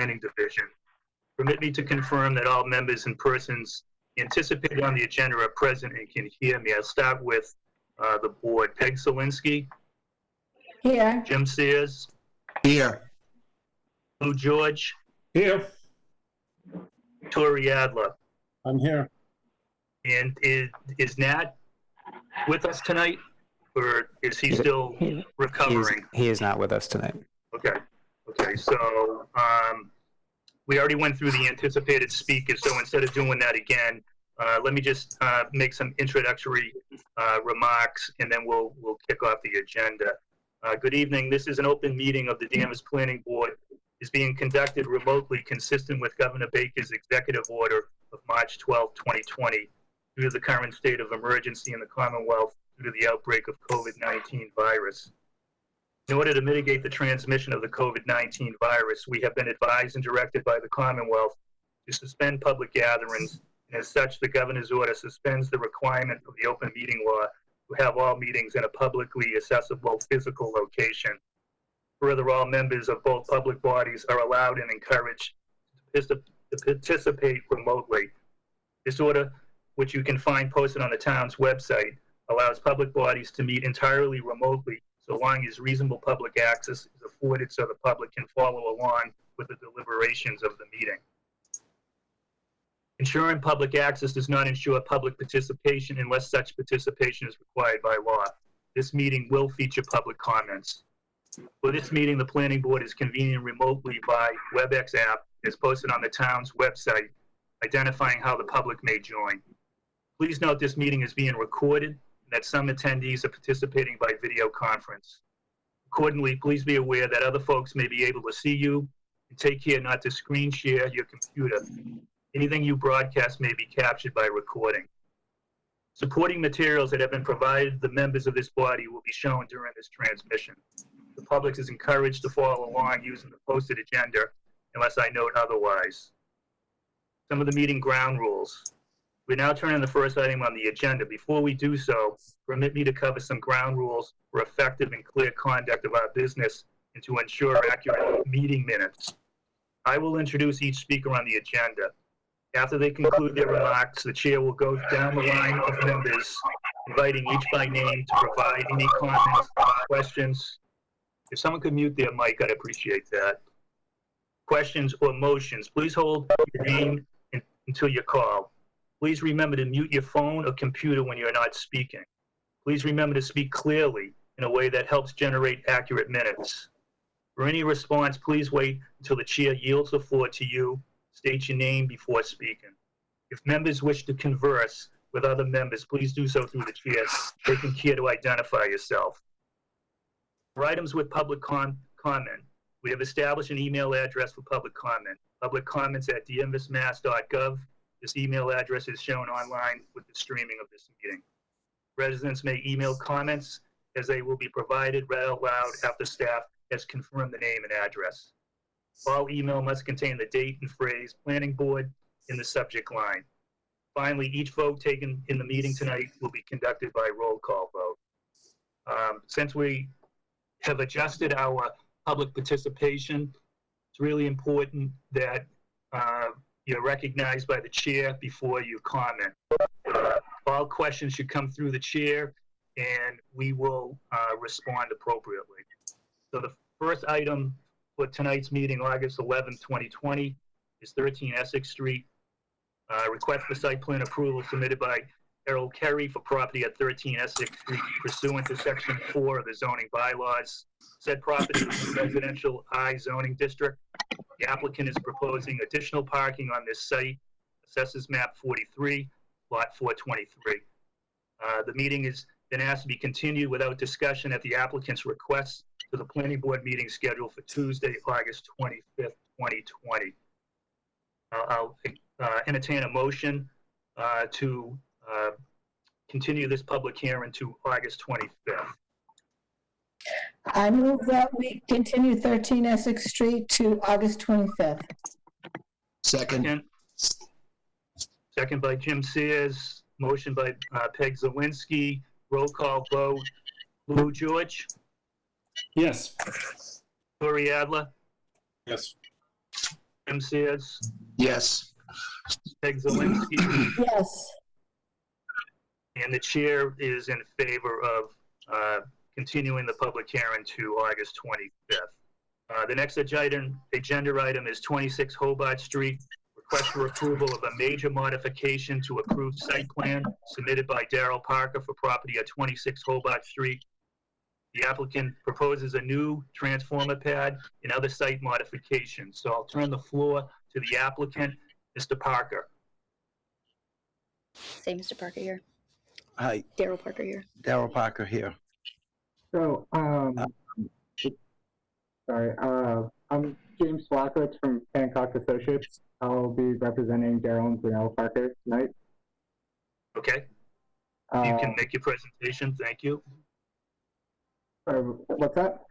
Planning Division. Permit me to confirm that all members and persons anticipated on the agenda are present and can hear me. I'll start with the board. Peg Zielinski, Here. Jim Sears, Here. Lou George, Here. Tori Adler. I'm here. And is Nat with us tonight, or is he still recovering? He is not with us tonight. Okay, so we already went through the anticipated speakers, so instead of doing that again, let me just make some introductory remarks, and then we'll kick off the agenda. Good evening. This is an open meeting of the Danvers Planning Board. Is being conducted remotely, consistent with Governor Baker's executive order of March 12, 2020, due to the current state of emergency in the Commonwealth due to the outbreak of COVID-19 virus. In order to mitigate the transmission of the COVID-19 virus, we have been advised and directed by the Commonwealth to suspend public gatherings, and as such, the governor's order suspends the requirement of the open meeting law to have all meetings in a publicly accessible physical location. Further, all members of both public bodies are allowed and encouraged to participate remotely. This order, which you can find posted on the town's website, allows public bodies to meet entirely remotely so long as reasonable public access is afforded so the public can follow along with the deliberations of the meeting. Ensuring public access does not ensure public participation unless such participation is required by law. This meeting will feature public comments. For this meeting, the Planning Board is convening remotely by WebEx app and is posted on the town's website, identifying how the public may join. Please note this meeting is being recorded and that some attendees are participating by video conference. Accordingly, please be aware that other folks may be able to see you, and take care not to screen share your computer. Anything you broadcast may be captured by recording. Supporting materials that have been provided to the members of this body will be shown during this transmission. The public is encouraged to follow along using the posted agenda unless I note otherwise. Some of the meeting ground rules. We now turn to the first item on the agenda. Before we do so, permit me to cover some ground rules for effective and clear conduct of our business and to ensure accurate meeting minutes. I will introduce each speaker on the agenda. After they conclude their remarks, the chair will go down the line of members, inviting each by name to provide any comments, questions. If someone could mute their mic, I'd appreciate that. Questions or motions, please hold your name until you're called. Please remember to mute your phone or computer when you're not speaking. Please remember to speak clearly in a way that helps generate accurate minutes. For any response, please wait until the chair yields the floor to you. State your name before speaking. If members wish to converse with other members, please do so through the chair, taking care to identify yourself. For items with public comment, we have established an email address for public comment. Public comments at danversmass.gov. This email address is shown online with the streaming of this meeting. Residents may email comments as they will be provided read out loud after staff has confirmed the name and address. All email must contain the date and phrase Planning Board in the subject line. Finally, each vote taken in the meeting tonight will be conducted by roll call vote. Since we have adjusted our public participation, it's really important that you're recognized by the chair before you comment. All questions should come through the chair, and we will respond appropriately. So the first item for tonight's meeting, August 11th, 2020, is 13 Essex Street. Request for site plan approval submitted by Errol Kerry for property at 13 Essex Street pursuant to Section 4 of the zoning bylaws. Said property is a residential I zoning district. The applicant is proposing additional parking on this site. Assessors map 43, lot 423. The meeting has been asked to be continued without discussion at the applicant's request to the planning board meeting scheduled for Tuesday, August 25th, 2020. I'll entertain a motion to continue this public hearing to August 25th. I move that we continue 13 Essex Street to August 25th. Second. Second by Jim Sears. Motion by Peg Zielinski. Roll call vote. Lou George. Yes. Tori Adler. Yes. Tim Sears, Yes. Peg Zelinski, Yes. and the chair is in favor of continuing the public hearing to August 25th. The next agenda item is 26 Hobart Street. Request for approval of a major modification to approved site plan submitted by Darrell Parker for property at 26 Hobart Street. The applicant proposes a new transformer pad and other site modifications. So I'll turn the floor to the applicant, Mr. Parker. Same Mr. Parker here. Hi, Darrell Parker here. Darrell Parker here. So, I'm James Flackwitz from Hancock Associates. I'll be representing Darrell and Janelle Parker tonight. Okay, you can make your presentation. Thank you. Sorry, what's that?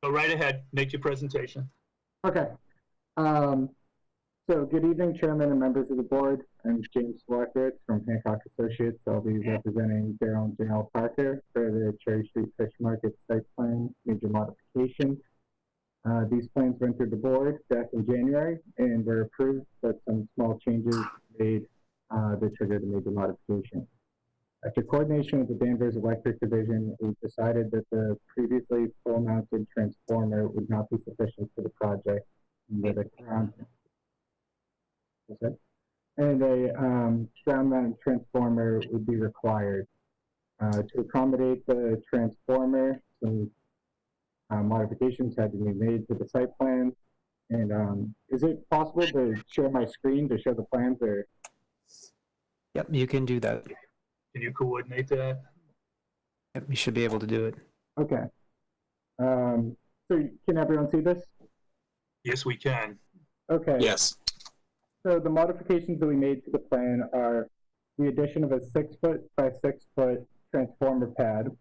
Go right ahead, make your presentation. Okay. So good evening, Chairman and members of the board. I'm James Flackwitz from Hancock Associates. I'll be representing Darrell and Janelle Parker for the Cherry Street Fish Market site plan major modification. These plans went through the board back in January and were approved, but some small changes made that triggered the major modification. After coordination with the Danvers Electric Division, we decided that the previously pole-mounted transformer would not be sufficient for the project, and that a ground-mounted transformer would be required. To accommodate the transformer, some modifications had to be made to the site plan. And is it possible to share my screen to show the plans, or? Yep, you can do that. Can you coordinate that? Yep, you should be able to do it. Okay. So can everyone see this? Yes, we can. Okay. Yes. So the modifications that we made to the plan are the addition of a 6-foot by 6-foot transformer pad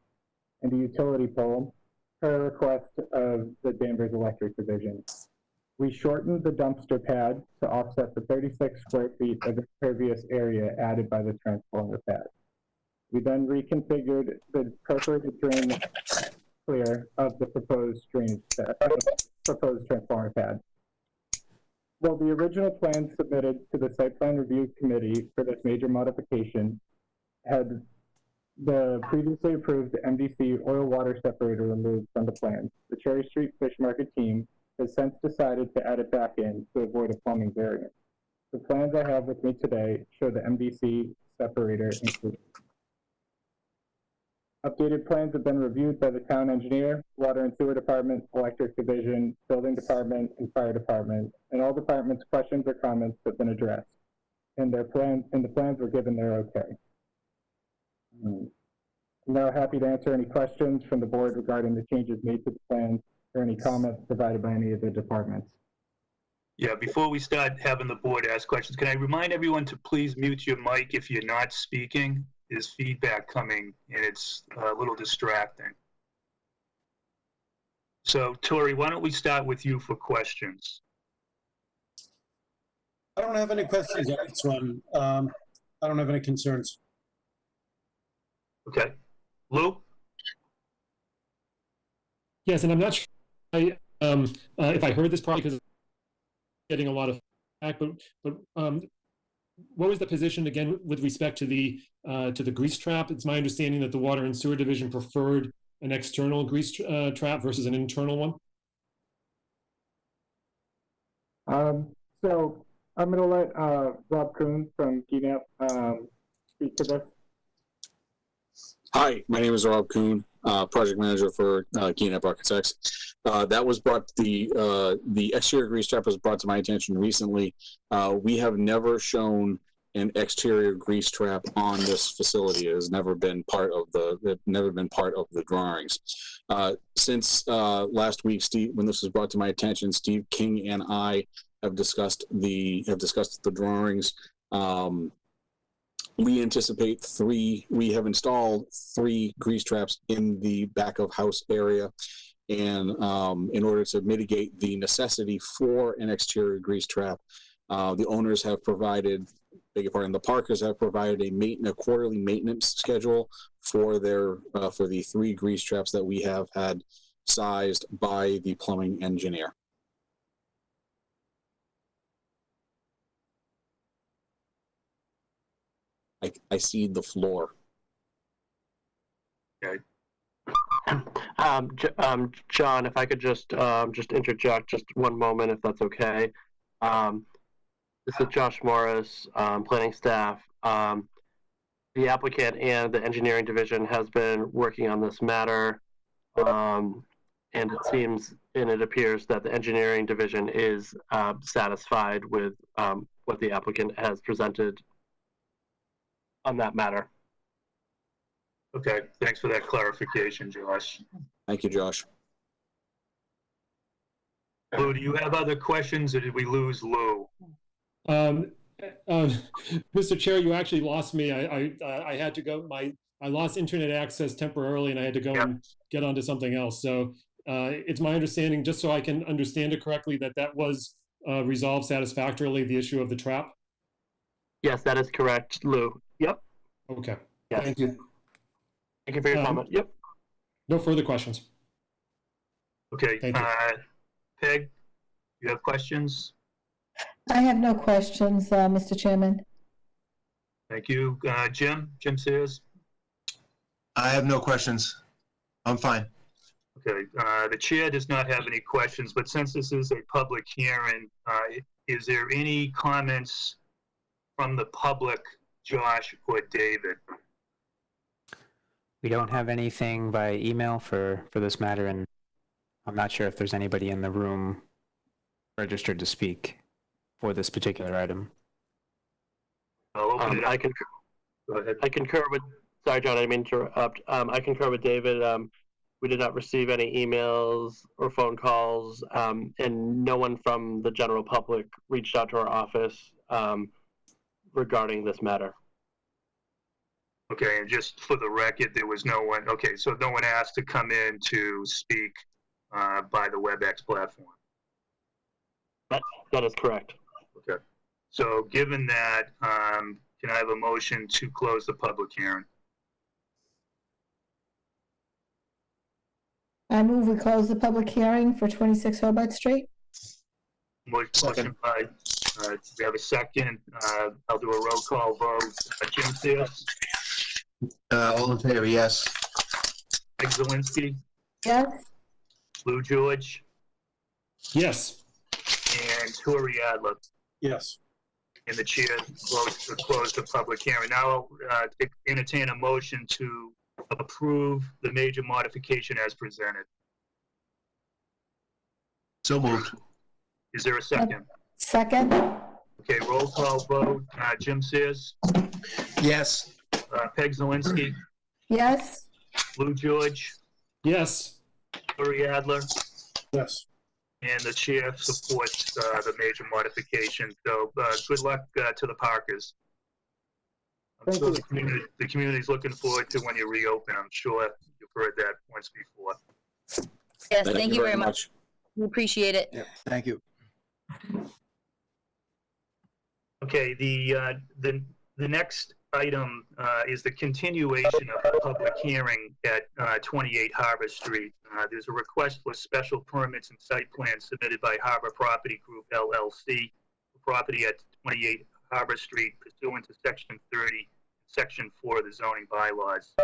and a utility pole per request of the Danvers Electric Division. We shortened the dumpster pad to offset the 36 square feet of impervious area added by the transformer pad. We then reconfigured the perforated drain clear of the proposed transformer pad. Well, the original plan submitted to the Site Plan Review Committee for this major modification had the previously approved MDC oil water separator removed from the plan. The Cherry Street Fish Market team has since decided to add it back in to avoid a plumbing variance. The plans I have with me today show the MDC separator included. Updated plans have been reviewed by the town engineer, water and sewer department, electric division, building department, and fire department, and all departments' questions or comments have been addressed. And the plans were given their okay. I'm now happy to answer any questions from the board regarding the changes made to the plans or any comments provided by any of the departments. Yeah, before we start having the board ask questions, can I remind everyone to please mute your mic if you're not speaking? There's feedback coming and it's a little distracting. So Tori, why don't we start with you for questions? I don't have any questions on this one. I don't have any concerns. Okay. Lou? Yes, and I'm not sure if I heard this probably because getting a lot of feedback, but what was the position again with respect to the grease trap? It's my understanding that the Water and Sewer Division preferred an external grease trap versus an internal one. So I'm going to let Rob Kuhn from GNAP speak to this. Hi, my name is Rob Kuhn, project manager for GNAP Architects. That was brought, the exterior grease trap was brought to my attention recently. We have never shown an exterior grease trap on this facility. It has never been part of the drawings. Since last week, Steve, when this was brought to my attention, Steve King and I have discussed the drawings. We anticipate we have installed 3 grease traps in the back of house area. And in order to mitigate the necessity for an exterior grease trap, the owners have provided, the Parkers have provided a quarterly maintenance schedule for for the 3 grease traps that we have had sized by the plumbing engineer. I cede the floor. John, if I could just interject just one moment, if that's okay. This is Josh Morris, planning staff. The applicant and the engineering division has been working on this matter, and it appears that the engineering division is satisfied with what the applicant has presented on that matter. Okay, thanks for that clarification, Josh. Thank you, Josh. Lou, do you have other questions, or did we lose Lou? Mr. Chair, you actually lost me. I had to go. I lost internet access temporarily, and I had to go and get onto something else. So it's my understanding, just so I can understand it correctly, that was resolved satisfactorily, the issue of the trap. Yes, that is correct, Lou. Yep. Okay. Yes. Thank you. Thank you for your comment. Yep. No further questions. Okay, Thank you. Peg, you have questions? I have no questions, Mr. Chairman. Thank you. Jim Sears? I have no questions. I'm fine. Okay, the chair does not have any questions, but since this is a public hearing, is there any comments from the public, Josh or David? We don't have anything by email for this matter, and I'm not sure if there's anybody in the room registered to speak for this particular item. I'll open it up. I concur. Go ahead. I concur with. Sorry, John. I didn't mean to interrupt. I concur with David. We did not receive any emails or phone calls, and no one from the general public reached out to our office regarding this matter. Okay, and just for the record, there was no one, okay, so no one asked to come in to speak by the WebEx platform. That is correct. Okay. So given that, can I have a motion to close the public hearing? I move we close the public hearing for 26 Hobart Street. Motion by, we have a second. I'll do a roll call vote. Jim Sears? All in favor, yes. Mike Zelinski? Yes? Lou George? Yes. And Tori Adler? Yes. And the chair close the public hearing. Now I'll entertain a motion to approve the major modification as presented. So moved. Is there a second? Second? Okay, roll call vote. Jim Sears? Yes. Peg Zelinski? Yes? Lou George? Yes. Tori Adler? Yes. And the chair supports the major modification. So good luck to the Parkers. I'm Thank sure you. the community's looking forward to when you reopen. I'm sure you've heard that once before. Yes, thank you very much. much. We appreciate it. Yeah, thank you. Okay, the next item is the continuation of the public hearing at 28 Harbor Street. There's a request for special permits and site plans submitted by Harbor Property Group LLC for property at 28 Harbor Street pursuant to Section 30, Section 4 of the zoning bylaws.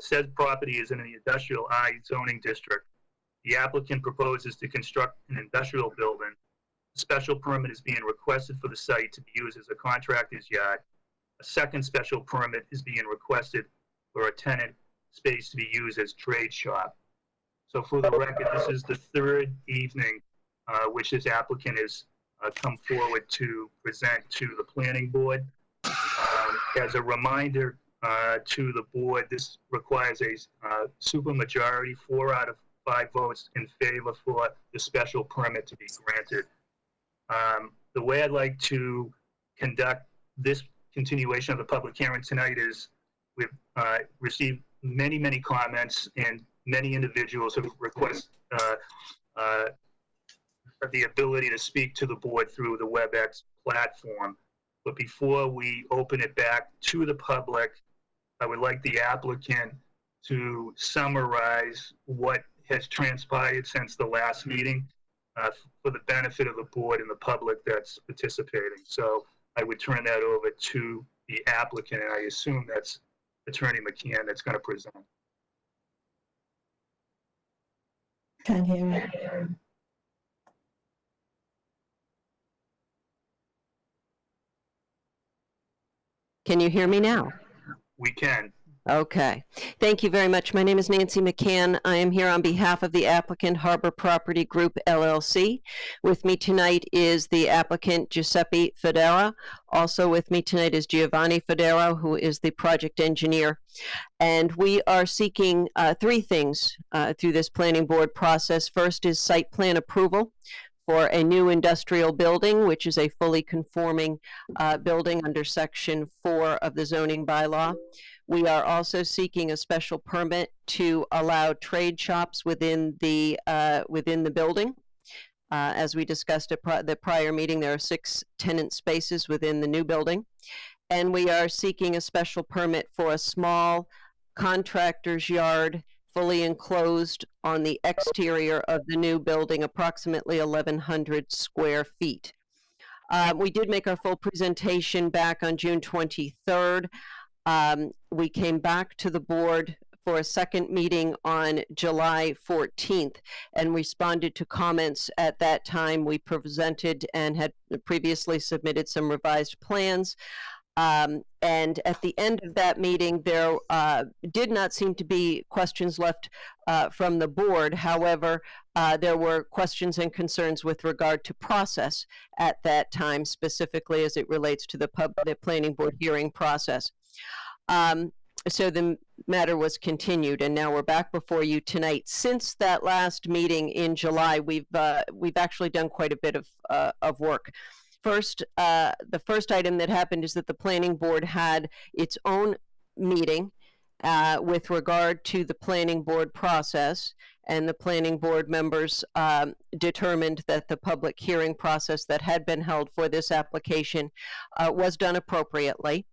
Said property is in the Industrial I zoning district. The applicant proposes to construct an industrial building. A special permit is being requested for the site to be used as a contractor's yard. A second special permit is being requested for a tenant space to be used as trade shop. So for the record, this is the third evening which this applicant has come forward to present to the planning board. As a reminder to the board, this requires a supermajority, 4 out of 5 votes in favor for the special permit to be granted. The way I'd like to conduct this continuation of the public hearing tonight is we've received many comments, and many individuals have requested the ability to speak to the board through the WebEx platform. But before we open it back to the public, I would like the applicant to summarize what has transpired since the last meeting for the benefit of the board and the public that's participating. So I would turn that over to the applicant, and I assume that's Attorney McCann that's going to present. Can't hear it. Can you hear me now? We can. Okay. Thank you very much. My name is Nancy McCann. I am here on behalf of the applicant Harbor Property Group, LLC. With me tonight is the applicant Giuseppe Federa. Also with me tonight is Giovanni Federa, who is the project engineer. And we are seeking three things through this planning board process. First is site plan approval for a new industrial building, which is a fully conforming building under Section 4 of the zoning bylaw. We are also seeking a special permit to allow trade shops within the building. As we discussed at the prior meeting, there are 6 tenant spaces within the new building. And we are seeking a special permit for a small contractor's yard, fully enclosed on the exterior of the new building, approximately 1,100 square feet. We did make our full presentation back on June 23rd. We came back to the board for a second meeting on July 14th and responded to comments at that time. We presented and had previously submitted some revised plans. And at the end of that meeting, there did not seem to be questions left from the board. However, there were questions and concerns with regard to process at that time, specifically as it relates to the planning board hearing process. So the matter was continued, and now we're back before you tonight. Since that last meeting in July, we've actually done quite a bit of work. First, the first item that happened is that the planning board had its own meeting with regard to the planning board process, and the planning board members determined that the public hearing process that had been held for this application was done appropriately.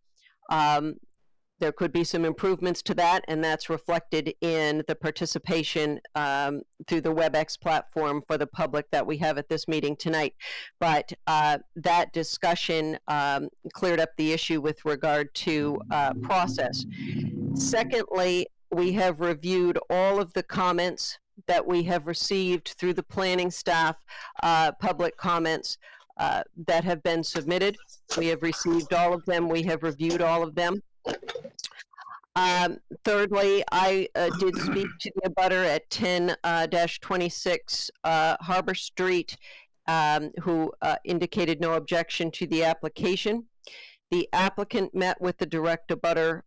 There could be some improvements to that, and that's reflected in the participation through the WebEx platform for the public that we have at this meeting tonight. But that discussion cleared up the issue with regard to process. Secondly, we have reviewed all of the comments that we have received through the planning staff, public comments that have been submitted. We have received all of them. We have reviewed all of them. Thirdly, I did speak to the abutter at 10-26 Harbor Street, who indicated no objection to the application. The applicant met with the direct abutter,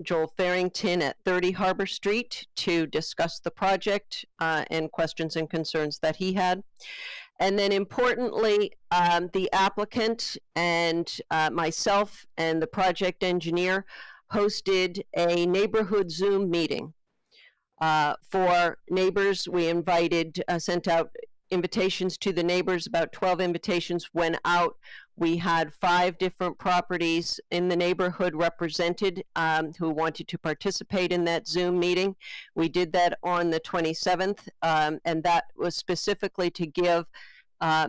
Joel Farrington, at 30 Harbor Street to discuss the project and questions and concerns that he had. And then importantly, the applicant and myself and the project engineer hosted a neighborhood Zoom meeting for neighbors. We invited, sent out invitations to the neighbors. About 12 invitations went out. We had 5 different properties in the neighborhood represented who wanted to participate in that Zoom meeting. We did that on the 27th, and that was specifically to give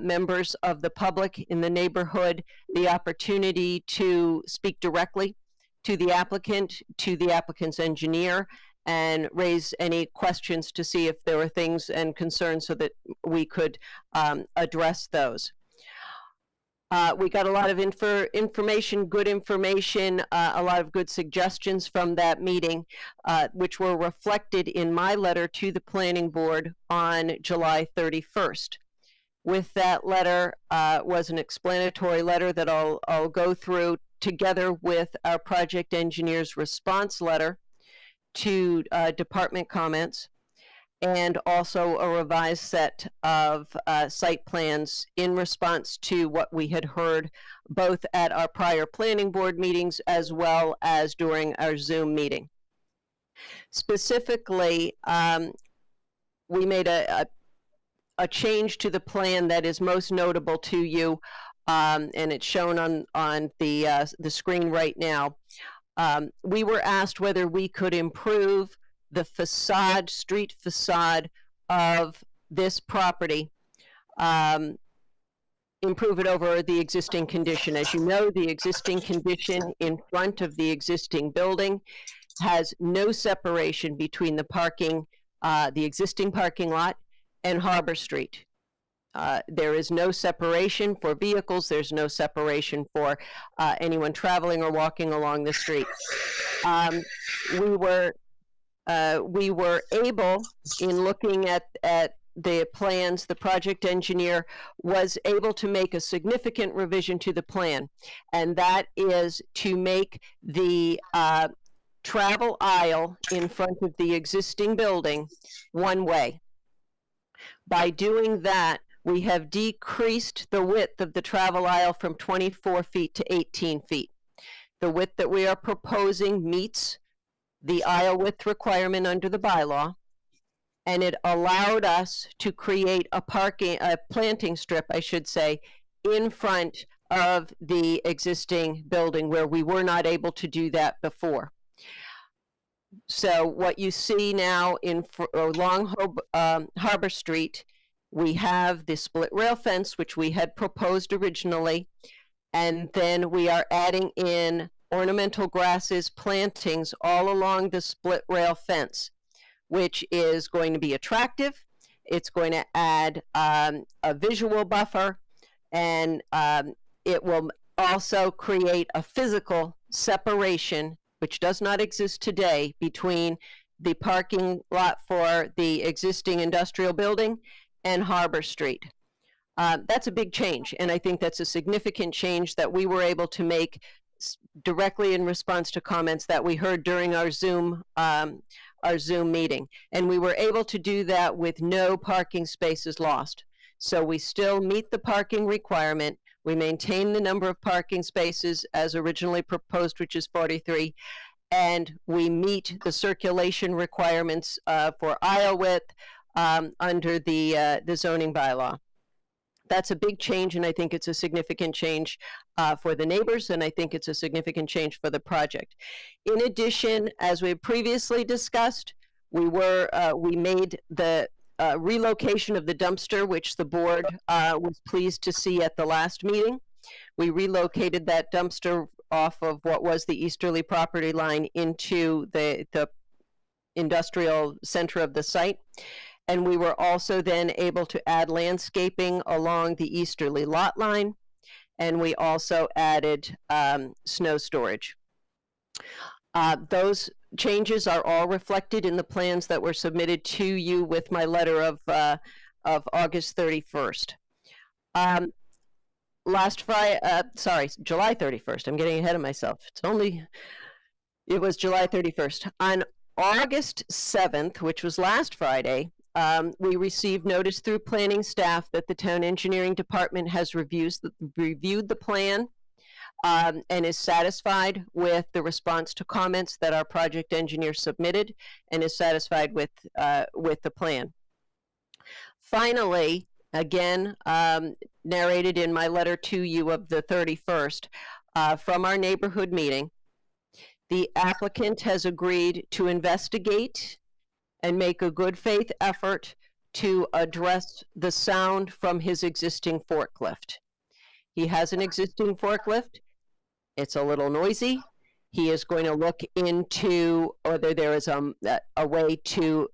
members of the public in the neighborhood the opportunity to speak directly to the applicant's engineer, and raise any questions to see if there were things and concerns so that we could address those. We got a lot of information, good information, a lot of good suggestions from that meeting, which were reflected in my letter to the planning board on July 31st. With that letter was an explanatory letter that I'll go through, together with our project engineer's response letter to department comments, and also a revised set of site plans in response to what we had heard both at our prior planning board meetings as well as during our Zoom meeting. Specifically, we made a change to the plan that is most notable to you, and it's shown on the screen right now. We were asked whether we could improve the facade, street facade of this property improve it over the existing condition. As you know, the existing condition in front of the existing building has no separation between the parking, the existing parking lot and Harbor Street. There is no separation for vehicles. There's no separation for anyone traveling or walking along the street. We were able, in looking at the plans, the project engineer was able to make a significant revision to the plan, and that is to make the travel aisle in front of the existing building one way. By doing that, we have decreased the width of the travel aisle from 24 feet to 18 feet. The width that we are proposing meets the aisle width requirement under the bylaw, and it allowed us to create a planting strip, I should say, in front of the existing building where we were not able to do that before. So what you see now along Harbor Street, we have the split rail fence, which we had proposed originally, and then we are adding in ornamental grasses, plantings all along the split rail fence, which is going to be attractive. It's going to add a visual buffer, and it will also create a physical separation, which does not exist today, between the parking lot for the existing industrial building and Harbor Street. That's a big change, and I think that's a significant change that we were able to make directly in response to comments that we heard during our Zoom meeting. And we were able to do that with no parking spaces lost. So we still meet the parking requirement. We maintain the number of parking spaces as originally proposed, which is 43, and we meet the circulation requirements for aisle width under the zoning bylaw. That's a big change, and I think it's a significant change for the neighbors, and I think it's a significant change for the project. In addition, as we previously discussed, we made the relocation of the dumpster, which the board was pleased to see at the last meeting. We relocated that dumpster off of what was the easterly property line into the industrial center of the site. And we were also then able to add landscaping along the easterly lot line. And we also added snow storage. Those changes are all reflected in the plans that were submitted to you with my letter of August 31st. July 31st. I'm getting ahead of myself. It was July 31st. On August 7th, which was last Friday, we received notice through planning staff that the town engineering department has reviewed the plan and is satisfied with the response to comments that our project engineer submitted, and is satisfied with the plan. Finally, again, narrated in my letter to you of the 31st, from our neighborhood meeting, the applicant has agreed to investigate and make a good faith effort to address the sound from his existing forklift. He has an existing forklift. It's a little noisy. He is going to look into whether there is a way to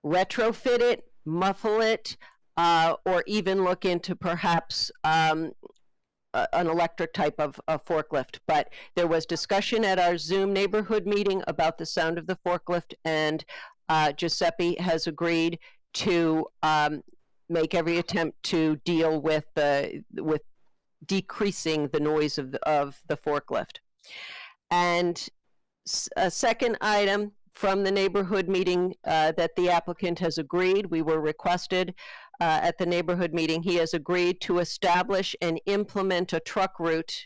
retrofit it, muffle it, or even look into perhaps an electric type of forklift. But there was discussion at our Zoom neighborhood meeting about the sound of the forklift, and Giuseppe has agreed to make every attempt to deal with decreasing the noise of the forklift. And a second item from the neighborhood meeting that the applicant has agreed, we were requested at the neighborhood meeting, he has agreed to establish and implement a truck route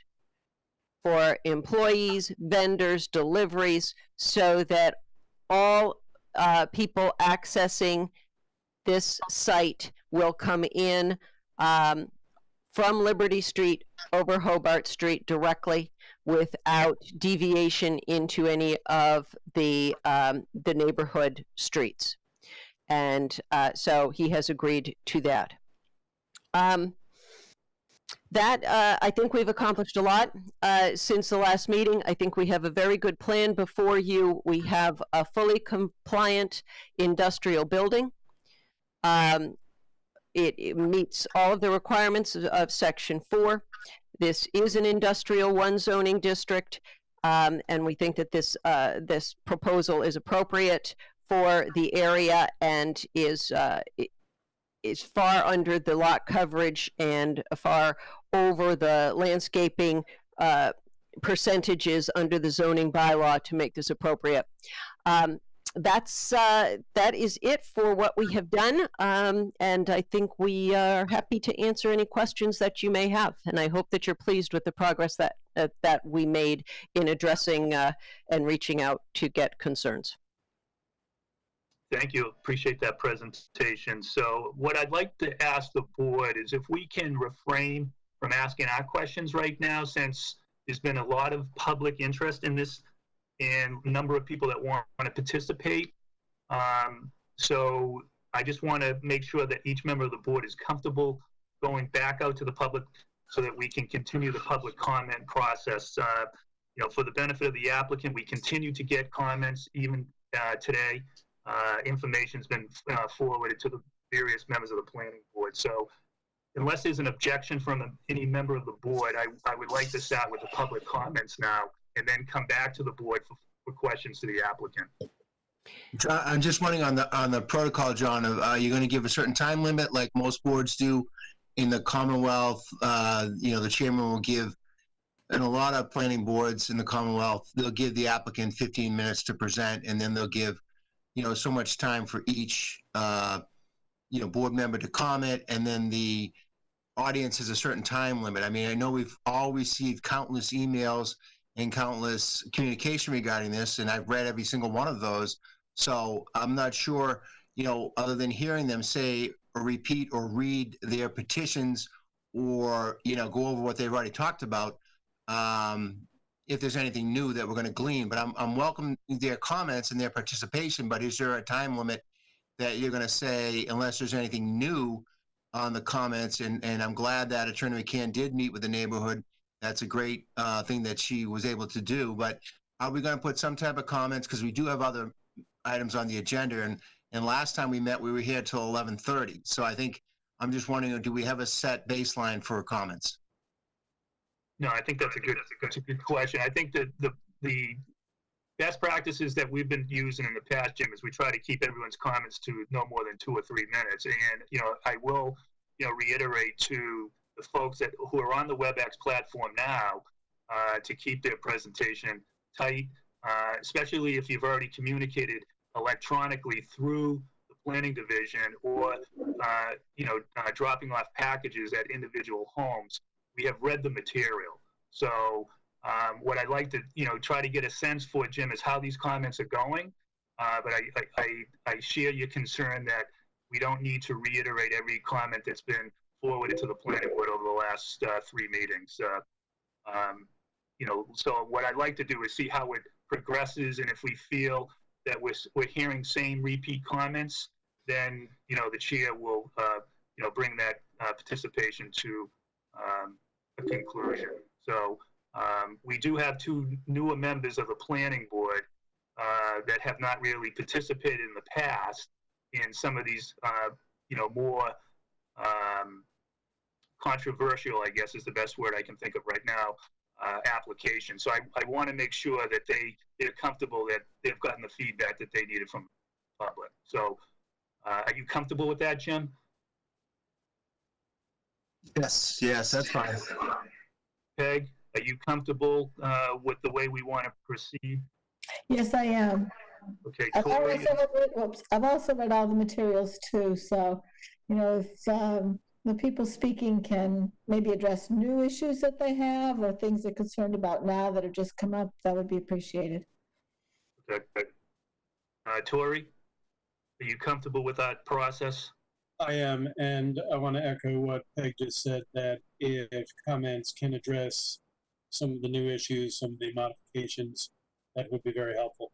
for employees, vendors, deliveries, so that all people accessing this site will come in from Liberty Street over Hobart Street directly, without deviation into any of the neighborhood streets. And so he has agreed to that. that, I think we've accomplished a lot since the last meeting. I think we have a very good plan before you. We have a fully compliant industrial building. It meets all of the requirements of Section 4. This is an Industrial 1 zoning district, and we think that this proposal is appropriate for the area and is far under the lot coverage and far over the landscaping percentages under the zoning bylaw to make this appropriate. That is it for what we have done, and I think we are happy to answer any questions that you may have, and I hope that you're pleased with the progress that we made in addressing and reaching out to get concerns. Thank you. Appreciate that presentation. So what I'd like to ask the board is if we can refrain from asking our questions right now, since there's been a lot of public interest in this and a number of people that want to participate. So I just want to make sure that each member of the board is comfortable going back out to the public so that we can continue the public comment process. For the benefit of the applicant, we continue to get comments even today. Information's been forwarded to the various members of the planning board. So unless there's an objection from any member of the board, I would like to start with the public comments now and then come back to the board for questions to the applicant. John, I'm just wondering on the protocol, John, are you going to give a certain time limit like most boards do in the Commonwealth? The chairman will give, and a lot of planning boards in the Commonwealth, they'll give the applicant 15 minutes to present, and then they'll give so much time for each, board member to comment, and then the audience has a certain time limit. I mean, I know we've all received countless emails and countless communication regarding this, and I've read every single one of those. So I'm not sure, other than hearing them say or repeat or read their petitions or, go over what they've already talked about, if there's anything new that we're going to glean. But I'm welcoming their comments and their participation, but is there a time limit that you're going to say, unless there's anything new on the comments? And I'm glad that Attorney McCann did meet with the neighborhood. That's a great thing that she was able to do. But are we going to put some type of comments? Because we do have other items on the agenda. And last time we met, we were here till 11:30. So I'm just wondering, do we have a set baseline for comments? No, I think that's a good question. I think that the best practices that we've been using in the past, Jim, is we try to keep everyone's comments to no more than 2 or 3 minutes. And, I will, reiterate to the folks who are on the WebEx platform now to keep their presentation tight, especially if you've already communicated electronically through the planning division or, dropping off packages at individual homes. We have read the material. So what I'd like to, try to get a sense for, Jim, is how these comments are going. But I share your concern that we don't need to reiterate every comment that's been forwarded to the planning board over the last 3 meetings. So what I'd like to do is see how it progresses, and if we feel that we're hearing same repeat comments, then, the chair will, bring that participation to a conclusion. So we do have 2 newer members of the planning board that have not really participated in the past in some of these, more controversial, I guess is the best word I can think of right now, applications. So I want to make sure that they're comfortable that they've gotten the feedback that they needed from the public. So are you comfortable with that, Jim? Yes, that's fine. Peg, are you comfortable with the way we want to proceed? Yes, I am. Okay, I've Tori, also read all the materials too, so, if the people speaking can maybe address new issues that they have or things they're concerned about now that have just come up, that would be appreciated. okay. Tori, are you comfortable with that process? I am, and I want to echo what Peg just said, that if comments can address some of the new issues, some of the modifications, that would be very helpful.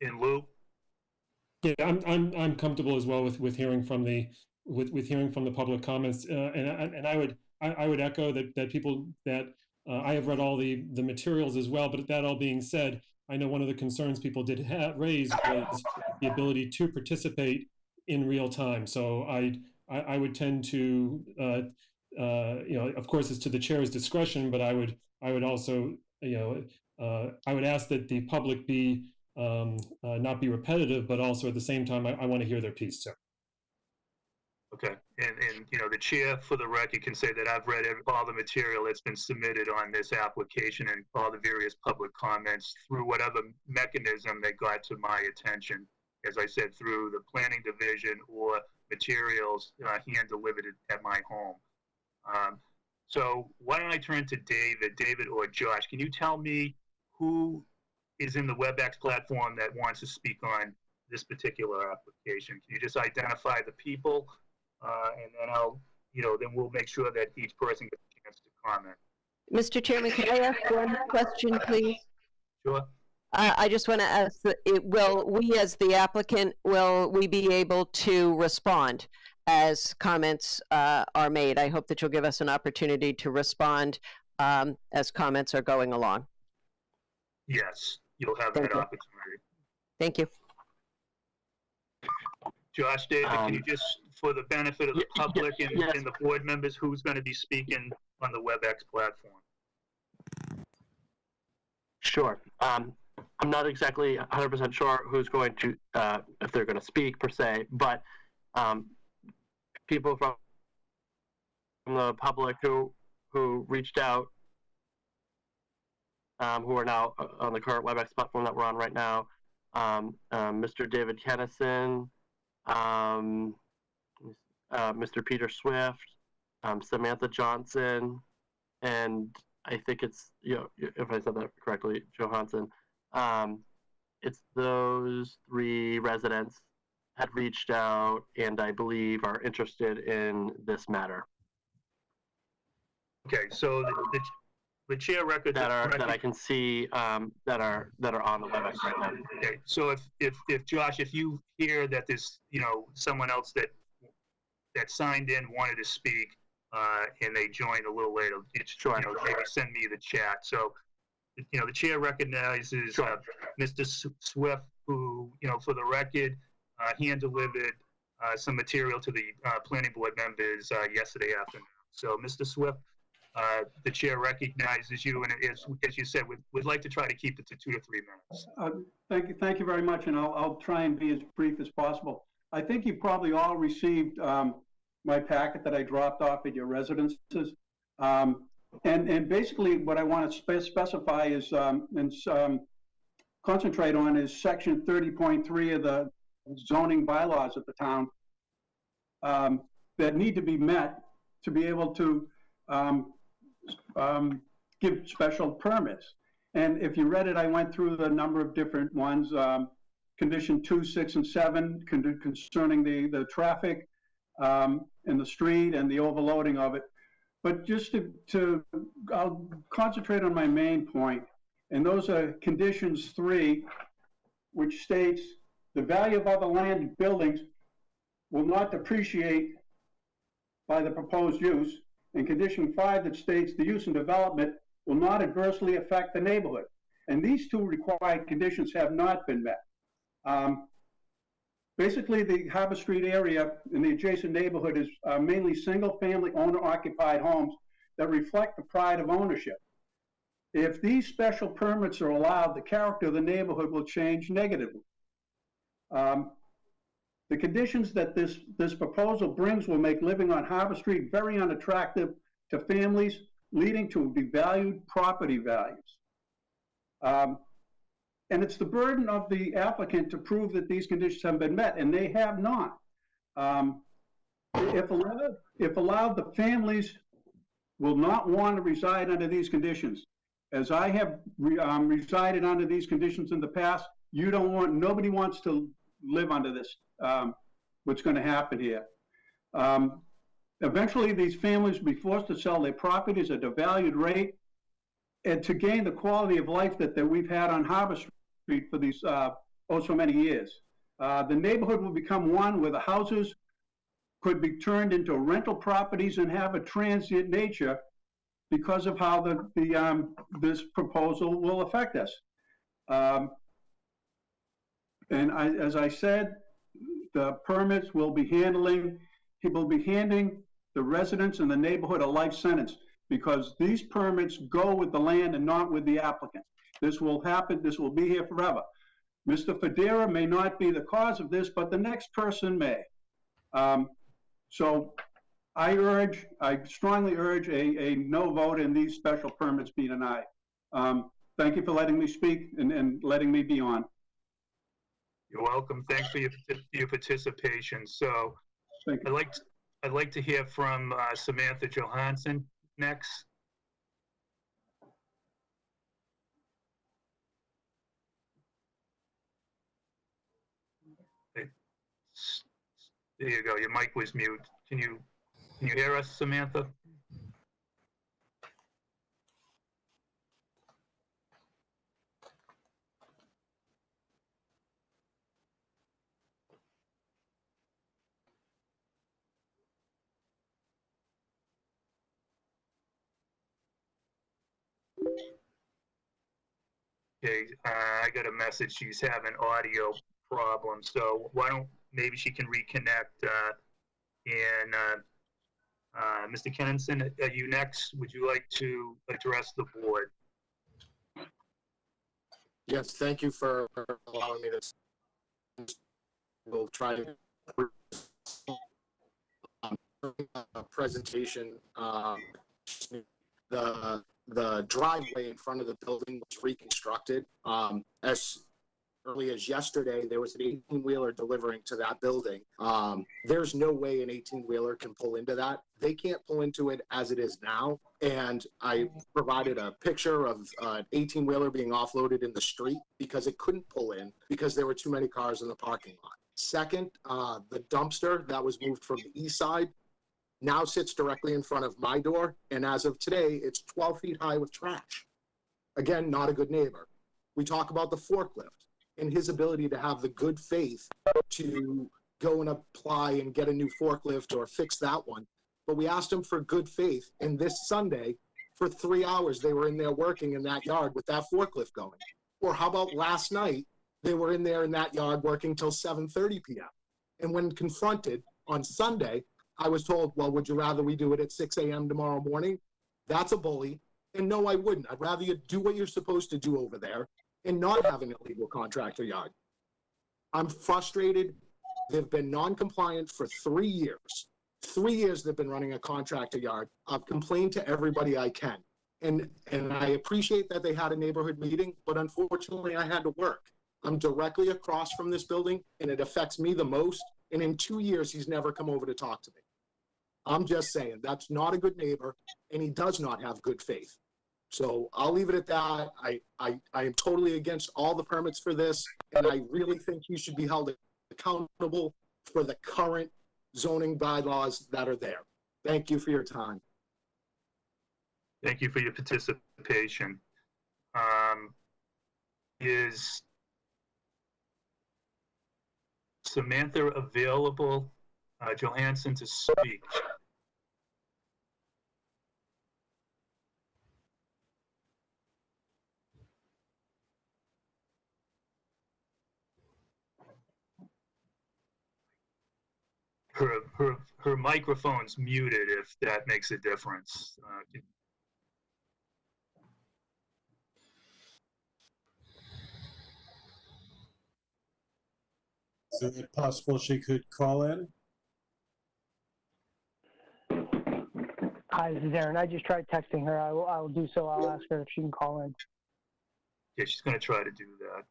In Lou? Yeah, I'm comfortable as well with hearing from the with hearing from the public comments, and I I would echo that people that I have read all the materials as well, but that all being said, I know one of the concerns people did raise was the ability to participate in real time. So I would tend to, of course, it's to the chair's discretion, but I would also, I would ask that the public be not be repetitive, but also at the same time, I want to hear their piece too. Okay, and the chair, for the record, can say that I've read all the material that's been submitted on this application and all the various public comments through whatever mechanism that got to my attention. As I said, through the planning division or materials hand delivered at my home. So why don't I turn to David or Josh? Can you tell me who is in the WebEx platform that wants to speak on this particular application? Can you just identify the people? And then then we'll make sure that each person gets a chance to comment. Mr. Chairman, can I ask one question, please? Sure. I just want to ask, will we as the applicant, will we be able to respond as comments are made? I hope that you'll give us an opportunity to respond as comments are going along. Yes, you'll have that opportunity. Thank you. Josh, David, can you just, for the benefit of the public and the board members, who's going to be speaking on the WebEx platform? Sure. I'm not exactly 100% sure who's going to, if they're going to speak per se, but people from the public who reached out, who are now on the current WebEx platform that we're on right now, Mr. David Kennison, Mr. Peter Swift, Samantha Johnson, and I think it's, if I said that correctly, Johansson. It's those three residents had reached out and I believe are interested in this matter. Okay, so the chair records that I can see that are on the WebEx right now. Okay, so if Josh, if you hear that there's someone else that signed in wanted to speak and they joined a little later, maybe send me the chat. So the chair recognizes Mr. Swift, who for the record hand delivered some material to the planning board members yesterday afternoon. So Mr. Swift, the chair recognizes you, and as you said, we'd like to try to keep it to 2 to 3 minutes. Thank you very much, and I'll try and be as brief as possible. I think you probably all received my packet that I dropped off at your residences, and basically what I want to specify is and concentrate on is section 30.3 of the zoning bylaws of the town that need to be met to be able to give special permits. And if you read it, I went through the number of different ones, condition 2, 6, and 7, concerning the traffic in the street and the overloading of it. But just I'll concentrate on my main point, and those are conditions 3, which states the value of other land and buildings will not depreciate by the proposed use, and condition 5 that states the use and development will not adversely affect the neighborhood. And these two required conditions have not been met. Basically, the Harbor Street area and the adjacent neighborhood is mainly single-family owner-occupied homes that reflect the pride of ownership. If these special permits are allowed, the character of the neighborhood will change negatively. The conditions that this proposal brings will make living on Harbor Street very unattractive to families, leading to devalued property values. And it's the burden of the applicant to prove that these conditions have been met, and they have not. If allowed, the families will not want to reside under these conditions. As I have resided under these conditions in the past, nobody wants to live under this, what's going to happen here. Eventually, these families will be forced to sell their properties at a devalued rate and to gain the quality of life that we've had on Harbor Street for these so many years. The neighborhood will become one where the houses could be turned into rental properties and have a transient nature because of how this proposal will affect us. And as I said, the permits will be handing the residents in the neighborhood a life sentence, because these permits go with the land and not with the applicant. This will happen, this will be here forever. Mr. Federa may not be the cause of this, but the next person may. So I strongly urge a no vote in these special permits be denied. Thank you for letting me speak and letting me be on. You're welcome. Thanks for your participation. So I'd like to hear from Samantha Johansson next. There you go. Your mic was mute. Can you hear us, Samantha? Okay, I got a message. She's having audio problems. So why don't maybe she can reconnect. Mr. Kennison, are you next? Would you like to address the board? Yes, thank you for allowing me this. We'll try to presentation. The driveway in front of the building was reconstructed. As early as yesterday, there was an 18-wheeler delivering to that building. There's no way an 18-wheeler can pull into that. They can't pull into it as it is now. And I provided a picture of an 18-wheeler being offloaded in the street because it couldn't pull in because there were too many cars in the parking lot. Second, the dumpster that was moved from the east side now sits directly in front of my door. And as of today, it's 12 feet high with trash. Again, not a good neighbor. We talk about the forklift and his ability to have the good faith to go and apply and get a new forklift or fix that one. But we asked him for good faith. And this Sunday, for 3 hours, they were in there working in that yard with that forklift going. Or how about last night, they were in there in that yard working till 7:30 p.m. And when confronted on Sunday, I was told, well, would you rather we do it at 6 a.m. tomorrow morning? That's a bully. And no, I wouldn't. I'd rather you do what you're supposed to do over there and not have an illegal contractor yard. I'm frustrated. They've been non-compliant for 3 years. 3 years they've been running a contractor yard. I've complained to everybody I can. And I appreciate that they had a neighborhood meeting, but unfortunately I had to work. I'm directly across from this building and it affects me the most. And in 2 years, he's never come over to talk to me. I'm just saying, that's not a good neighbor, and he does not have good faith. So I'll leave it at that. I am totally against all the permits for this, and I really think he should be held accountable for the current zoning bylaws that are there. Thank you for your time. Thank you for your participation. Is Samantha available, Johansson, to speak? Her microphone's muted, if that makes a difference. Is it possible she could call in? Hi, this is Aaron. I just tried texting her. I will do so. I'll ask her if she can call in. Yeah, she's going to try to do that.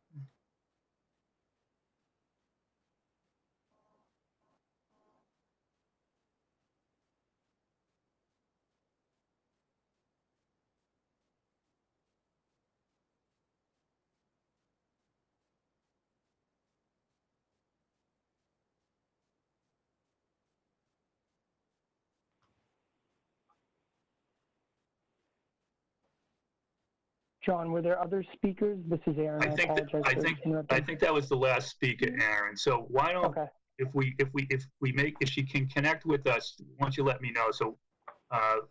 John, were there other speakers? This is Aaron. I apologize for interrupting. I think that was the last speaker, Aaron. So why don't if she can connect with us, why don't you let me know? So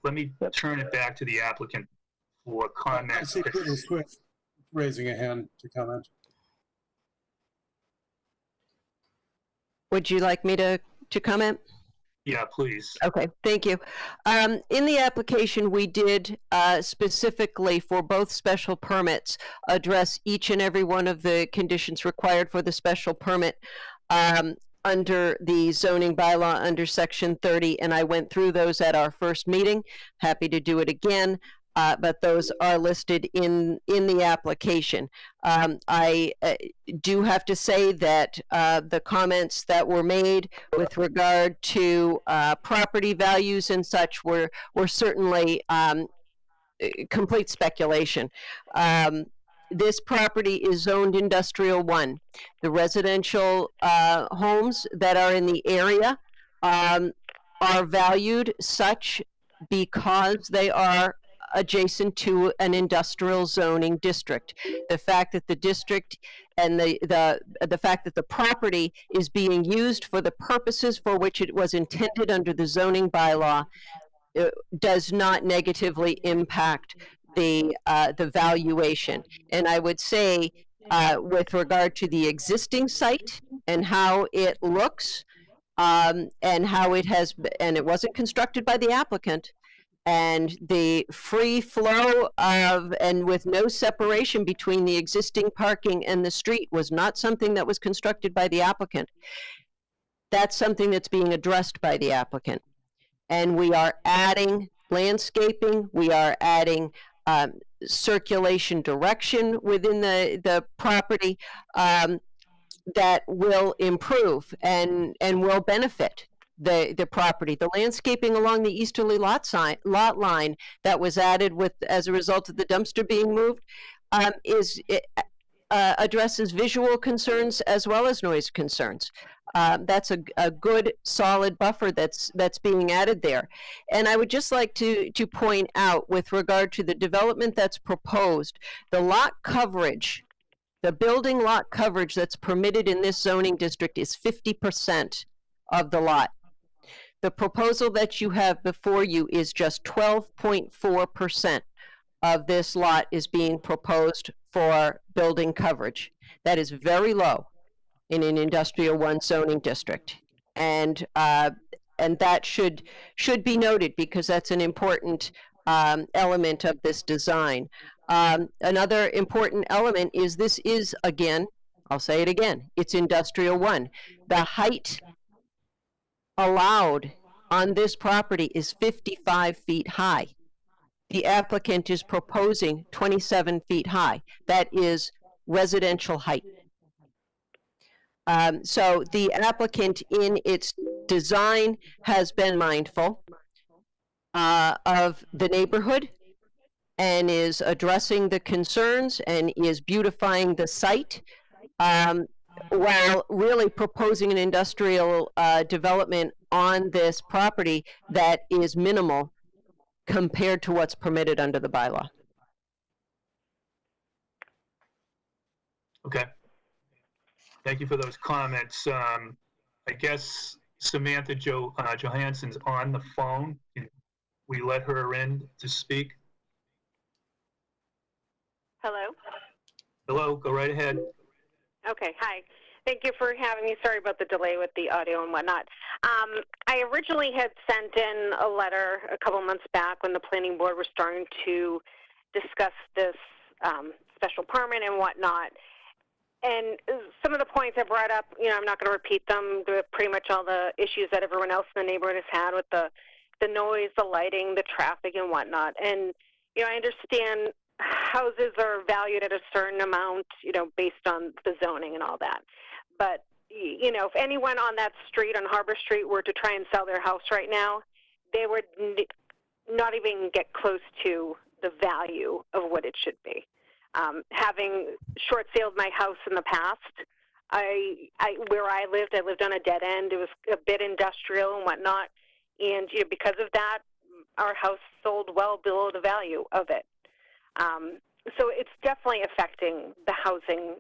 let me turn it back to the applicant for I comments. see Whitney Swift raising a hand to comment. Would you like me to comment? Yeah, please. Okay, thank you. In the application, we did specifically for both special permits address each and every one of the conditions required for the special permit under the zoning bylaw under section 30, and I went through those at our first meeting. Happy to do it again. But those are listed in the application. I do have to say that the comments that were made with regard to property values and such were certainly complete speculation. This property is zoned industrial 1. The residential homes that are in the area are valued such because they are adjacent to an industrial zoning district. The fact that the district and the fact that the property is being used for the purposes for which it was intended under the zoning bylaw does not negatively impact the valuation. And I would say with regard to the existing site and how it looks and how it has, and it wasn't constructed by the applicant, and the free flow of, and with no separation between the existing parking and the street was not something that was constructed by the applicant. That's something that's being addressed by the applicant. And we are adding landscaping, we are adding circulation direction within the property that will improve and will benefit the property. The landscaping along the easterly lot line that was added with as a result of the dumpster being moved addresses visual concerns as well as noise concerns. That's a good solid buffer that's being added there. And I would just like to point out with regard to the development that's proposed, the lot coverage, the building lot coverage that's permitted in this zoning district is 50% of the lot. The proposal that you have before you is just 12.4% of this lot is being proposed for building coverage. That is very low in an industrial 1 zoning district. And that should be noted because that's an important element of this design. Another important element is this is, again, I'll say it again, it's industrial 1. The height allowed on this property is 55 feet high. The applicant is proposing 27 feet high. That is residential height. So the applicant in its design has been mindful of the neighborhood and is addressing the concerns and is beautifying the site while really proposing an industrial development on this property that is minimal compared to what's permitted under the bylaw. Okay. Thank you for those comments. I guess Samantha Johansson's on the phone. Can we let her in to speak? Hello? Hello, go right ahead. Okay, hi. Thank you for having me. Sorry about the delay with the audio and whatnot. I originally had sent in a letter a couple months back when the planning board was starting to discuss this special permit and whatnot. And some of the points I brought up, I'm not going to repeat them. They're pretty much all the issues that everyone else in the neighborhood has had with the noise, the lighting, the traffic, and whatnot. And, I understand houses are valued at a certain amount, based on the zoning and all that. But, if anyone on that street, on Harbor Street, were to try and sell their house right now, they would not even get close to the value of what it should be. Having short-saled my house in the past, where I lived on a dead end. It was a bit industrial and whatnot. And because of that, our house sold well below the value of it. so it's definitely affecting the housing,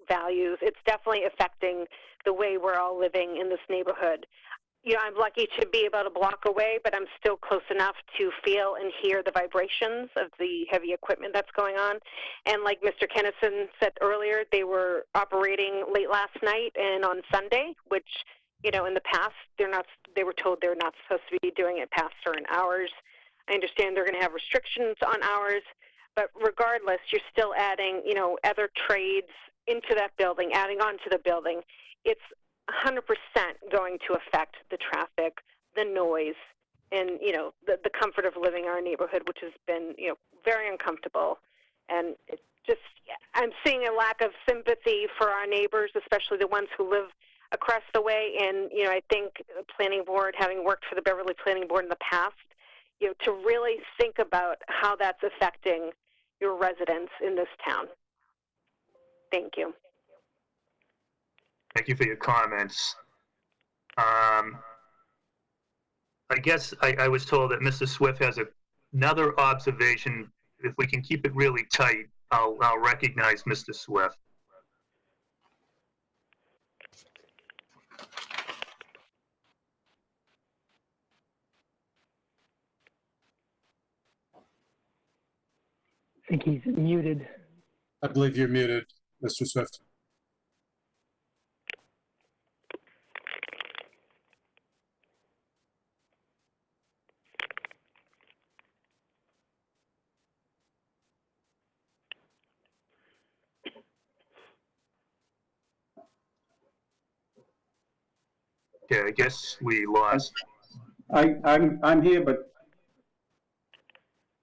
values. It's definitely affecting the way we're all living in this neighborhood. I'm lucky to be about a block away, but I'm still close enough to feel and hear the vibrations of the heavy equipment that's going on. And like Mr. Kennison said earlier, they were operating late last night and on Sunday, which, in the past, they were told they're not supposed to be doing it past certain hours. I understand they're going to have restrictions on hours, but regardless, you're still adding, other trades into that building, adding on to the building. It's 100% going to affect the traffic, the noise, and, the comfort of living in our neighborhood, which has been, very uncomfortable. And it just, I'm seeing a lack of sympathy for our neighbors, especially the ones who live across the way. And, I think the planning board, having worked for the Beverly Planning Board in the past, to really think about how that's affecting your residents in this town. Thank you. Thank you for your comments. I guess I was told that Mr. Swift has another observation. If we can keep it really tight, I'll recognize Mr. Swift. I think he's muted. I believe you're muted, Mr. Swift. Okay, I guess we lost. I'm here, but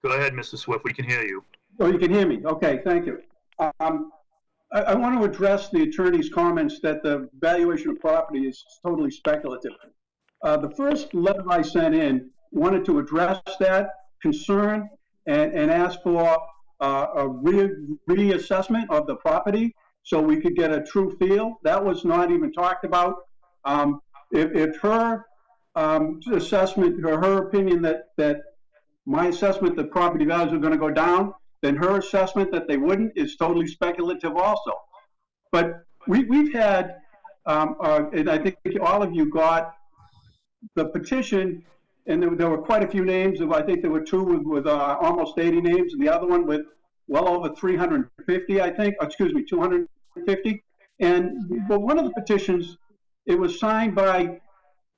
Go ahead, Mr. Swift. We can hear you. oh, you can hear me. Okay, thank you. I want to address the attorney's comments that the valuation of property is totally speculative. The first letter I sent in wanted to address that concern and ask for a reassessment of the property so we could get a true feel. That was not even talked about. If her assessment, or her opinion that my assessment that property values are going to go down, then her assessment that they wouldn't is totally speculative also. But we've had, and I think all of you got the petition, and there were quite a few names. I think there were two with almost 80 names, and the other one with well over 350, I think, excuse me, 250. But one of the petitions, it was signed by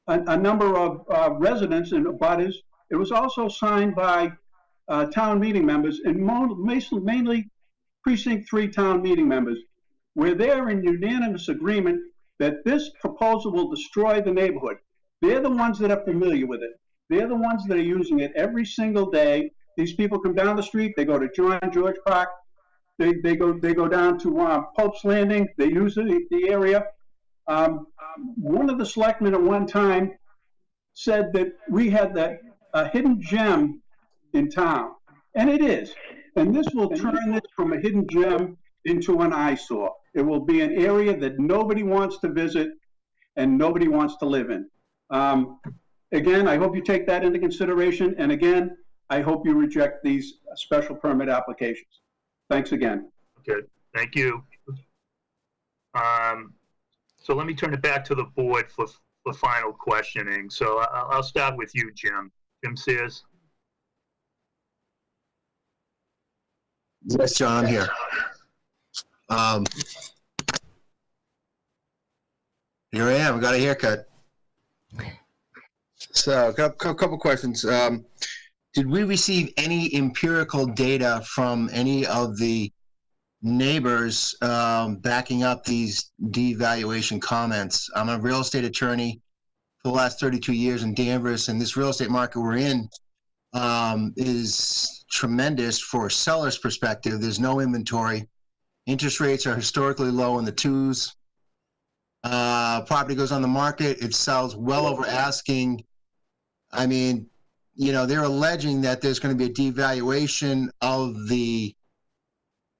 a number of residents and abutters. It was also signed by town meeting members, and mainly Precinct 3 town meeting members, where they're in unanimous agreement that this proposal will destroy the neighborhood. They're the ones that are familiar with it. They're the ones that are using it every single day. These people come down the street, they go to John George Park, they go down to Pope's Landing, they use the area. One of the selectmen at one time said that we had a hidden gem in town, and it is. And this will turn this from a hidden gem into an eyesore. It will be an area that nobody wants to visit and nobody wants to live in. Again, I hope you take that into consideration. And again, I hope you reject these special permit applications. Thanks again. Okay, thank you. So let me turn it back to the board for final questioning. So I'll start with you, Jim. Jim Sears. Yes, John, I'm here. Here I am. I got a haircut. So, a couple questions. Did we receive any empirical data from any of the neighbors backing up these devaluation comments? I'm a real estate attorney for the last 32 years in Danvers, and this real estate market we're in is tremendous for a seller's perspective. There's no inventory. Interest rates are historically low in the 2s. Property goes on the market, it sells well over asking. I mean, they're alleging that there's going to be a devaluation of the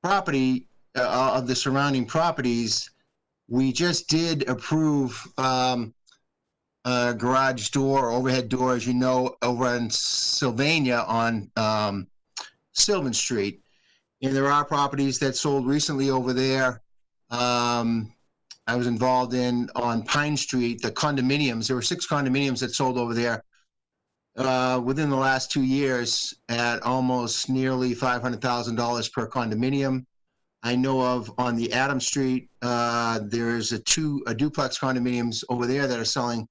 property, of the surrounding properties. We just did approve a garage door, overhead door, as you know, over in Sylvania on Sylvan Street. And there are properties that sold recently over there. I was involved in on Pine Street, the condominiums. There were 6 condominiums that sold over there within the last 2 years at almost nearly $500,000 per condominium. I know of on the Adams Street, there's a duplex condominiums over there that are selling,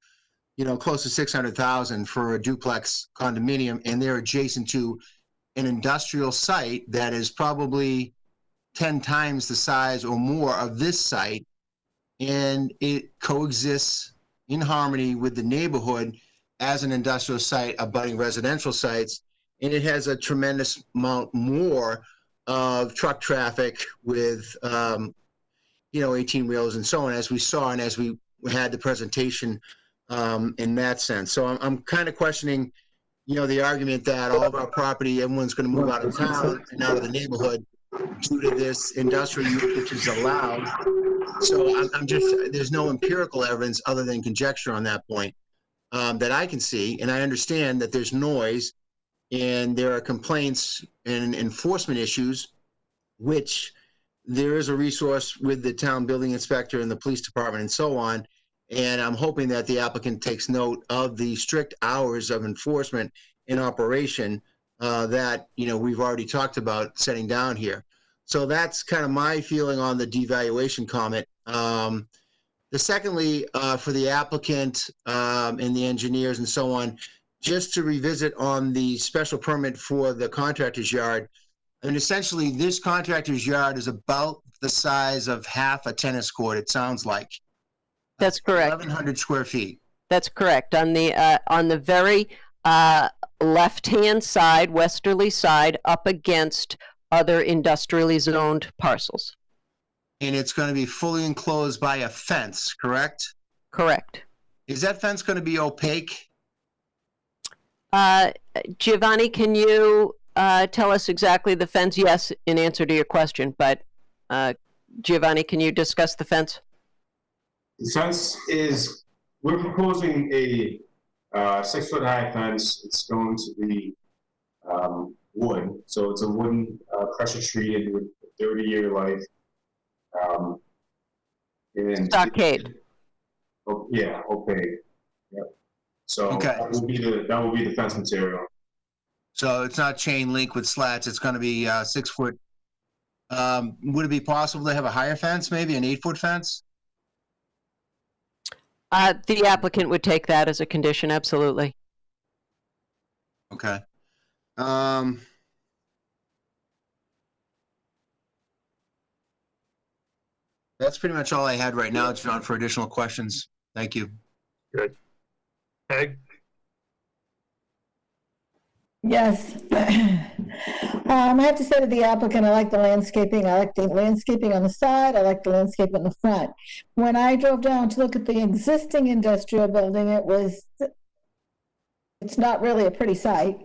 close to $600,000 for a duplex condominium, and they're adjacent to an industrial site that is probably 10 times the size or more of this site, and it coexists in harmony with the neighborhood as an industrial site abutting residential sites, and it has a tremendous amount more of truck traffic with 18-wheelers and so on, as we saw and as we had the presentation in that sense. So I'm kind of questioning, the argument that all of our property, everyone's going to move out of town and out of the neighborhood due to this industrial use which is allowed. So there's no empirical evidence other than conjecture on that point that I can see. And I understand that there's noise and there are complaints and enforcement issues, which there is a resource with the town building inspector and the police department and so on. And I'm hoping that the applicant takes note of the strict hours of enforcement in operation that, we've already talked about setting down here. So that's kind of my feeling on the devaluation comment. Secondly, for the applicant and the engineers and so on, just to revisit on the special permit for the contractor's yard. And essentially, this contractor's yard is about the size of half a tennis court, it sounds like. That's correct. 1,100 square feet. That's correct. On the very left-hand side, westerly side, up against other industrially zoned parcels. And it's going to be fully enclosed by a fence, correct? Correct. Is that fence going to be opaque? Giovanni, can you tell us exactly the fence? Yes, in answer to your question, but Giovanni, can you discuss the fence? The fence is, we're proposing a 6-foot high fence. It's going to be wood, so it's a wooden pressure treated with 30-year life. And stockade. Yeah, opaque. Yep. So okay. that will be the fence material. So it's not chain link with slats. It's going to be 6 foot. Would it be possible to have a higher fence, maybe an 8-foot fence? The applicant would take that as a condition, absolutely. Okay. That's pretty much all I had right now, John, for additional questions. Thank you. Good. Peg? Yes. I have to say to the applicant, I like the landscaping. I like the landscaping on the side. I like the landscape in the front. When I drove down to look at the existing industrial building, it's not really a pretty sight.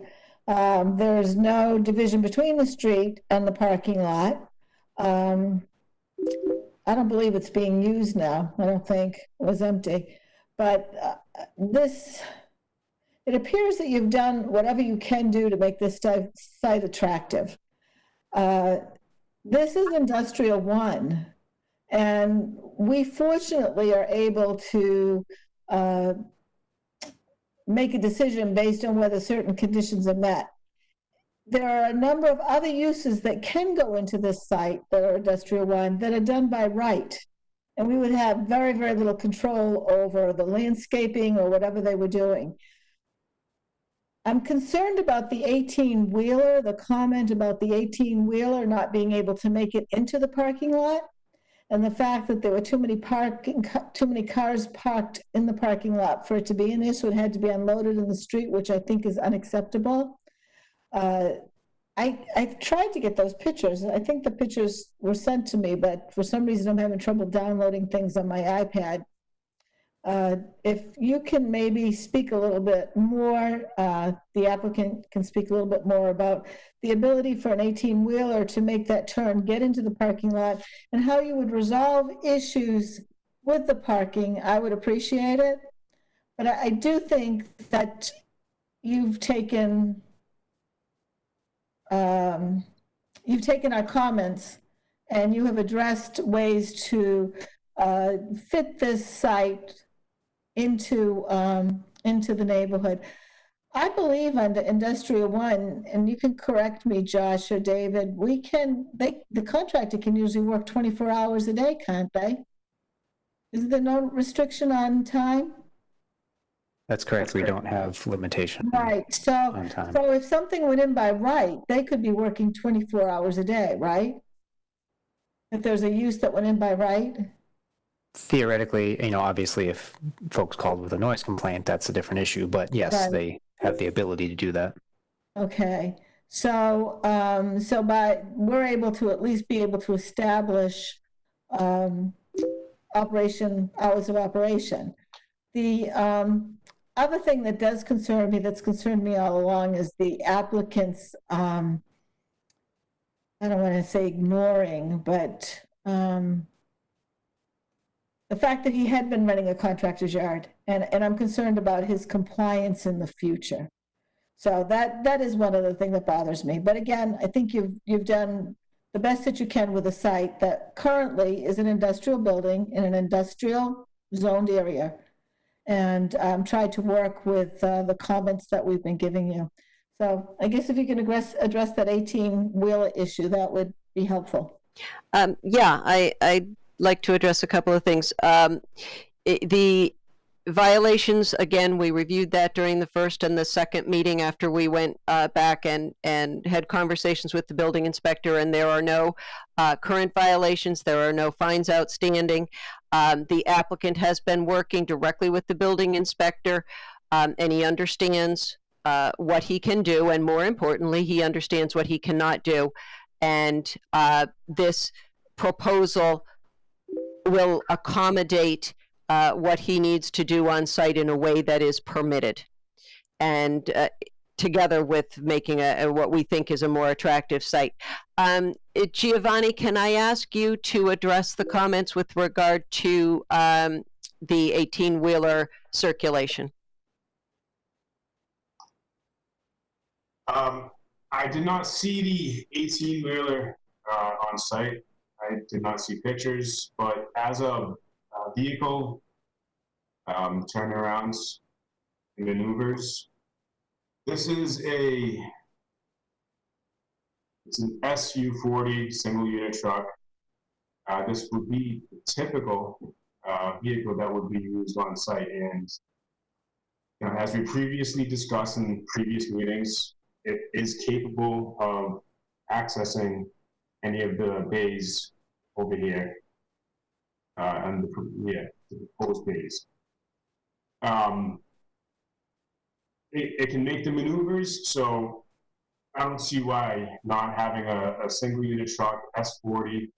There's no division between the street and the parking lot. I don't believe it's being used now. I don't think it was empty. But it appears that you've done whatever you can do to make this site attractive. This is Industrial 1, and we fortunately are able to make a decision based on whether certain conditions are met. There are a number of other uses that can go into this site that are Industrial 1 that are done by right. And we would have very, very little control over the landscaping or whatever they were doing. I'm concerned about the 18-wheeler, the comment about the 18-wheeler not being able to make it into the parking lot, and the fact that there were too many cars parked in the parking lot for it to be in there, so it had to be unloaded in the street, which I think is unacceptable. I tried to get those pictures. I think the pictures were sent to me, but for some reason I'm having trouble downloading things on my iPad. If you can maybe speak a little bit more, the applicant can speak a little bit more about the ability for an 18-wheeler to make that turn, get into the parking lot, and how you would resolve issues with the parking, I would appreciate it. But I do think that you've taken you've taken our comments and you have addressed ways to fit this site into the neighborhood. I believe under Industrial One, and you can correct me, Josh or David, the contractor can usually work 24 hours a day, can't they? Is there no restriction on time? That's correct. We don't have limitation Right. So, on time. so if something went in by right, they could be working 24 hours a day, right? If there's a use that went in by right? Theoretically, obviously if folks called with a noise complaint, that's a different issue, but yes, Right. they have the ability to do that. Okay. So, we're able to at least be able to establish hours of operation. The other thing that does concern me, that's concerned me all along, is the applicant's, I don't want to say ignoring, but the fact that he had been running a contractor's yard, and I'm concerned about his compliance in the future. So that is one other thing that bothers me. But again, I think you've done the best that you can with a site that currently is an industrial building in an industrial zoned area, and tried to work with the comments that we've been giving you. So I guess if you can address that 18-wheeler issue, that would be helpful. Yeah, I'd like to address a couple of things. The violations, again, we reviewed that during the first and the second meeting after we went back and had conversations with the building inspector, and there are no current violations. There are no fines outstanding. The applicant has been working directly with the building inspector, and he understands what he can do, and more importantly, he understands what he cannot do. And this proposal will accommodate what he needs to do on site in a way that is permitted, and together with making what we think is a more attractive site. Giovanni, can I ask you to address the comments with regard to the 18-wheeler circulation? I did not see the 18-wheeler on site. I did not see pictures, but as a vehicle, turnarounds and maneuvers, this is it's an SU40 single unit truck. This would be the typical vehicle that would be used on site. And as we previously discussed in previous meetings, it is capable of accessing any of the bays over here, and the proposed bays. It can make the maneuvers, so I don't see why not having a single unit truck S40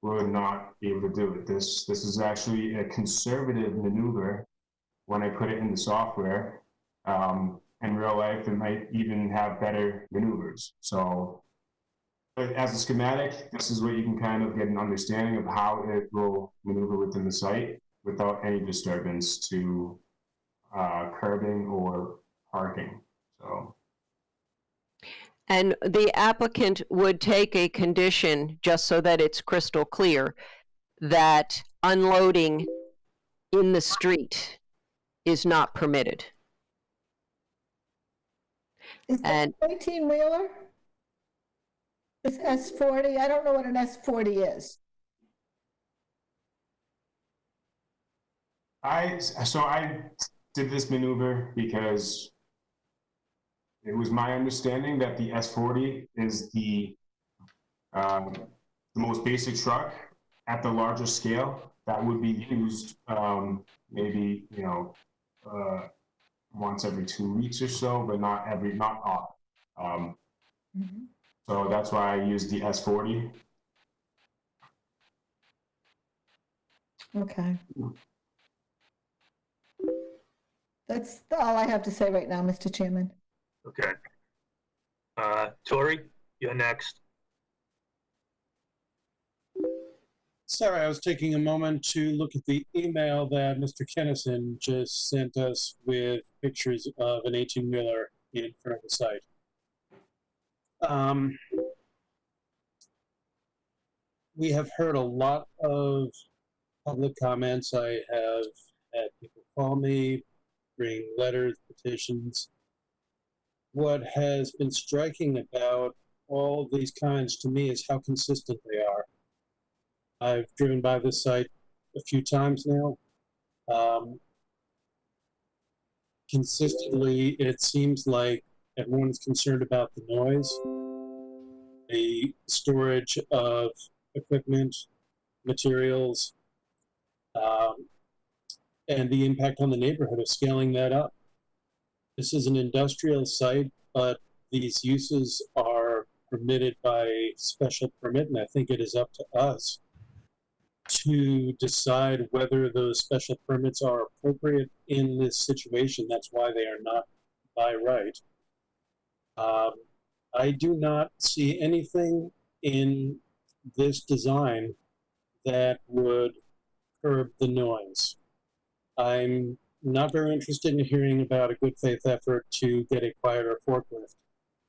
would not be able to do it. This is actually a conservative maneuver when I put it in the software. In real life, it might even have better maneuvers. So as a schematic, this is where you can kind of get an understanding of how it will maneuver within the site without any disturbance to curbing or parking. So. And the applicant would take a condition, just so that it's crystal clear, that unloading in the street is not permitted. Is that 18-wheeler? This S40? I don't know what an S40 is. I did this maneuver because it was my understanding that the S40 is the most basic truck at the larger scale that would be used maybe once every 2 weeks or so, but not often. So that's why I used the S40. Okay. That's all I have to say right now, Mr. Chairman. Okay. Tori, you're next. Sorry, I was taking a moment to look at the email that Mr. Kennison just sent us with pictures of an 18-wheeler in front of the site. we have heard a lot of public comments. I have had people call me, bring letters, petitions. What has been striking about all these kinds to me is how consistent they are. I've driven by this site a few times now. Consistently, it seems like everyone's concerned about the noise, the storage of equipment, materials, and the impact on the neighborhood of scaling that up. This is an industrial site, but these uses are permitted by special permit, and I think it is up to us to decide whether those special permits are appropriate in this situation. That's why they are not by right. I do not see anything in this design that would curb the noise. I'm not very interested in hearing about a good faith effort to get a quieter forklift.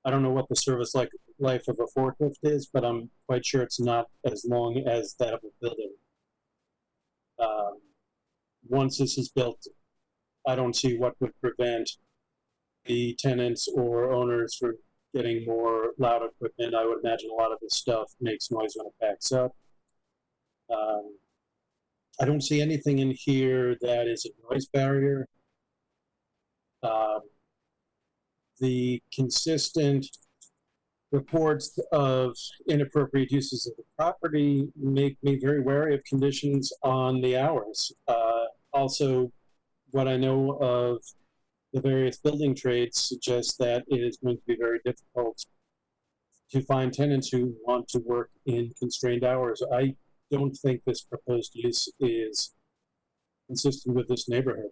I don't know what the service life of a forklift is, but I'm quite sure it's not as long as that of a building. Once this is built, I don't see what would prevent the tenants or owners from getting more loud equipment. I would imagine a lot of this stuff makes noise when it backs up. I don't see anything in here that is a noise barrier. The consistent reports of inappropriate uses of the property make me very wary of conditions on the hours. Also, what I know of the various building trades suggests that it is going to be very difficult to find tenants who want to work in constrained hours. I don't think this proposed use is consistent with this neighborhood.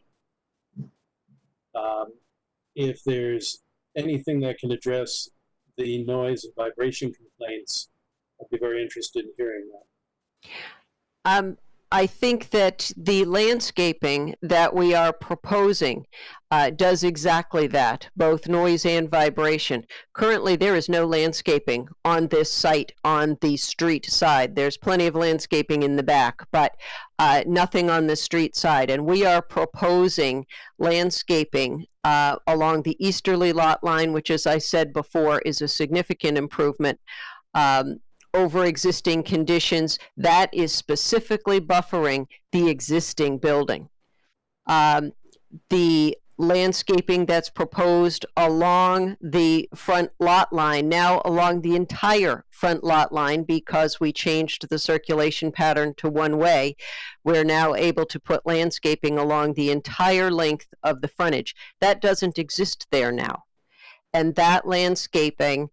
If there's anything that can address the noise and vibration complaints, I'd be very interested in hearing that. I think that the landscaping that we are proposing does exactly that, both noise and vibration. Currently, there is no landscaping on this site on the street side. There's plenty of landscaping in the back, but nothing on the street side. And we are proposing landscaping along the easterly lot line, which, as I said before, is a significant improvement over existing conditions. That is specifically buffering the existing building. The landscaping that's proposed along the front lot line, now along the entire front lot line, because we changed the circulation pattern to one way, we're now able to put landscaping along the entire length of the frontage. That doesn't exist there now. And that landscaping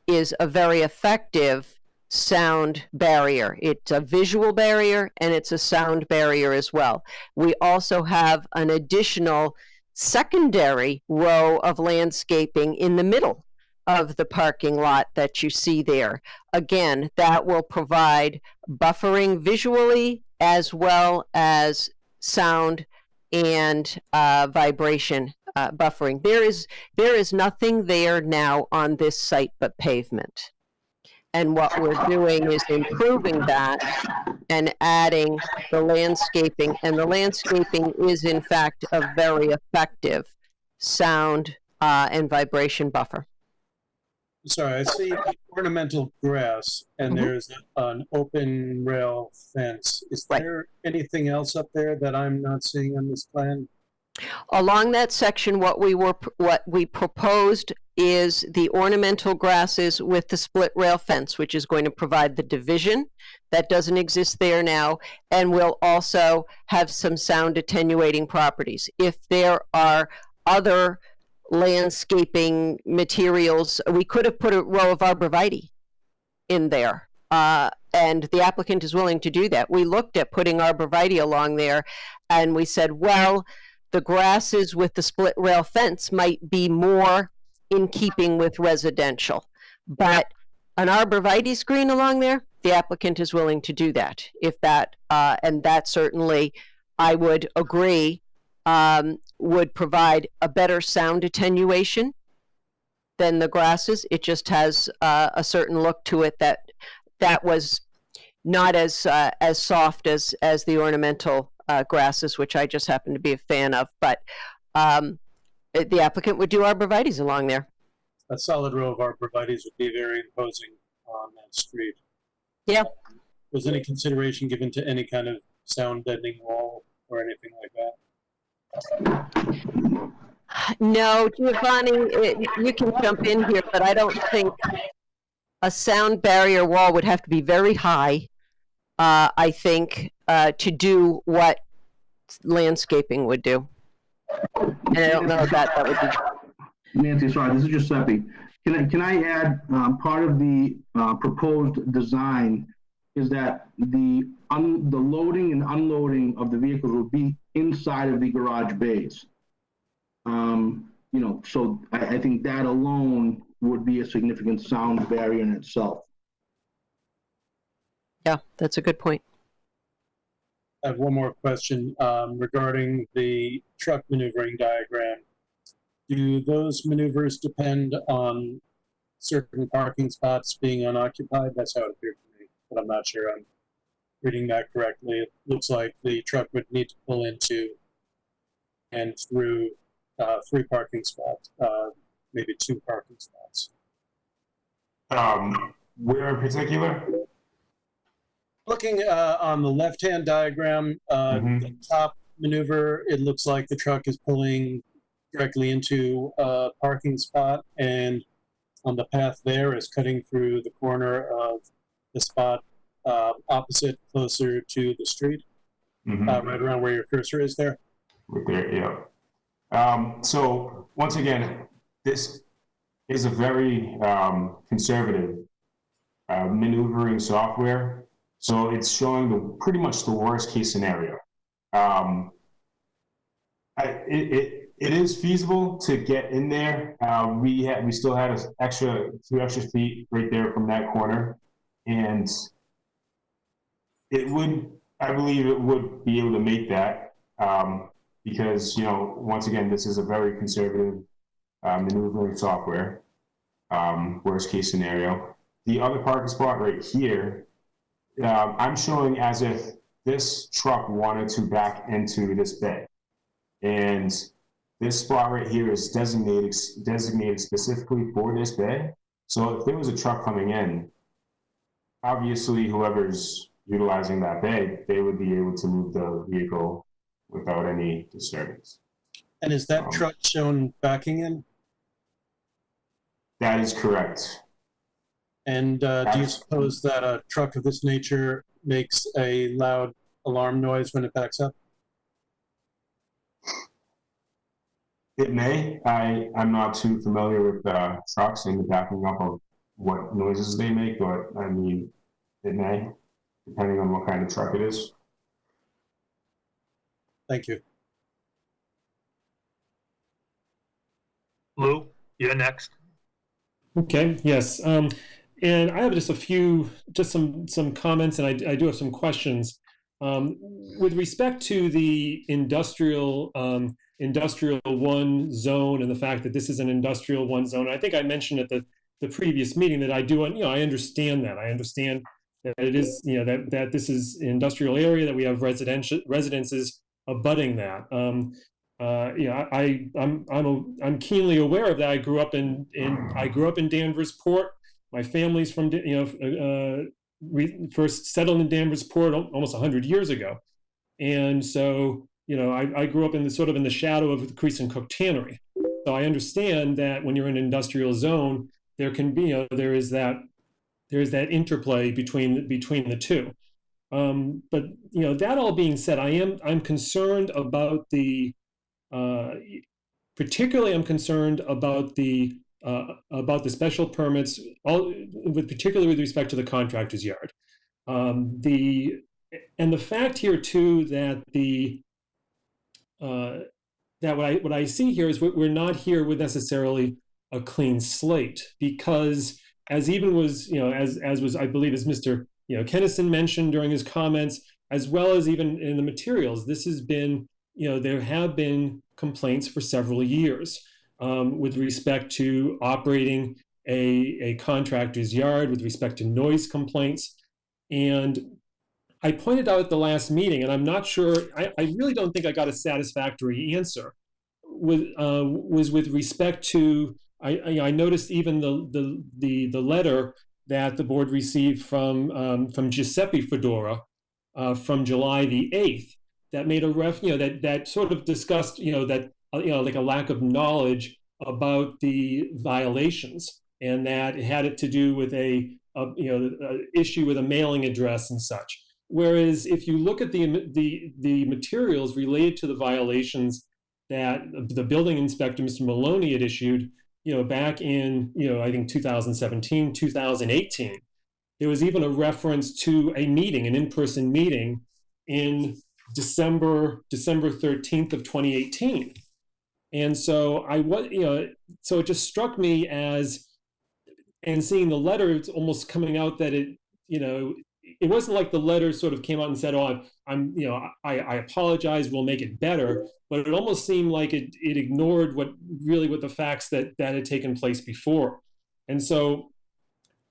is a very effective sound barrier. It's a visual barrier and it's a sound barrier as well. We also have an additional secondary row of landscaping in the middle of the parking lot that you see there. Again, that will provide buffering visually as well as sound and vibration buffering. There is nothing there now on this site but pavement. And what we're doing is improving that and adding the landscaping. And the landscaping is, in fact, a very effective sound and vibration buffer. Sorry, I see ornamental grass and there's an open rail fence. Is there anything else up there that I'm not seeing on this plan? Along that section, what we proposed is the ornamental grasses with the split rail fence, which is going to provide the division that doesn't exist there now, and will also have some sound attenuating properties. If there are other landscaping materials, we could have put a row of arborvitae in there, and the applicant is willing to do that. We looked at putting arborvitae along there, and we said, well, the grasses with the split rail fence might be more in keeping with residential, but an arborvitae screen along there, the applicant is willing to do that. If that, and that certainly, I would agree, would provide a better sound attenuation than the grasses. It just has a certain look to it that was not as soft as the ornamental grasses, which I just happen to be a fan of. But the applicant would do arborvitaes along there. A solid row of arborvitaes would be very imposing on that street. Yeah. Was any consideration given to any kind of sound deadening wall or anything like that? No, Giovanni, you can jump in here, but I don't think a sound barrier wall would have to be very high, I think, to do what landscaping would do. And I don't know if that would be. Nancy, sorry, this is Giuseppe. Can I add, part of the proposed design is that the loading and unloading of the vehicles will be inside of the garage bays. You know, so I think that alone would be a significant sound barrier in itself. Yeah, that's a good point. I have one more question regarding the truck maneuvering diagram. Do those maneuvers depend on certain parking spots being unoccupied? That's how it appeared to me, but I'm not sure I'm reading that correctly. It looks like the truck would need to pull into and through 3 parking spots, maybe 2 parking spots. Where in particular? Looking on the left-hand diagram, the top maneuver, it looks like the truck is pulling directly into a parking spot, and on the path there is cutting through the corner of the spot opposite, closer to the street, right around where your cursor is there. Right there, yeah. So once again, this is a very conservative maneuvering software. So it's showing pretty much the worst case scenario. It is feasible to get in there. We still had an extra 2 extra feet right there from that corner, and I believe it would be able to make that because, you know, once again, this is a very conservative maneuvering software. Worst case scenario. The other parking spot right here, I'm showing as if this truck wanted to back into this bay, and this spot right here is designated specifically for this bay. So if there was a truck coming in, obviously whoever's utilizing that bay, they would be able to move the vehicle without any disturbance. And is that truck shown backing in? That is correct. And do you suppose that a truck of this nature makes a loud alarm noise when it backs up? It may. I'm not too familiar with trucks and the backing up of what noises they make, but I mean, it may, depending on what kind of truck it is. Thank you. Lou, you're next. Okay, yes. And I have just some comments, and I do have some questions. With respect to the industrial 1 zone and the fact that this is an industrial 1 zone, I think I mentioned at the previous meeting that I do, you know, I understand that. I understand that it is, you know, that this is an industrial area, that we have residences abutting that. You know, I'm keenly aware of that. I grew up in Danvers Port. My family's from, you know, we first settled in Danvers Port almost 100 years ago, and so, you know, I grew up in the shadow of the Crease and Cook Tannery. So I understand that when you're in an industrial zone, there can be, you know, there is that interplay between the two. But, you know, that all being said, I'm concerned about particularly I'm concerned about the special permits, particularly with respect to the contractor's yard. And the fact here too that what I see here is we're not here with necessarily a clean slate, because as was I believe as Mr. Kennison mentioned during his comments, as well as even in the materials, this has been, there have been complaints for several years with respect to operating a contractor's yard, with respect to noise complaints. And I pointed out at the last meeting, and I'm not sure, I really don't think I got a satisfactory answer, was with respect to, I noticed even the letter that the board received from Giuseppe Fedora from July the 8th that made a that sort of discussed, that, like a lack of knowledge about the violations, and that it had it to do with a issue with a mailing address and such. Whereas if you look at the materials related to the violations that the building inspector, Mr. Maloney, had issued, back in, I think 2017, 2018, there was even a reference to a meeting, an in-person meeting in December 13th of 2018. And so so it just struck me as, and seeing the letter, it's almost coming out that it wasn't like the letter sort of came out and said, "Oh, I apologize, we'll make it better," but it almost seemed like it ignored what the facts that had taken place before. And so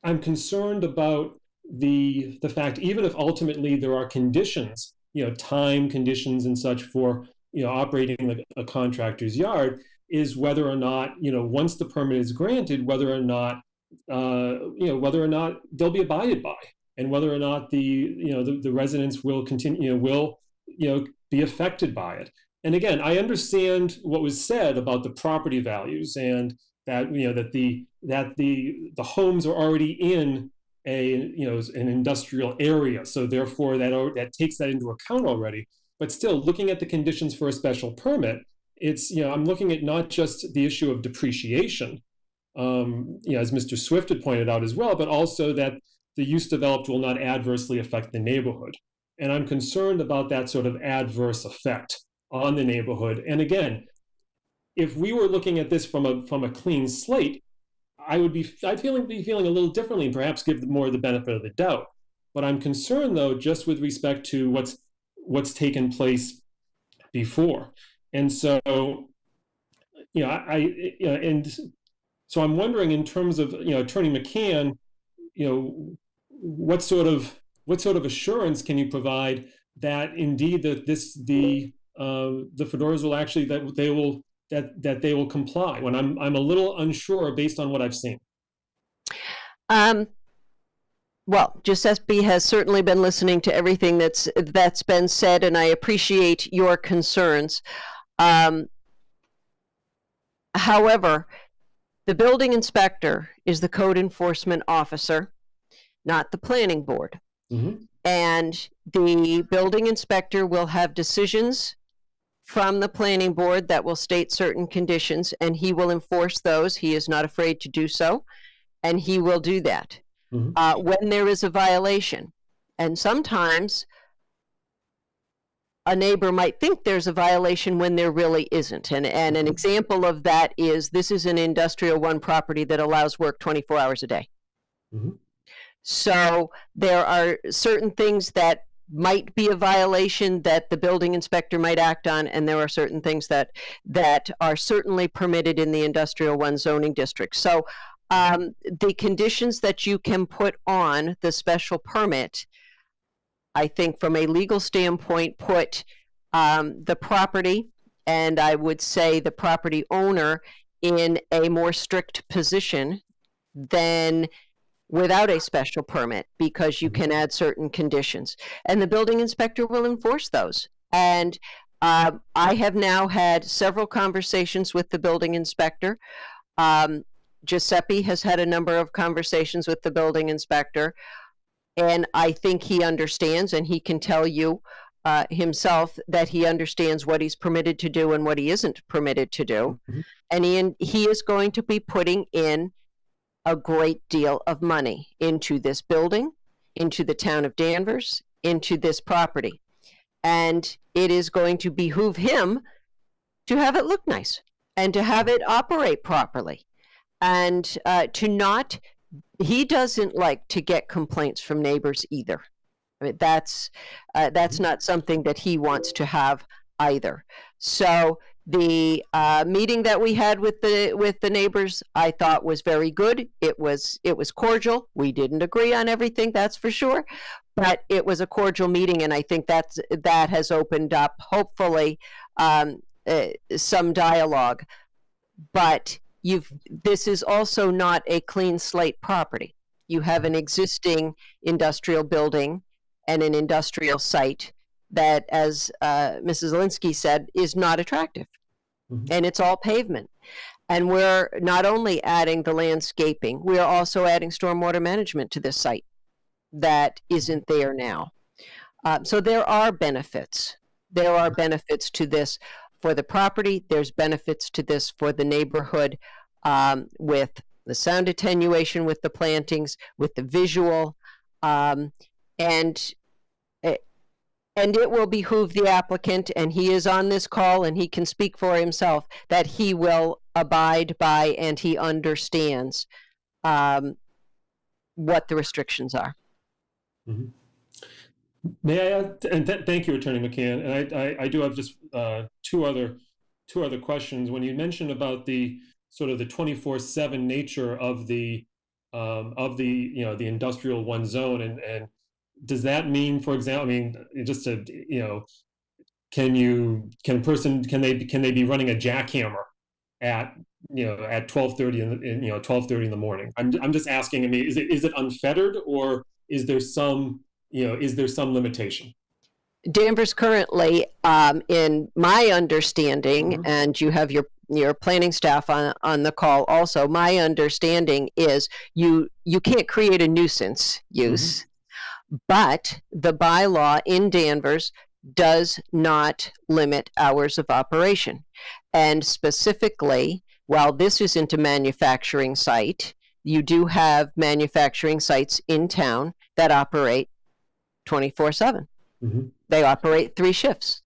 I'm concerned about the fact, even if ultimately there are conditions, time conditions and such for, operating a contractor's yard, is whether or not, once the permit is granted, whether or not they'll be abided by, and whether or not the residents will continue, be affected by it. And again, I understand what was said about the property values, and that, that the homes are already in an industrial area, so therefore that takes that into account already. But still, looking at the conditions for a special permit, it's, I'm looking at not just the issue of depreciation, as Mr. Swift had pointed out as well, but also that the use developed will not adversely affect the neighborhood. And I'm concerned about that sort of adverse effect on the neighborhood. And again, if we were looking at this from a clean slate, I'd be feeling a little differently, and perhaps give more the benefit of the doubt. But I'm concerned, though, just with respect to what's taken place before. And so, so I'm wondering, in terms of, Attorney McCann, what sort of assurance can you provide that indeed that the Fedoras will actually, that they will comply, when I'm a little unsure based on what I've seen? Well, Giuseppe has certainly been listening to everything that's been said, and I appreciate your concerns. However, the building inspector is the code enforcement officer, not the planning board. Mm-hmm. And the building inspector will have decisions from the planning board that will state certain conditions, and he will enforce those. He is not afraid to do so, and he will do that. Mm-hmm. When there is a violation. And sometimes a neighbor might think there's a violation when there really isn't. And an example of that is, this is an industrial one property that allows work 24 hours a day. Mm-hmm. So there are certain things that might be a violation that the building inspector might act on, and there are certain things that are certainly permitted in the industrial one zoning district. So the conditions that you can put on the special permit, I think from a legal standpoint, put the property, and I would say the property owner, in a more strict position than without a special permit, because you can add certain conditions, and the building inspector will enforce those. And I have now had several conversations with the building inspector. Giuseppe has had a number of conversations with the building inspector, and I think he understands, and he can tell you himself that he understands what he's permitted to do and what he isn't permitted to do. Mm-hmm. And he is going to be putting in a great deal of money into this building, into the town of Danvers, into this property. And it is going to behoove him to have it look nice and to have it operate properly. And he doesn't like to get complaints from neighbors either. I mean, that's not something that he wants to have either. So The meeting that we had with the neighbors, I thought was very good. It was cordial. We didn't agree on everything, that's for sure, but it was a cordial meeting, and I think that has opened up, hopefully, some dialogue. But this is also not a clean slate property. You have an existing industrial building and an industrial site that, as Mrs. Alinsky said, is not attractive. And it's all pavement. And we're not only adding the landscaping, we are also adding stormwater management to this site that isn't there now. So there are benefits. There are benefits to this for the property. There's benefits to this for the neighborhood, with the sound attenuation, with the plantings, with the visual, and it will behoove the applicant, and he is on this call and he can speak for himself, that he will abide by and he understands what the restrictions are. Mm-hmm. May I add, and thank you, Attorney McCann, and I do have just two other questions. When you mentioned about the sort of the 24/7 nature of the the industrial one zone, and does that mean, for example, I mean, just to, can they be running a jackhammer at 12:30 in 12:30 in the morning? I'm just asking. I mean, is it unfettered, or is there some limitation? Danvers currently, in my understanding, and you have your planning staff on the call also, my understanding is you can't create a nuisance use. But the bylaw in Danvers does not limit hours of operation. And specifically, while this isn't a manufacturing site, you do have manufacturing sites in town that operate 24/7. They operate 3 shifts.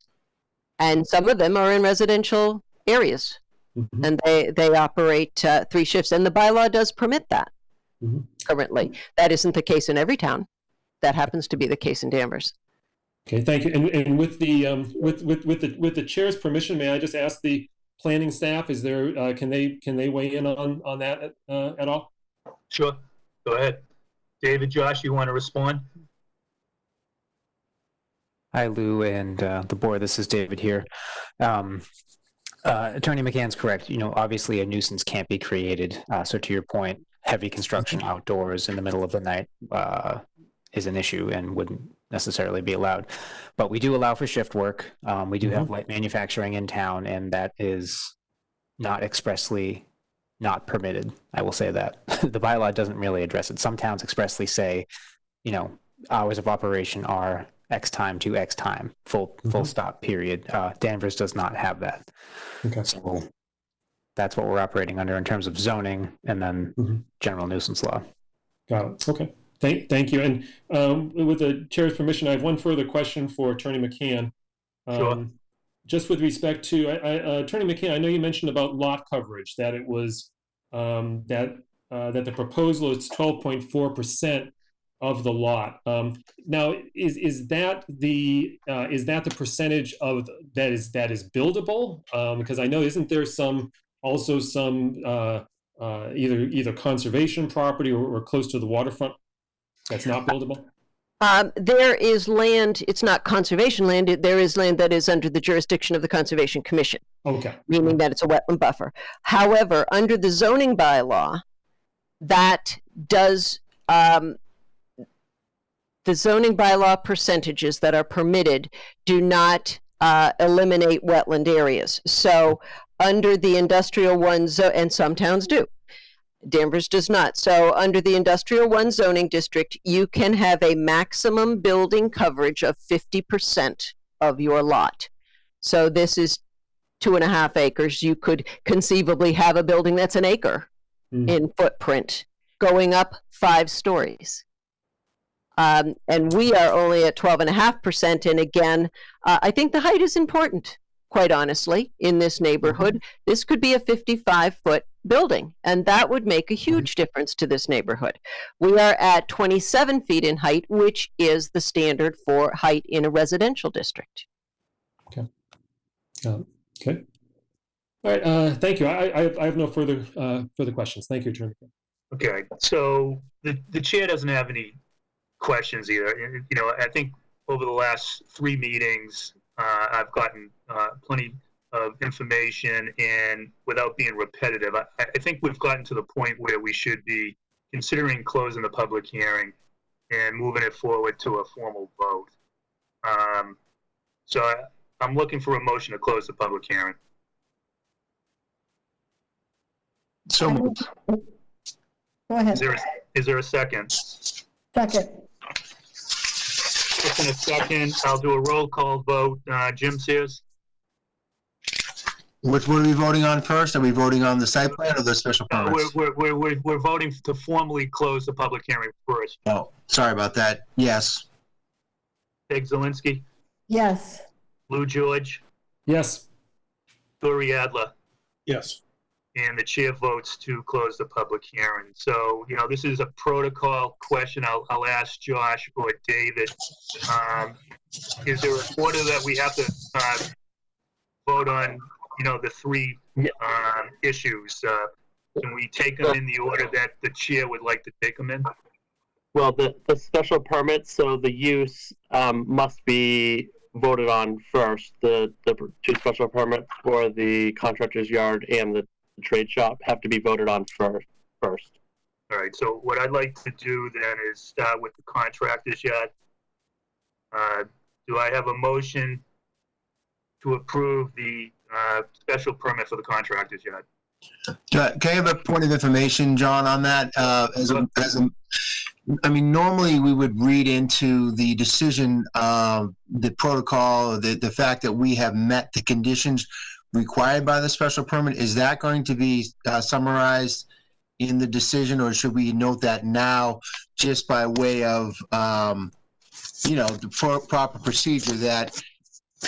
And some of them are in residential areas. And they operate 3 shifts. And the bylaw does permit that currently. That isn't the case in every town. That happens to be the case in Danvers. Okay, thank you. And with the chair's permission, may I just ask the planning staff, is there can they weigh in on that at all? Sure. Go ahead. David, Josh, you want to respond? Hi, Lou and the board. This is David here. Attorney McCann's correct. Obviously a nuisance can't be created. So to your point, heavy construction outdoors in the middle of the night is an issue and wouldn't necessarily be allowed. But we do allow for shift work. We do have light manufacturing in town, and that is not expressly not permitted. I will say that. The bylaw doesn't really address it. Some towns expressly say, hours of operation are X time to X time, full stop, period. Danvers does not have that. Okay. So that's what we're operating under in terms of zoning and then general nuisance law. Got it. Okay. Thank you. And with the chair's permission, I have one further question for Attorney McCann. Sure. Just with respect to Attorney McCann, I know you mentioned about lot coverage, that it was that the proposal is 12.4% of the lot. Now, is that the percentage of that is buildable? Because I know, isn't there some either conservation property or close to the waterfront that's not buildable? There is land, it's not conservation land, there is land that is under the jurisdiction of the Conservation Commission. Okay. Meaning that it's a wetland buffer. However, under the zoning bylaw, that does, the zoning bylaw percentages that are permitted do not eliminate wetland areas. So under the industrial one, and some towns do, Danvers does not. So under the industrial one zoning district, you can have a maximum building coverage of 50% of your lot. So this is 2.5 acres. You could conceivably have a building that's an acre in footprint, going up 5 stories. And we are only at 12.5%. And again, I think the height is important, quite honestly, in this neighborhood. This could be a 55-foot building, and that would make a huge difference to this neighborhood. We are at 27 feet in height, which is the standard for height in a residential district. Okay. Okay. All right, thank you. I have no further questions. Thank you, Attorney. Okay, so the chair doesn't have any questions either. And, you know, I think over the last 3 meetings, I've gotten plenty of information, and without being repetitive, I think we've gotten to the point where we should be considering closing the public hearing and moving it forward to a formal vote. So I'm looking for a motion to close the public hearing. So moved. Go ahead. Is there a second? Second. Just in a second, I'll do a roll call vote. Jim Sears? What are we voting on first? Are we voting on the site plan or the special permits? We're voting to formally close the public hearing first. Oh, sorry about that. Yes. Peg Zelinski? Yes. Lou George? Yes. Dory Adler? Yes. And the chair votes to close the public hearing. So, you know, this is a protocol question. I'll ask Josh or David. Is there an order that we have to vote on, you know, the 3 issues? Can we take them in the order that the chair would like to take them in? Well, the special permit, so the use must be voted on first. The 2 special permits for the contractor's yard and the trade shop have to be voted on first. All right, so what I'd like to do then is start with the contractor's yard. Do I have a motion to approve the special permit for the contractor's yard? Can I have a point of information, John, on that? I mean, normally we would read into the decision, the protocol, the fact that we have met the conditions required by the special permit. Is that going to be summarized in the decision, or should we note that now just by way of, you know, the proper procedure that,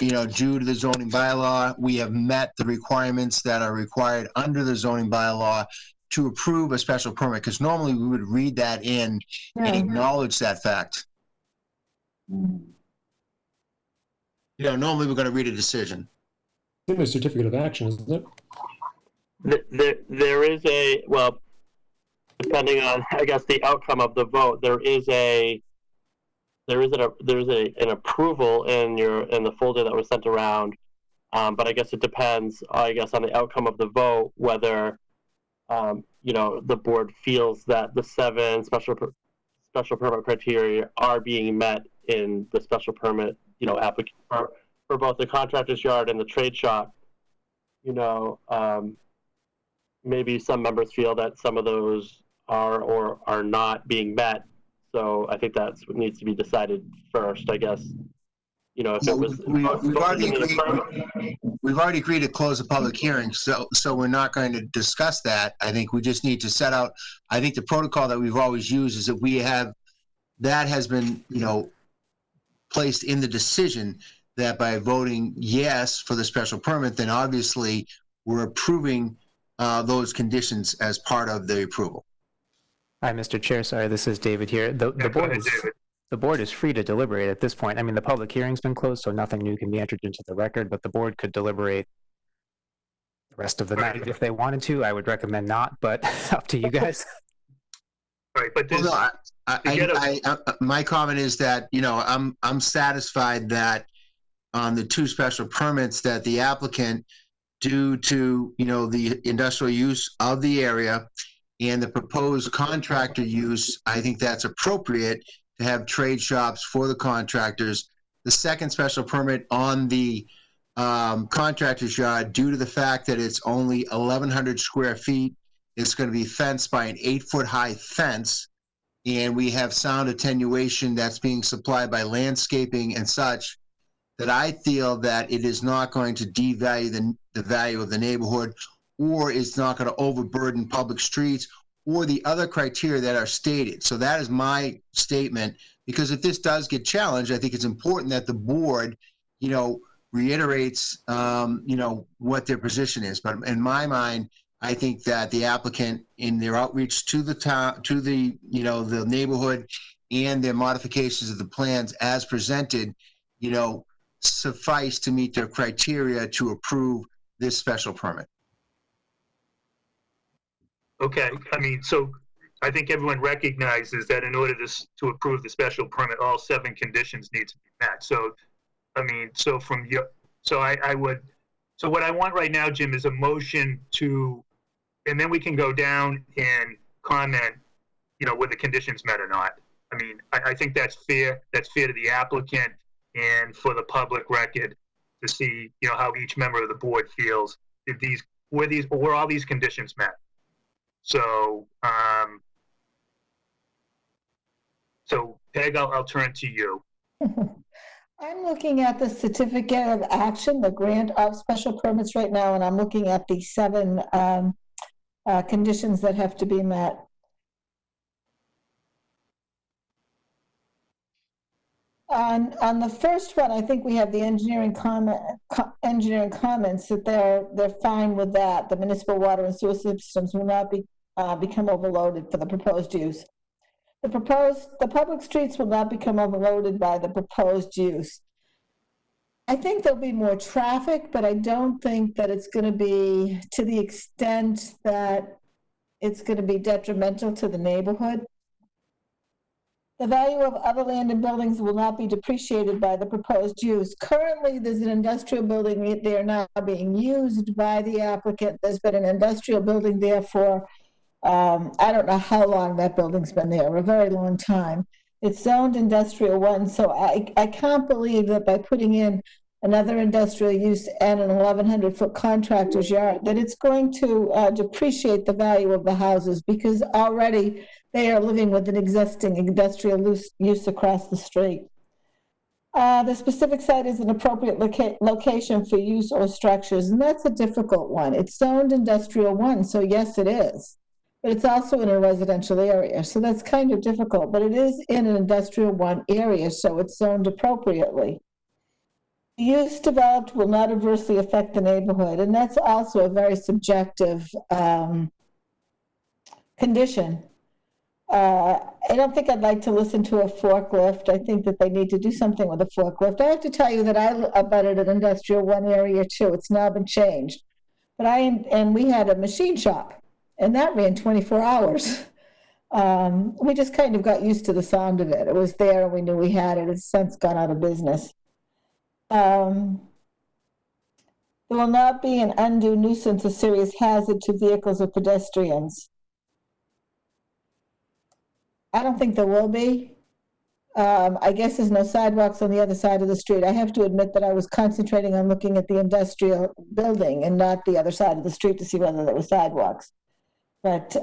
you know, due to the zoning bylaw, we have met the requirements that are required under the zoning bylaw to approve a special permit? Because normally we would read that in and acknowledge that fact. You know, normally we're going to read a decision. I think there's a certificate of action, isn't it? There is a, well, depending on, I guess, the outcome of the vote, there is an approval in the folder that was sent around, but I guess it depends, I guess, on the outcome of the vote, whether you know, the board feels that the 7 special permit criteria are being met in the special permit, you know, application for both the contractor's yard and the trade shop. You know, maybe some members feel that some of those are or are not being met. So I think that's what needs to be decided first, I guess. You know, if it was we've already agreed to close the public hearing, so we're not going to discuss that. I think we just need to set out. I think the protocol that we've always used is that we have that has been, you know, placed in the decision that by voting yes for the special permit, then obviously we're approving those conditions as part of the approval. Hi, Mr. Chair. Sorry, this is David here. The board is free to deliberate at this point. I mean, the public hearing's been closed, so nothing new can be entered into the record, but the board could deliberate the rest of the night if they wanted to. I would recommend not, but up to you guys. Right, but this, my comment is that, you know, I'm satisfied that on the 2 special permits that the applicant, due to, you know, the industrial use of the area and the proposed contractor use, I think that's appropriate to have trade shops for the contractors. The 2nd special permit on the contractor's yard, due to the fact that it's only 1,100 square feet, it's going to be fenced by an 8-foot high fence, and we have sound attenuation that's being supplied by landscaping and such, that I feel that it is not going to devalue the value of the neighborhood, or it's not going to overburden public streets or the other criteria that are stated. So that is my statement, because if this does get challenged, I think it's important that the board, you know, reiterates, you know, what their position is. But in my mind, I think that the applicant, in their outreach to the town, to the, you know, the neighborhood, and their modifications of the plans as presented, you know, suffice to meet their criteria to approve this special permit. Okay, I mean, so I think everyone recognizes that in order to approve the special permit, all 7 conditions need to be met. So, I mean, so from your, so I would, so what I want right now, Jim, is a motion to, and then we can go down and comment, you know, whether the conditions met or not. I mean, I think that's fair. That's fair to the applicant and for the public record to see, you know, how each member of the board feels. If were all these conditions met? So, so Peg, I'll turn to you. I'm looking at the certificate of action, the grant of special permits right now, and I'm looking at the 7 conditions that have to be met. On the first one, I think we have the engineering comments that they're fine with that. The municipal water and sewer systems will not become overloaded for the proposed use. The public streets will not become overloaded by the proposed use. I think there'll be more traffic, but I don't think that it's going to be to the extent that it's going to be detrimental to the neighborhood. The value of other land and buildings will not be depreciated by the proposed use. Currently, there's an industrial building there now being used by the applicant. There's been an industrial building there for, I don't know how long that building's been there, a very long time. It's zoned industrial 1, so I can't believe that by putting in another industrial use and an 1,100-foot contractor's yard, that it's going to depreciate the value of the houses, because already they are living with an existing industrial use across the street. The specific site is an appropriate location for use or structures, and that's a difficult one. It's zoned industrial 1, so yes, it is. But it's also in a residential area, so that's kind of difficult. But it is in an industrial 1 area, so it's zoned appropriately. The use developed will not adversely affect the neighborhood, and that's also a very subjective condition. I don't think I'd like to listen to a forklift. I think that they need to do something with a forklift. I have to tell you that I abutted an industrial 1 area too. It's now been changed. But we had a machine shop, and that ran 24 hours. We just kind of got used to the sound of it. It was there, and we knew we had it. It's since gone out of business. There will not be an undue nuisance or serious hazard to vehicles or pedestrians. I don't think there will be. I guess there's no sidewalks on the other side of the street. I have to admit that I was concentrating on looking at the industrial building and not the other side of the street to see whether there were sidewalks. But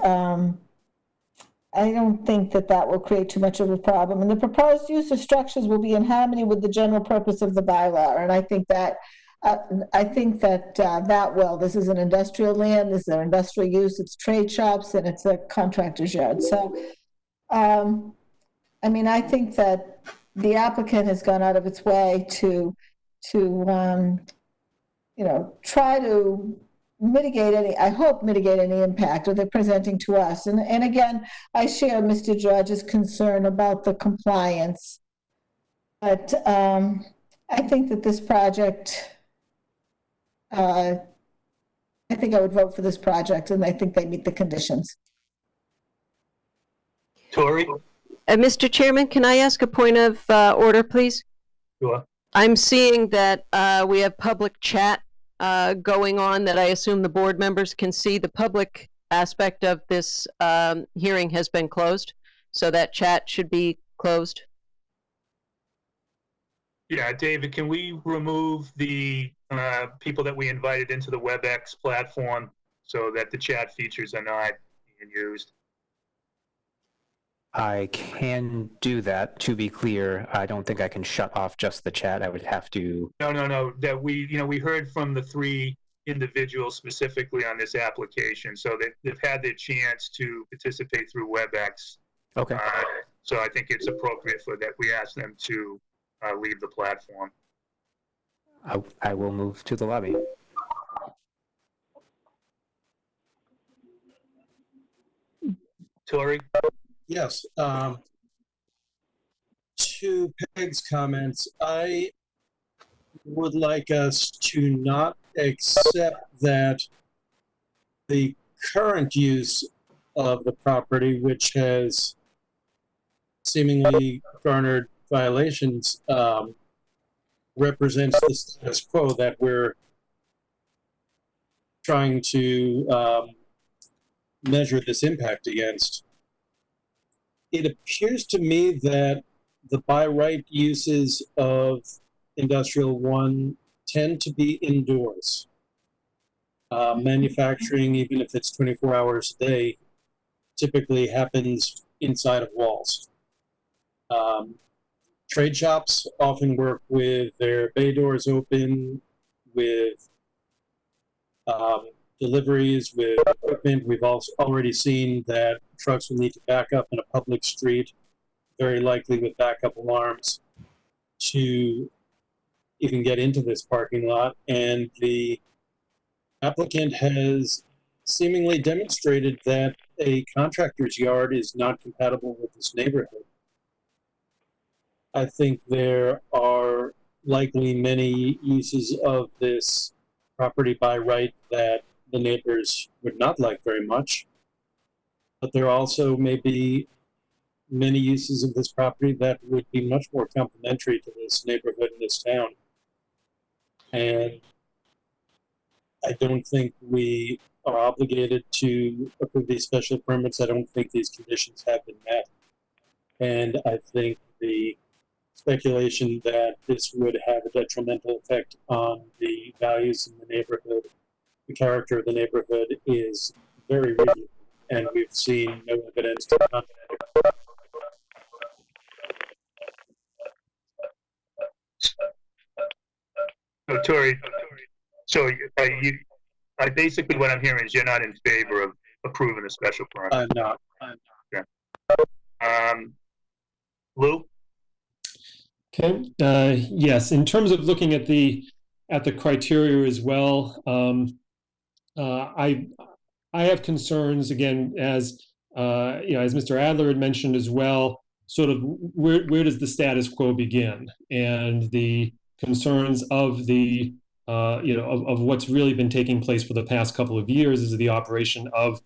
I don't think that that will create too much of a problem. And the proposed use of structures will be in harmony with the general purpose of the bylaw. And I think that that will. This is an industrial land. This is an industrial use. It's trade shops, and it's a contractor's yard. So, I mean, I think that the applicant has gone out of its way to you know, try to mitigate any impact that they're presenting to us. And again, I share Mr. George's concern about the compliance. But I think that this project, I think I would vote for this project, and I think they meet the conditions. Tori? Mr. Chairman, can I ask a point of order, please? Sure. I'm seeing that we have public chat going on that I assume the board members can see. The public aspect of this hearing has been closed, so that chat should be closed. Yeah, David, can we remove the people that we invited into the WebEx platform so that the chat features are not being used? I can do that. To be clear, I don't think I can shut off just the chat. I would have to. No. That we heard from the 3 individuals specifically on this application, so they've had their chance to participate through WebEx. Okay. So I think it's appropriate for that we ask them to leave the platform. I will move to the lobby. Tori? Yes. To Peg's comments, I would like us to not accept that the current use of the property, which has seemingly garnered violations, represents the status quo that we're trying to measure this impact against. It appears to me that the by right uses of Industrial 1 tend to be indoors. Manufacturing, even if it's 24 hours a day, typically happens inside of walls. Trade shops often work with their bay doors open, with deliveries, with equipment. We've also already seen that trucks will need to back up in a public street, very likely with backup alarms, to even get into this parking lot. And the applicant has seemingly demonstrated that a contractor's yard is not compatible with this neighborhood. I think there are likely many uses of this property by right that the neighbors would not like very much. But there also may be many uses of this property that would be much more complementary to this neighborhood in this town. And I don't think we are obligated to approve these special permits. I don't think these conditions have been met. And I think the speculation that this would have a detrimental effect on the values in the neighborhood, the character of the neighborhood, is very reasonable. And we've seen no evidence to the contrary. So, Tori, basically what I'm hearing is you're not in favor of approving a special permit. I'm not. Okay. Lou? Okay. Yes. In terms of looking at the criteria as well, I have concerns again, as as Mr. Adler had mentioned as well. Sort of where does the status quo begin, and the concerns of the of what's really been taking place for the past couple of years is the operation of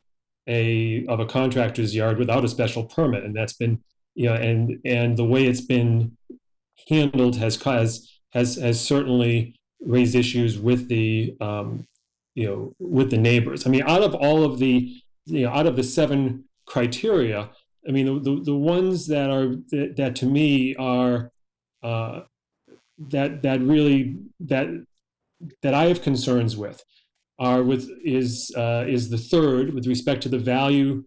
a contractor's yard without a special permit, and that's been and the way it's been handled has certainly raised issues with the with the neighbors. I mean, out of all of the out of the 7 criteria, I mean the ones that are that to me are that I have concerns with is the third, with respect to the value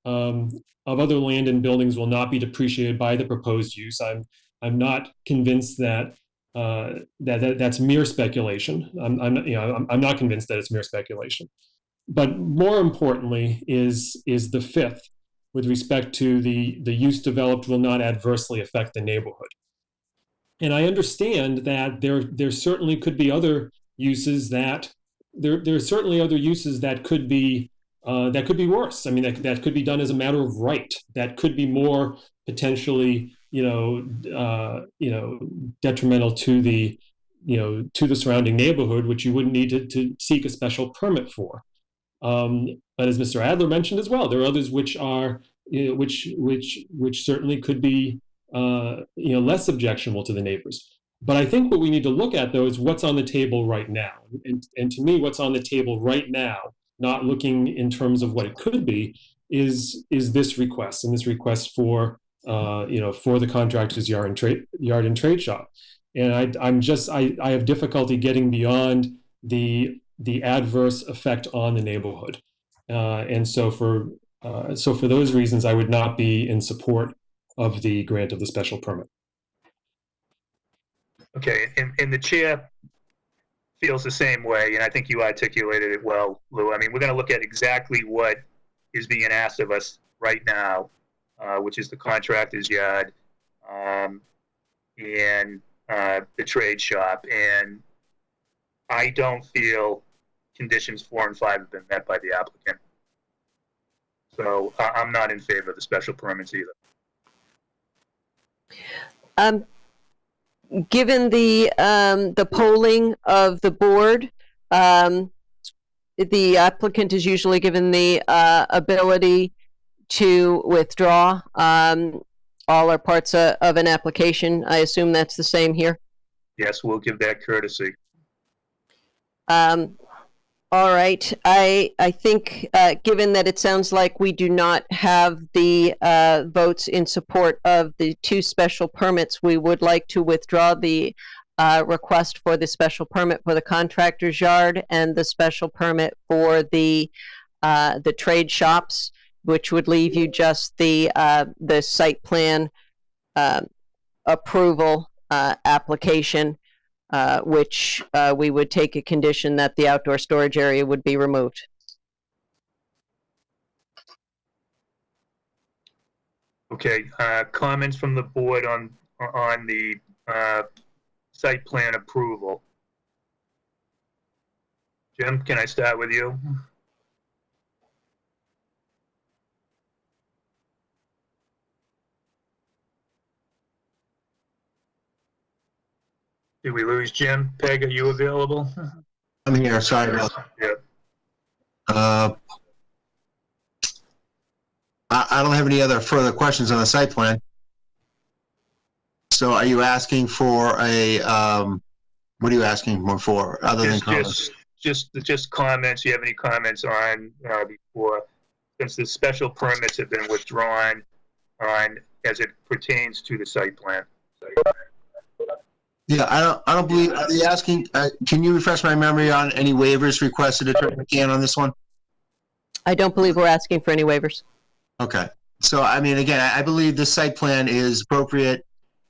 of other land and buildings will not be depreciated by the proposed use. I'm not convinced that that's mere speculation. I'm not convinced that it's mere speculation. But more importantly is the fifth, with respect to the use developed will not adversely affect the neighborhood. And I understand that there certainly could be other uses that there are certainly other uses that could be worse. I mean, that could be done as a matter of right. That could be more potentially detrimental to the to the surrounding neighborhood, which you wouldn't need to seek a special permit for. But as Mr. Adler mentioned as well, there are others which are which certainly could be less objectionable to the neighbors. But I think what we need to look at, though, is what's on the table right now. And to me, what's on the table right now, not looking in terms of what it could be, is this request, and this request for for the contractor's yard and trade shop. And I have difficulty getting beyond the adverse effect on the neighborhood. And so for those reasons, I would not be in support of the grant of the special permit. Okay, and the chair feels the same way, and I think you articulated it well, Lou. I mean, we're going to look at exactly what is being asked of us right now, which is the contractor's yard and the trade shop. And I don't feel conditions 4 and 5 have been met by the applicant. So I'm not in favor of the special permits either. Given the polling of the board, the applicant is usually given the ability to withdraw all or parts of an application. I assume that's the same here. Yes, we'll give that courtesy. All right. I think, given that it sounds like we do not have the votes in support of the 2 special permits, we would like to withdraw the request for the special permit for the contractor's yard and the special permit for the trade shops, which would leave you just the site plan approval application, which we would take a condition that the outdoor storage area would be removed. Okay, comments from the board on the site plan approval? Jim, can I start with you? Did we lose Jim? Peg, are you available? I'm here, sorry about Yeah. I don't have any other further questions on the site plan. So are you asking for a, what are you asking more for, other than comments? Just comments. You have any comments on before, since the special permits have been withdrawn on as it pertains to the site plan? Yeah, I don't believe, are they asking, can you refresh my memory on any waivers requested, Attorney McCann, on this one? I don't believe we're asking for any waivers. Okay, so I mean, again, I believe the site plan is appropriate,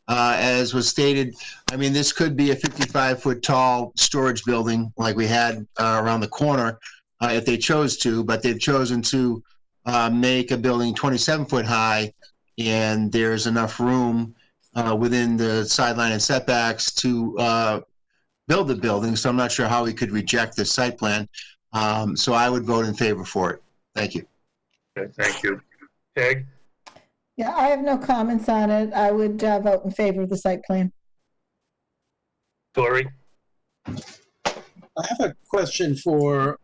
as was stated. I mean, this could be a 55-foot tall storage building like we had around the corner if they chose to, but they've chosen to make a building 27-foot high, and there's enough room within the sideline and setbacks to build the building, so I'm not sure how we could reject this site plan. So I would vote in favor for it. Thank you. Okay, thank you. Peg? Yeah, I have no comments on it. I would vote in favor of the site plan. Tori? I have a question for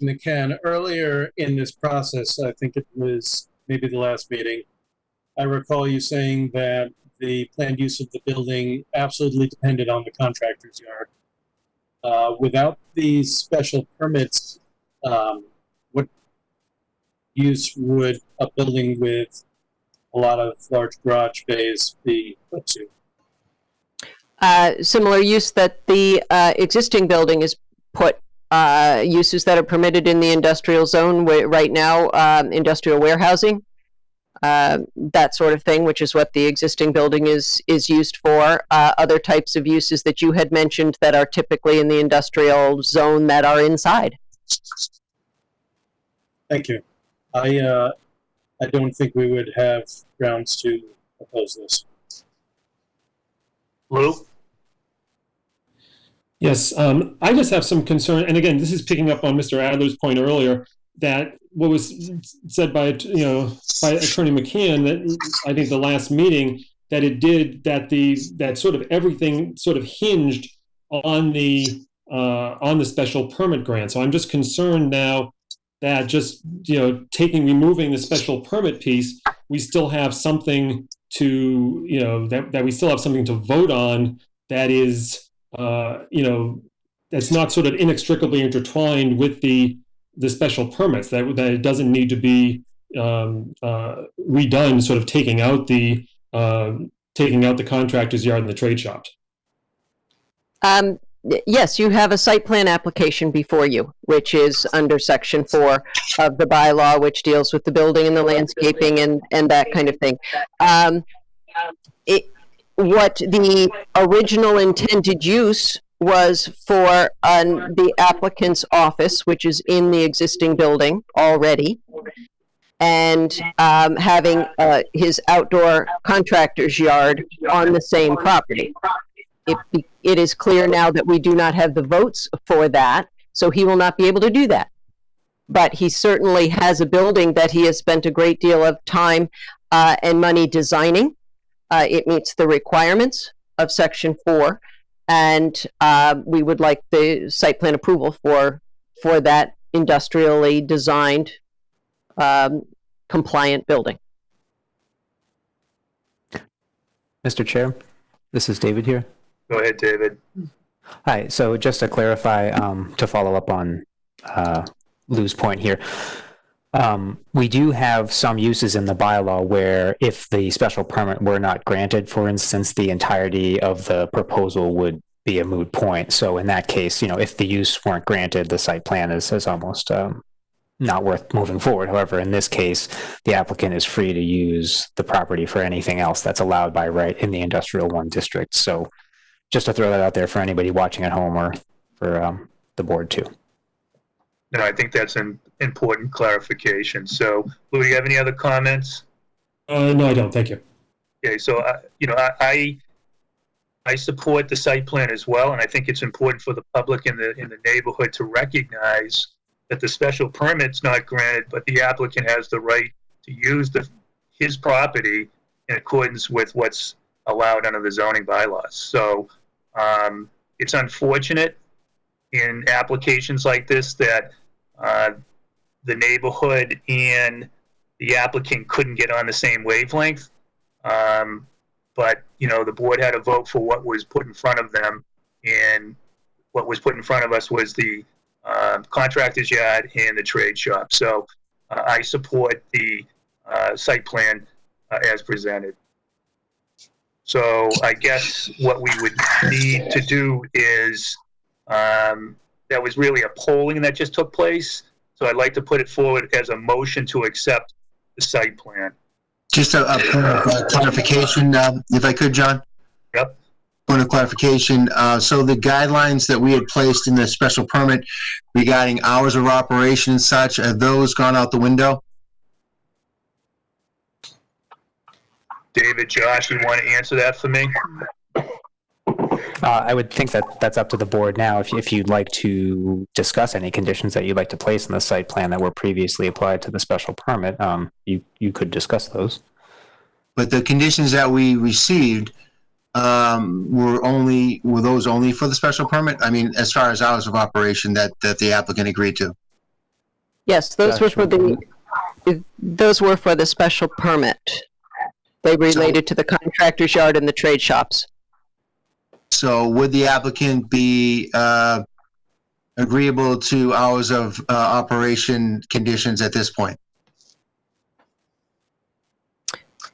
McCann. Earlier in this process, I think it was maybe the last meeting, I recall you saying that the planned use of the building absolutely depended on the contractor's yard. Without these special permits, what use would a building with a lot of large garage bays be put to? Similar use that the existing building is put, uses that are permitted in the industrial zone right now, industrial warehousing, that sort of thing, which is what the existing building is used for. Other types of uses that you had mentioned that are typically in the industrial zone that are inside. Thank you. I don't think we would have grounds to oppose this. Lou? Yes, I just have some concern, and again, this is picking up on Mr. Adler's point earlier, that what was said by Attorney McCann, that I think the last meeting, that it did, that sort of everything sort of hinged on the special permit grant. So I'm just concerned now that just, removing the special permit piece, we still have something to, that we still have something to vote on that is, that's not sort of inextricably intertwined with the special permits, that it doesn't need to be redone, sort of taking out the contractor's yard and the trade shops. Yes, you have a site plan application before you, which is under Section 4 of the bylaw, which deals with the building and the landscaping and that kind of thing. What the original intended use was for the applicant's office, which is in the existing building already, and having his outdoor contractor's yard on the same property. It is clear now that we do not have the votes for that, so he will not be able to do that. But he certainly has a building that he has spent a great deal of time and money designing. It meets the requirements of Section 4, and we would like the site plan approval for that industrially designed compliant building. Mr. Chair, this is David here. Go ahead, David. Hi, so just to clarify, to follow up on Lou's point here, we do have some uses in the bylaw where if the special permit were not granted, for instance, the entirety of the proposal would be a moot point. So in that case, if the use weren't granted, the site plan is almost not worth moving forward. However, in this case, the applicant is free to use the property for anything else that's allowed by right in the Industrial 1 district. So just to throw that out there for anybody watching at home or for the board too. No, I think that's an important clarification. So, Lou, do you have any other comments? No, I don't. Thank you. Okay, so I support the site plan as well, and I think it's important for the public in the neighborhood to recognize that the special permit's not granted, but the applicant has the right to use his property in accordance with what's allowed under the zoning bylaws. So it's unfortunate in applications like this that the neighborhood and the applicant couldn't get on the same wavelength. But, the board had to vote for what was put in front of them, and what was put in front of us was the contractor's yard and the trade shop. So I support the site plan as presented. So I guess what we would need to do is, that was really a polling that just took place. So I'd like to put it forward as a motion to accept the site plan. Just a point of clarification, if I could, John? Yep. Point of clarification. So the guidelines that we had placed in the special permit regarding hours of operation and such, have those gone out the window? David, Josh, you want to answer that for me? I would think that that's up to the board now. If you'd like to discuss any conditions that you'd like to place in the site plan that were previously applied to the special permit, you could discuss those. But the conditions that we received were those only for the special permit? I mean, as far as hours of operation that the applicant agreed to? Yes, those were for the special permit. They related to the contractor's yard and the trade shops. So would the applicant be agreeable to hours of operation conditions at this point?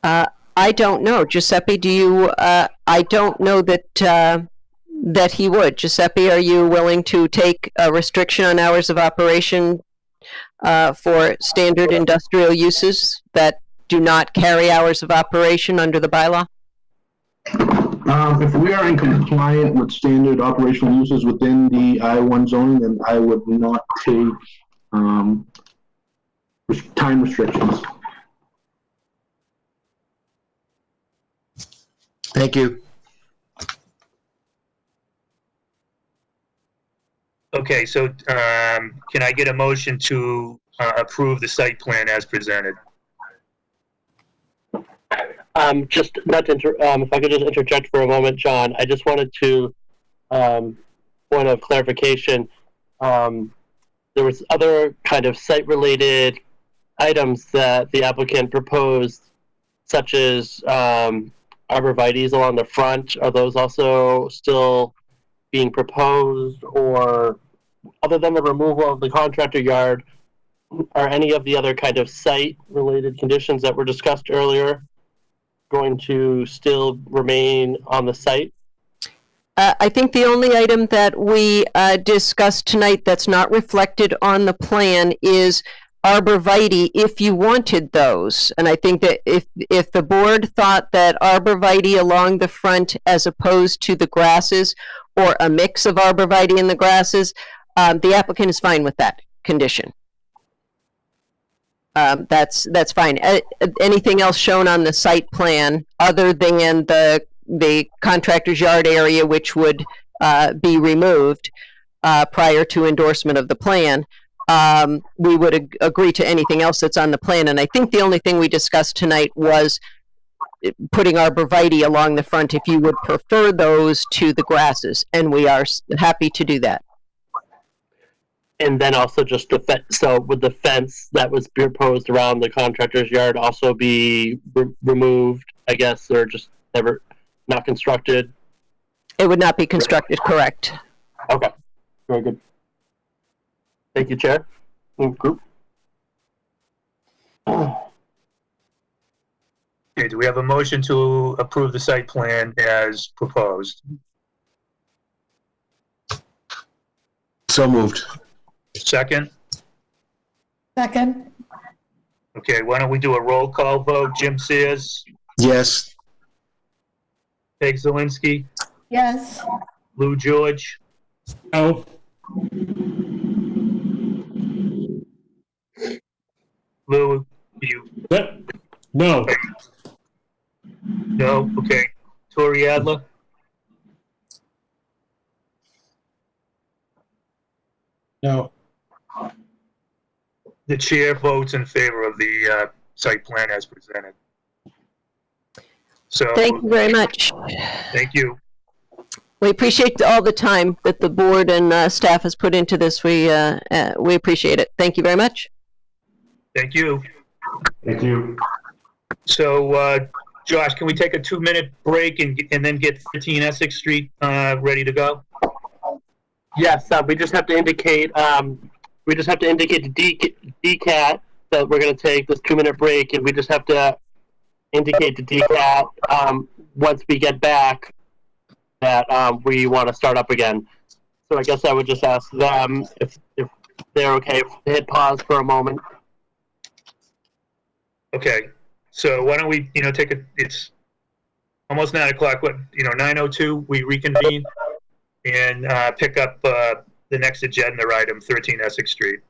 I don't know. Giuseppe, do you, I don't know that he would. Giuseppe, are you willing to take a restriction on hours of operation for standard industrial uses that do not carry hours of operation under the bylaw? If we are in compliant with standard operational uses within the I-1 zoning, then I would not take time restrictions. Thank you. Okay, so can I get a motion to approve the site plan as presented? Just not to if I could just interject for a moment, John, I just wanted to, point of clarification, there was other kind of site-related items that the applicant proposed, such as arborvitaes along the front. Are those also still being proposed, or other than the removal of the contractor yard, are any of the other kind of site-related conditions that were discussed earlier going to still remain on the site? I think the only item that we discussed tonight that's not reflected on the plan is arborvitae, if you wanted those. And I think that if the board thought that arborvitae along the front as opposed to the grasses, or a mix of arborvitae and the grasses, the applicant is fine with that condition. That's fine. Anything else shown on the site plan other than the contractor's yard area, which would be removed prior to endorsement of the plan, we would agree to anything else that's on the plan. And I think the only thing we discussed tonight was putting arborvitae along the front if you would prefer those to the grasses, and we are happy to do that. And then also just the fence. So would the fence that was proposed around the contractor's yard also be removed, I guess, or just never not constructed? It would not be constructed, correct? Okay, very good. Thank you, Chair. Group. Okay, do we have a motion to approve the site plan as proposed? So moved. Second? Second, Okay, why don't we do a roll call vote? Jim Sears, Yes. Peg Zelinski, yes. Lou George, No. Lou, you, No. no, okay. Tori Adler, No. the chair votes in favor of the site plan as presented. So, Thank you very much. thank you. We appreciate all the time that the board and staff has put into this. We appreciate it. Thank you very much. Thank you. Thank you. So, Josh, can we take a 2-minute break and then get 13 Essex Street ready to go? Yes, we just have to indicate. We just have to indicate to DCAT that we're going to take this 2-minute break, and we just have to indicate to DCAT once we get back that we want to start up again. So I guess I would just ask them if they're okay to hit pause for a moment. Okay, so why don't we, take it's almost 9 o'clock, 9:02, we reconvene and pick up the next agenda item, 13 Essex Street.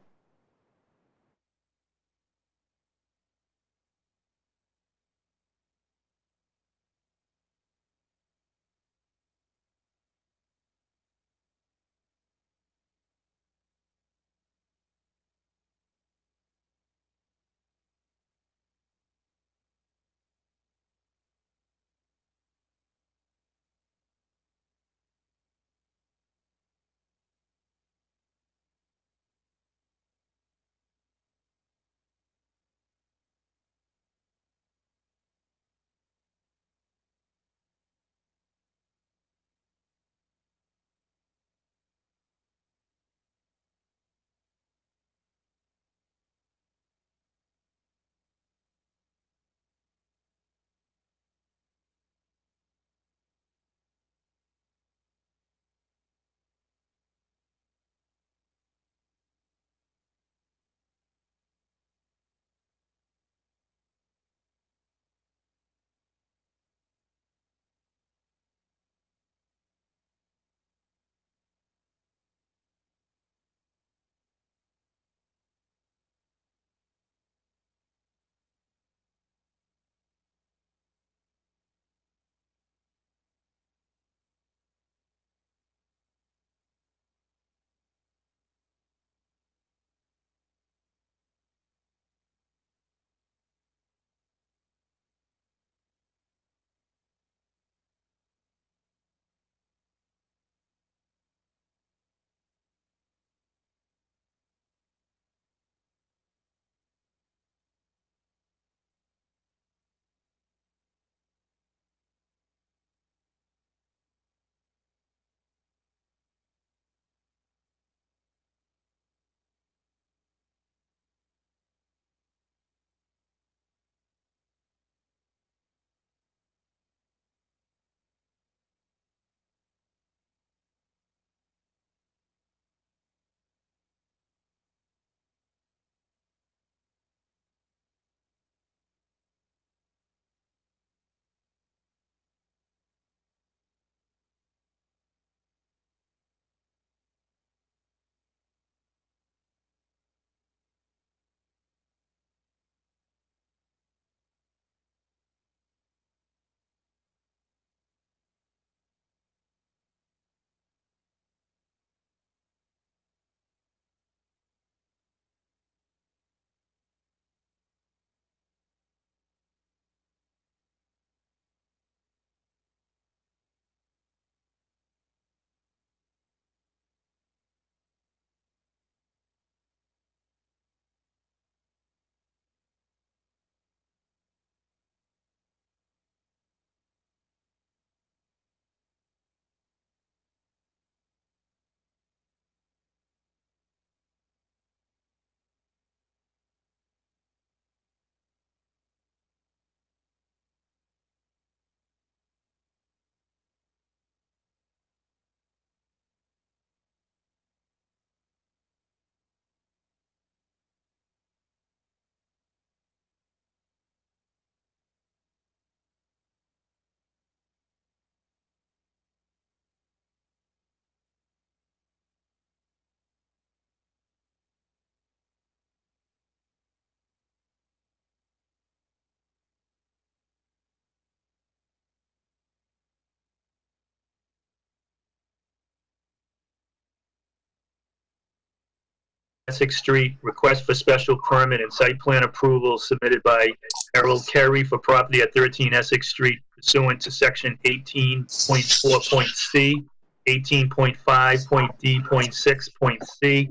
Essex Street, request for special permit and site plan approval submitted by Harold Carey for property at 13 Essex Street pursuant to section 18.4.c, 18.5.d.6.c,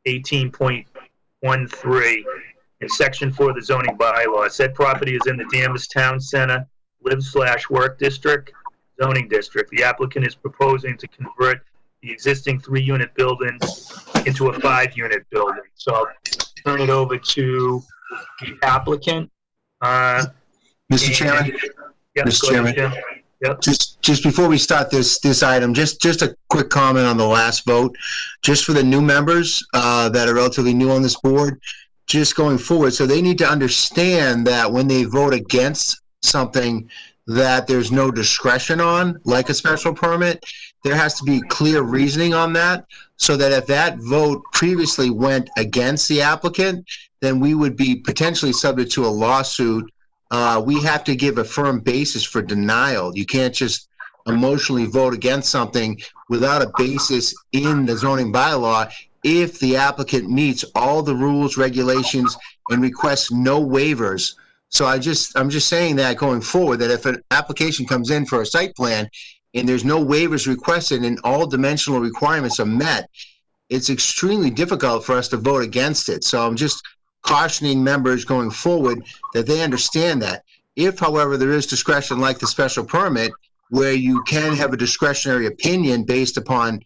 18.13, and section 4 of the zoning bylaw. Said property is in the Danvers Town Center, Live/Work District, zoning district. The applicant is proposing to convert the existing 3-unit building into a 5-unit building. So I'll turn it over to the applicant. Mr. Chairman? Yep, Mr. go ahead, Chairman? Jim. Yep. Just before we start this item, just a quick comment on the last vote. Just for the new members that are relatively new on this board, just going forward, so they need to understand that when they vote against something that there's no discretion on, like a special permit, there has to be clear reasoning on that, so that if that vote previously went against the applicant, then we would be potentially subject to a lawsuit. We have to give a firm basis for denial. You can't just emotionally vote against something without a basis in the zoning bylaw if the applicant meets all the rules, regulations, and requests no waivers. So I'm just saying that going forward, that if an application comes in for a site plan and there's no waivers requested and all dimensional requirements are met, it's extremely difficult for us to vote against it. So I'm just cautioning members going forward that they understand that. If, however, there is discretion like the special permit, where you can have a discretionary opinion based upon,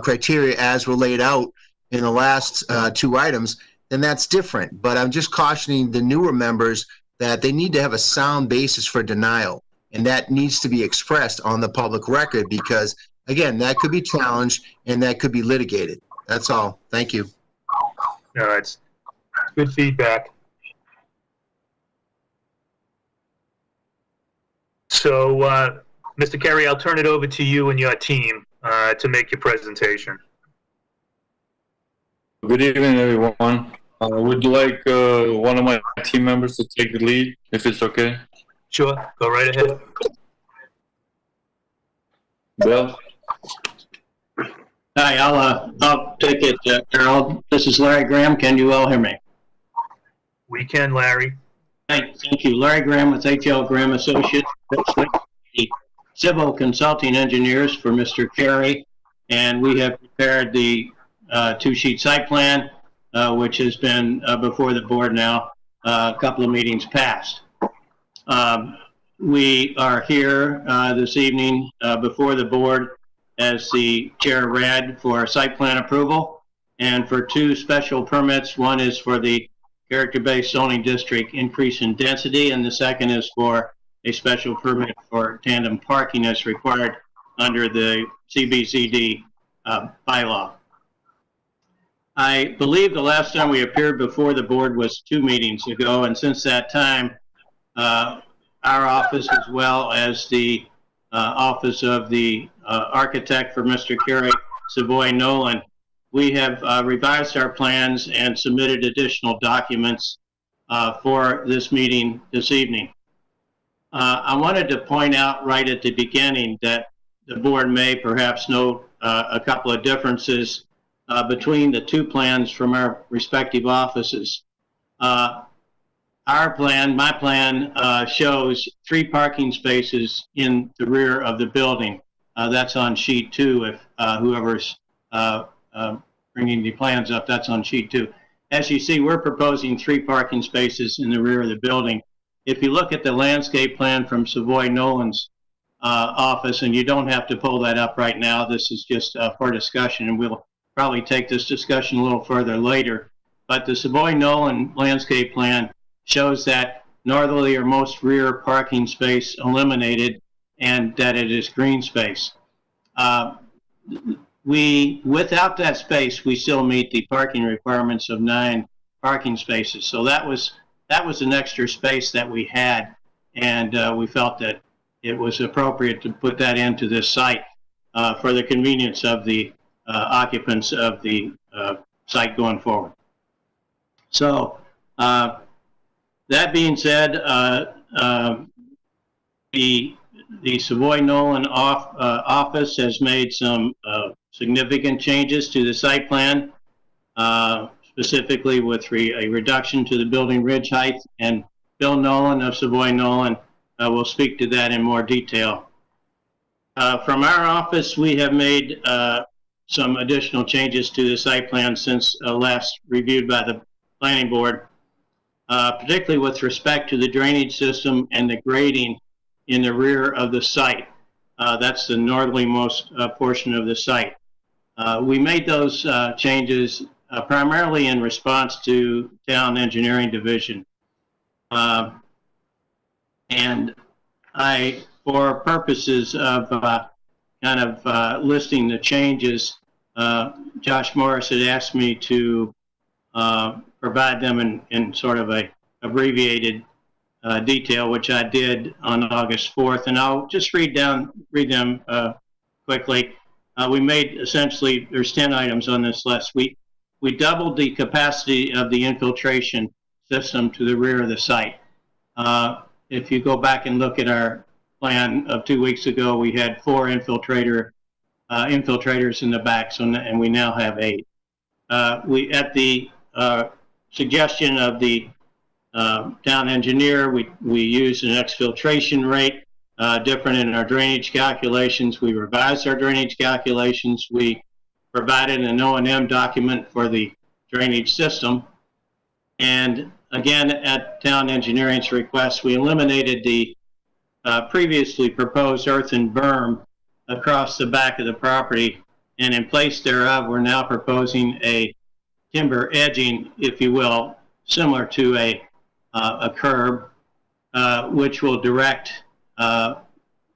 criteria as were laid out in the last 2 items, then that's different. But I'm just cautioning the newer members that they need to have a sound basis for denial, and that needs to be expressed on the public record because, again, that could be challenged and that could be litigated. That's all. Thank you. No, it's good feedback. So, Mr. Carey, I'll turn it over to you and your team to make your presentation. Good evening, everyone. Would like one of my team members to take the lead, if it's okay? Sure, go right ahead. Bill? Hi, I'll take it, Harold. This is Larry Graham. Can you all hear me? We can, Larry. Thank you. Larry Graham with H.L. Graham Associates, the civil consulting engineers for Mr. Carey, and we have prepared the 2-sheet site plan, which has been before the board now a couple of meetings past. We are here this evening before the board, as the chair read, for site plan approval and for 2 special permits. One is for the character-based zoning district increase in density, and the second is for a special permit for tandem parking as required under the CBZD bylaw. I believe the last time we appeared before the board was 2 meetings ago, and since that time, our office, as well as the office of the architect for Mr. Carey, Savoy Nolan, we have revised our plans and submitted additional documents for this meeting this evening. I wanted to point out right at the beginning that the board may perhaps note a couple of differences between the 2 plans from our respective offices. Our plan, my plan, shows 3 parking spaces in the rear of the building. That's on sheet 2. If whoever's bringing the plans up, that's on sheet 2. As you see, we're proposing 3 parking spaces in the rear of the building. If you look at the landscape plan from Savoy Nolan's office, and you don't have to pull that up right now, this is just for discussion, and we'll probably take this discussion a little further later. But the Savoy Nolan landscape plan shows that northerly or most rear parking space eliminated and that it is green space. Without that space, we still meet the parking requirements of 9 parking spaces. So that was an extra space that we had, and we felt that it was appropriate to put that into this site for the convenience of the occupants of the site going forward. So that being said, the Savoy Nolan office has made some significant changes to the site plan. specifically with a reduction to the building ridge height. And Bill Nolan of Savoy Nolan will speak to that in more detail. From our office, we have made some additional changes to the site plan since last reviewed by the planning board, particularly with respect to the drainage system and the grading in the rear of the site. That's the northerlymost portion of the site. We made those changes primarily in response to town engineering division. And for purposes of kind of listing the changes, Josh Morris had asked me to provide them in sort of a abbreviated detail, which I did on August 4th, and I'll just read them quickly. We made essentially, there's 10 items on this list. We doubled the capacity of the infiltration system to the rear of the site. If you go back and look at our plan of 2 weeks ago, we had 4 infiltrators in the back, and we now have 8. We, at the suggestion of the town engineer, we used an exfiltration rate different in our drainage calculations. We revised our drainage calculations. We provided an O&M document for the drainage system. And again, at town engineering's request, we eliminated the previously proposed earthen berm across the back of the property. And in place thereof, we're now proposing a timber edging, if you will, similar to a curb, which will direct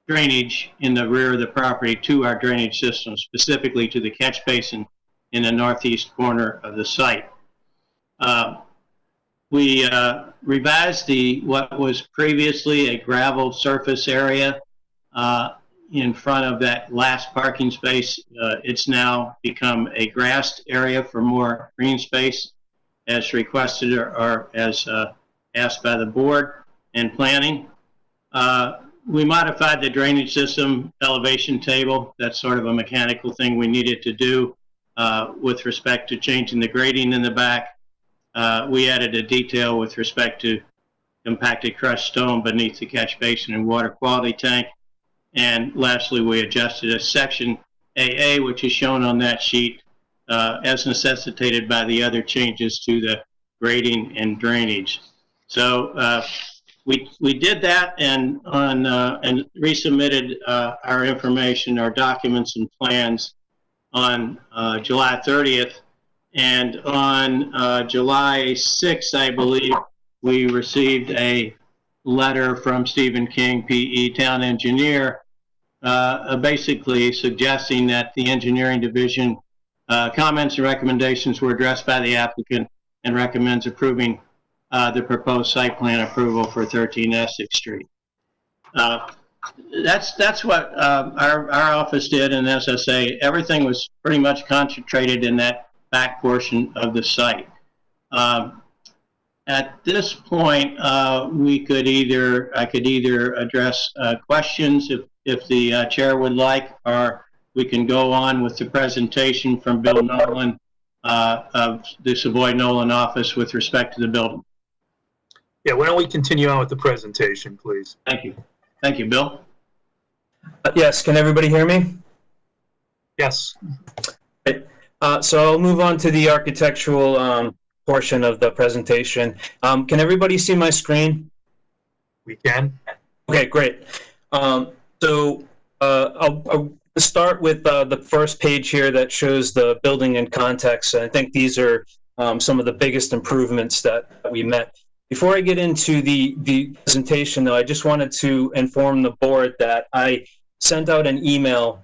drainage in the rear of the property to our drainage system, specifically to the catch basin in the northeast corner of the site. We revised what was previously a gravel surface area in front of that last parking space. It's now become a grassed area for more green space, as requested or as asked by the board and planning. We modified the drainage system elevation table. That's sort of a mechanical thing we needed to do with respect to changing the grading in the back. We added a detail with respect to compacted crushed stone beneath the catch basin and water quality tank. And lastly, we adjusted a section AA, which is shown on that sheet, as necessitated by the other changes to the grading and drainage. So we did that and resubmitted our information, our documents and plans on July 30th. And on July 6th, I believe, we received a letter from Stephen King, PE town engineer, basically suggesting that the engineering division comments and recommendations were addressed by the applicant and recommends approving the proposed site plan approval for 13 Essex Street. That's what our office did, and as I say, everything was pretty much concentrated in that back portion of the site. At this point, I could either address questions if the chair would like, or we can go on with the presentation from Bill Nolan of the Savoy Nolan office with respect to the building. Yeah, why don't we continue on with the presentation, please? Thank you. Thank you, Bill. Yes, can everybody hear me? Yes. So I'll move on to the architectural portion of the presentation. Can everybody see my screen? We can. Okay, great. So I'll start with the first page here that shows the building in context. I think these are some of the biggest improvements that we met. Before I get into the presentation, though, I just wanted to inform the board that I sent out an email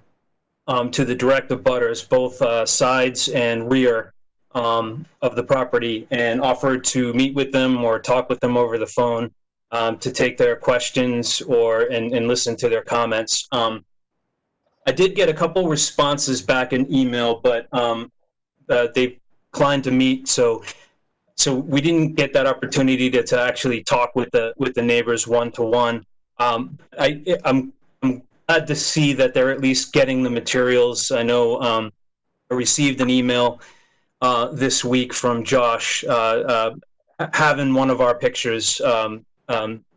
to the direct abutters, both sides and rear of the property, and offered to meet with them or talk with them over the phone to take their questions and listen to their comments. I did get a couple responses back in email, but they declined to meet, so we didn't get that opportunity to actually talk with the neighbors one-to-one. I'm glad to see that they're at least getting the materials. I know I received an email this week from Josh having one of our pictures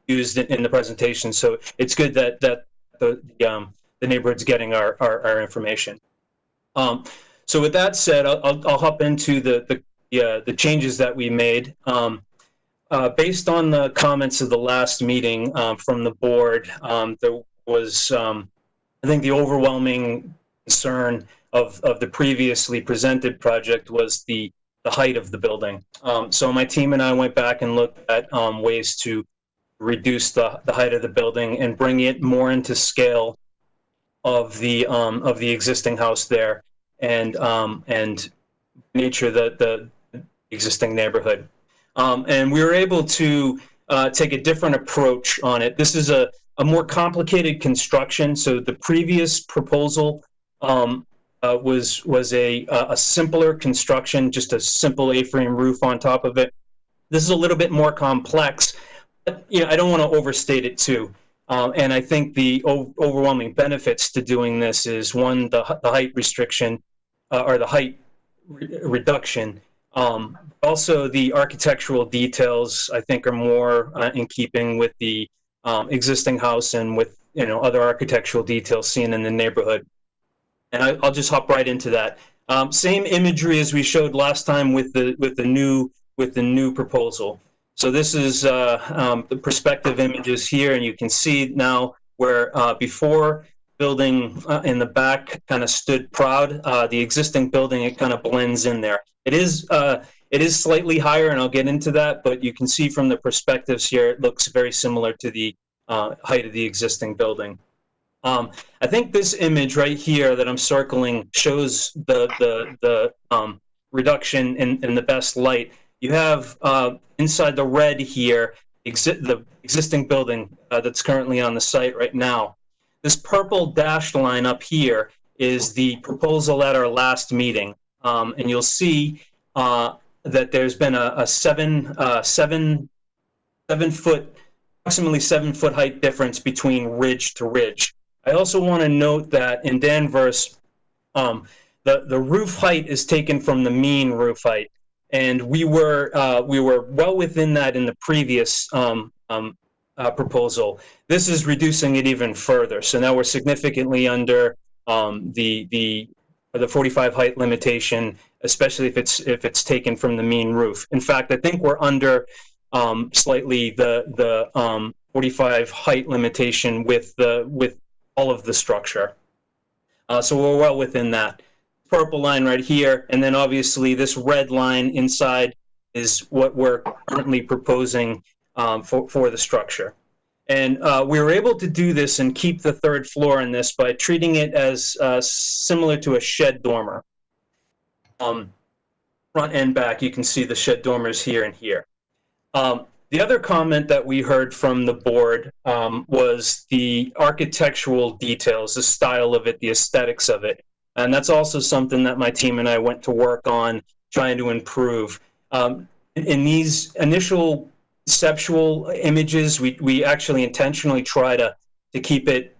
used in the presentation. So it's good that the neighborhood's getting our information. So with that said, I'll hop into the changes that we made. Based on the comments of the last meeting from the board, there was, I think, the overwhelming concern of the previously presented project was the height of the building. So my team and I went back and looked at ways to reduce the height of the building and bring it more into scale of the existing house there and nature the existing neighborhood. And we were able to take a different approach on it. This is a more complicated construction. So the previous proposal was a simpler construction, just a simple A-frame roof on top of it. This is a little bit more complex, but I don't want to overstate it too. And I think the overwhelming benefits to doing this is, one, the height restriction or the height reduction. Also, the architectural details, I think, are more in keeping with the existing house and with other architectural details seen in the neighborhood. And I'll just hop right into that. Same imagery as we showed last time with the new proposal. So this is the perspective images here, and you can see now where before building in the back kind of stood proud. The existing building, it kind of blends in there. It is slightly higher, and I'll get into that, but you can see from the perspectives here, it looks very similar to the height of the existing building. I think this image right here that I'm circling shows the reduction in the best light. You have inside the red here, the existing building that's currently on the site right now. This purple dashed line up here is the proposal at our last meeting. And you'll see that there's been a approximately 7 foot height difference between ridge to ridge. I also want to note that in Danvers, the roof height is taken from the mean roof height, and we were well within that in the previous proposal. This is reducing it even further. So now we're significantly under the 45 height limitation, especially if it's taken from the mean roof. In fact, I think we're under slightly the 45 height limitation with all of the structure. So we're well within that. Purple line right here, and then obviously this red line inside is what we're currently proposing for the structure. And we were able to do this and keep the third floor in this by treating it as similar to a shed dormer. Front and back, you can see the shed dormers here and here. The other comment that we heard from the board was the architectural details, the style of it, the aesthetics of it. And that's also something that my team and I went to work on trying to improve. In these initial conceptual images, we actually intentionally try to keep it,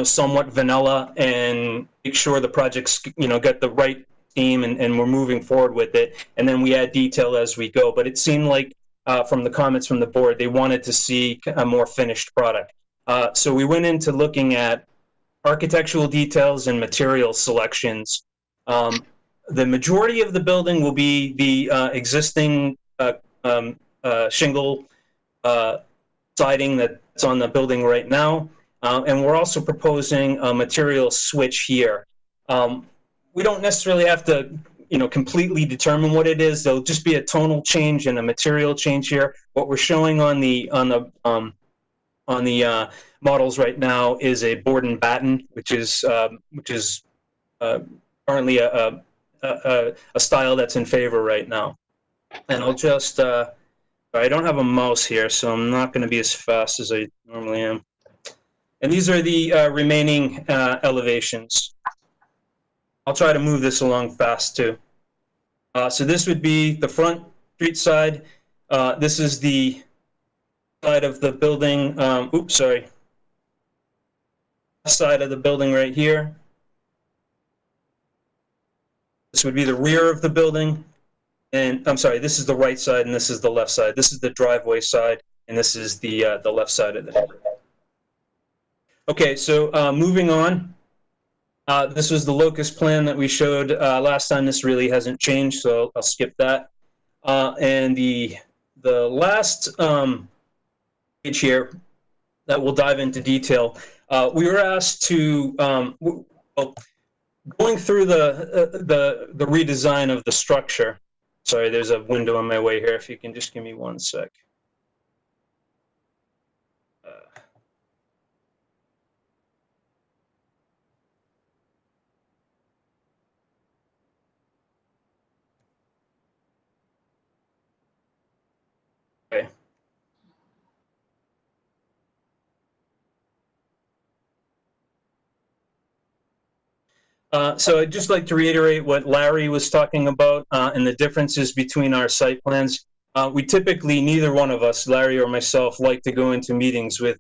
somewhat vanilla and make sure the project's, got the right theme and we're moving forward with it. And then we add detail as we go. But it seemed like from the comments from the board, they wanted to see a more finished product. So we went into looking at architectural details and material selections. The majority of the building will be the existing shingle siding that's on the building right now. And we're also proposing a material switch here. We don't necessarily have to completely determine what it is. There'll just be a tonal change and a material change here. What we're showing on the models right now is a board and batten, which is currently a style that's in favor right now. And I'll just I don't have a mouse here, so I'm not going to be as fast as I normally am. And these are the remaining elevations. I'll try to move this along fast too. So this would be the front street side. This is the side of the building. Side of the building right here. The This would be the rear of the building. And I'm sorry, this is the right side and this is the left side. This is the driveway side and this is the left side of the building. Okay, so moving on. This was the locust plan that we showed last time. This really hasn't changed, so I'll skip that. And the last page here that we'll dive into detail, we were asked to, well, going through the redesign of the structure. Sorry, there's a window on my way here. If you can just give me 1 sec. Okay. So I'd just like to reiterate what Larry was talking about and the differences between our site plans. We typically, neither one of us, Larry or myself, like to go into meetings with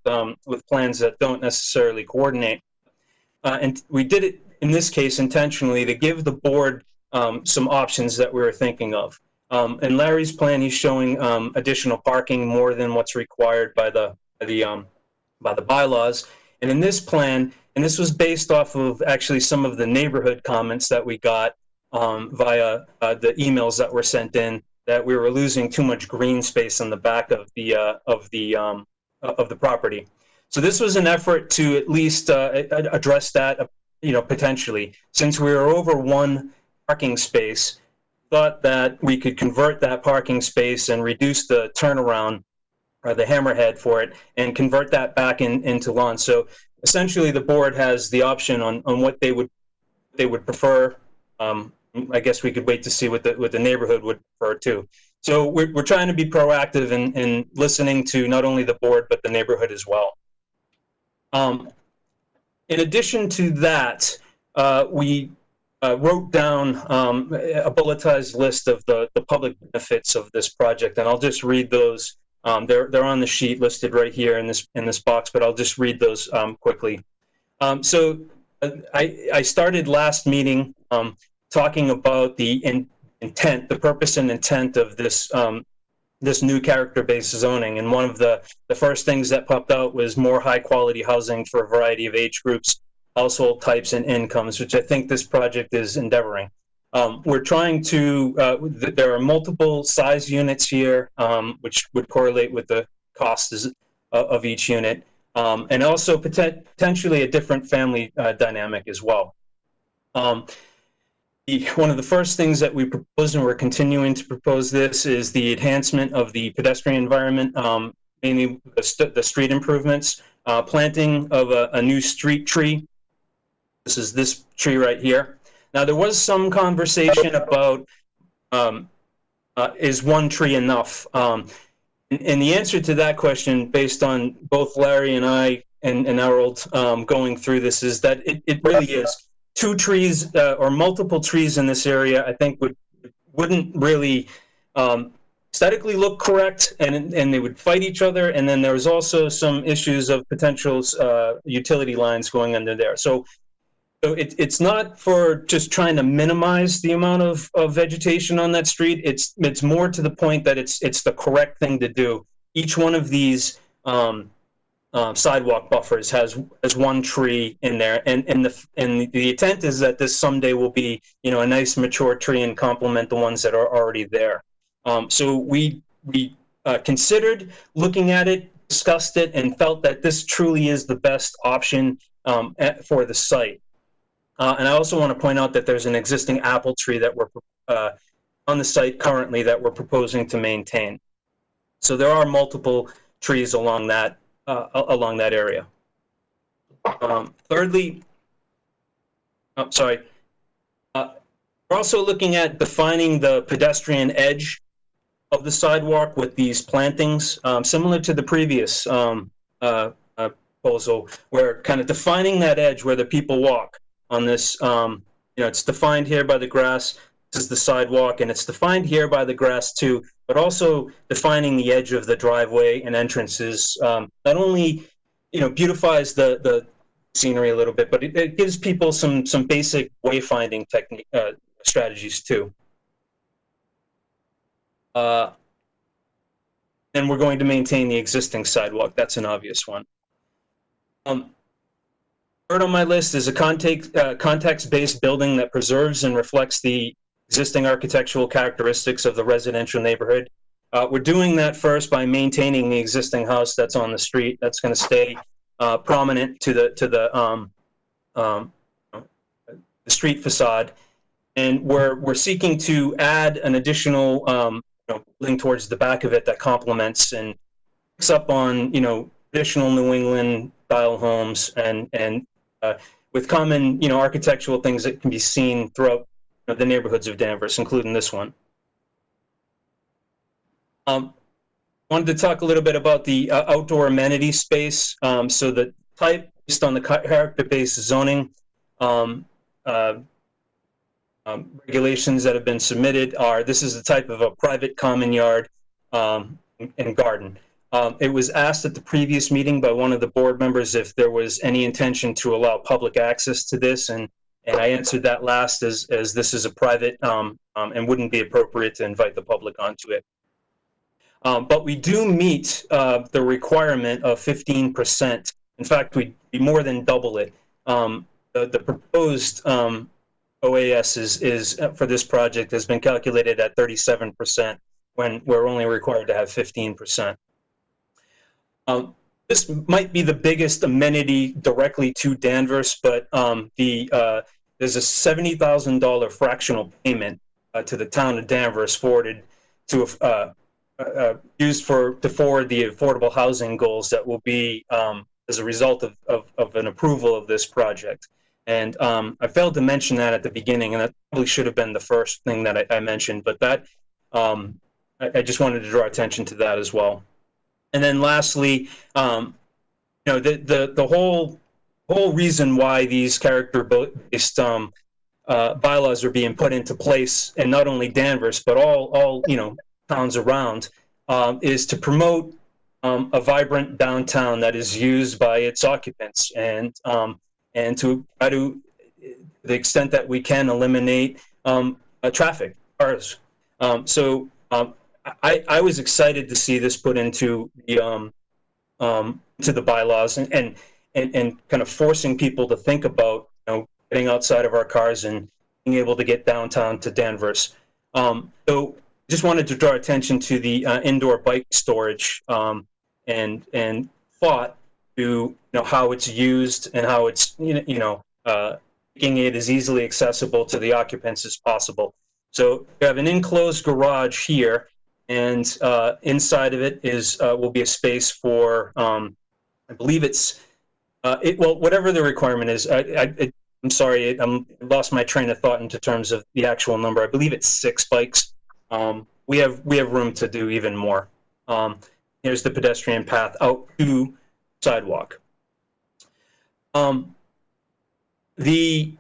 plans that don't necessarily coordinate. And we did it in this case intentionally to give the board some options that we were thinking of. In Larry's plan, he's showing additional parking more than what's required by the bylaws. And in this plan, and this was based off of actually some of the neighborhood comments that we got via the emails that were sent in, that we were losing too much green space on the back of the property. So this was an effort to at least address that, potentially. Since we were over 1 parking space, thought that we could convert that parking space and reduce the turnaround or the hammerhead for it and convert that back into lawn. So essentially the board has the option on what they would prefer. I guess we could wait to see what the neighborhood would prefer too. So we're trying to be proactive in listening to not only the board, but the neighborhood as well. In addition to that, we wrote down a bulletized list of the public benefits of this project, and I'll just read those. They're on the sheet listed right here in this box, but I'll just read those quickly. So I started last meeting talking about the intent, the purpose and intent of this this new character-based zoning, and one of the first things that popped out was more high-quality housing for a variety of age groups, household types, and incomes, which I think this project is endeavoring. We're trying to, there are multiple size units here, which would correlate with the costs of each unit, and also potentially a different family dynamic as well. One of the first things that we proposed, and we're continuing to propose this, is the enhancement of the pedestrian environment, mainly the street improvements, planting of a new street tree. This is this tree right here. Now, there was some conversation about is 1 tree enough? And the answer to that question, based on both Larry and I and Harold going through this, is that it really is. 2 trees or multiple trees in this area, I think, wouldn't really aesthetically look correct, and they would fight each other. And then there was also some issues of potential utility lines going under there. So it's not for just trying to minimize the amount of vegetation on that street. It's more to the point that it's the correct thing to do. Each one of these sidewalk buffers has 1 tree in there, and the intent is that this someday will be a nice mature tree and complement the ones that are already there. So we considered looking at it, discussed it, and felt that this truly is the best option for the site. And I also want to point out that there's an existing apple tree that we're on the site currently that we're proposing to maintain. So there are multiple trees along that area. Thirdly, we're also looking at defining the pedestrian edge of the sidewalk with these plantings, similar to the previous proposal, where kind of defining that edge where the people walk on this. It's defined here by the grass. This is the sidewalk, and it's defined here by the grass too, but also defining the edge of the driveway and entrances not only beautifies the scenery a little bit, but it gives people some basic wayfinding technique strategies too. And we're going to maintain the existing sidewalk. That's an obvious one. Third on my list is a context-based building that preserves and reflects the existing architectural characteristics of the residential neighborhood. We're doing that first by maintaining the existing house that's on the street. That's going to stay prominent to the street facade, and we're seeking to add an additional building towards the back of it that complements and picks up on traditional New England style homes and with common architectural things that can be seen throughout the neighborhoods of Danvers, including this one. Wanted to talk a little bit about the outdoor amenity space. So the type, based on the character-based zoning regulations that have been submitted, this is the type of a private common yard and garden. It was asked at the previous meeting by one of the board members if there was any intention to allow public access to this, and I answered that last as this is a private and wouldn't be appropriate to invite the public onto it. But we do meet the requirement of 15%. In fact, we more than double it. The proposed OAS is for this project has been calculated at 37% when we're only required to have 15%. This might be the biggest amenity directly to Danvers, but there's a $70,000 fractional payment to the town of Danvers forwarded to used to forward the affordable housing goals that will be as a result of an approval of this project. And I failed to mention that at the beginning, and that probably should have been the first thing that I mentioned, but that I just wanted to draw attention to that as well. And then lastly, the whole reason why these character-based bylaws are being put into place, and not only Danvers, but all towns around, is to promote a vibrant downtown that is used by its occupants, and to try to the extent that we can eliminate traffic, cars. I was excited to see this put into the bylaws and kind of forcing people to think about getting outside of our cars and being able to get downtown to Danvers. So just wanted to draw attention to the indoor bike storage and thought to how it's used and how it's making it as easily accessible to the occupants as possible. So we have an enclosed garage here, and inside of it will be a space for I believe it's well, whatever the requirement is. I'm sorry, I lost my train of thought into terms of the actual number. I believe it's 6 bikes. We have room to do even more. Here's the pedestrian path out to sidewalk. The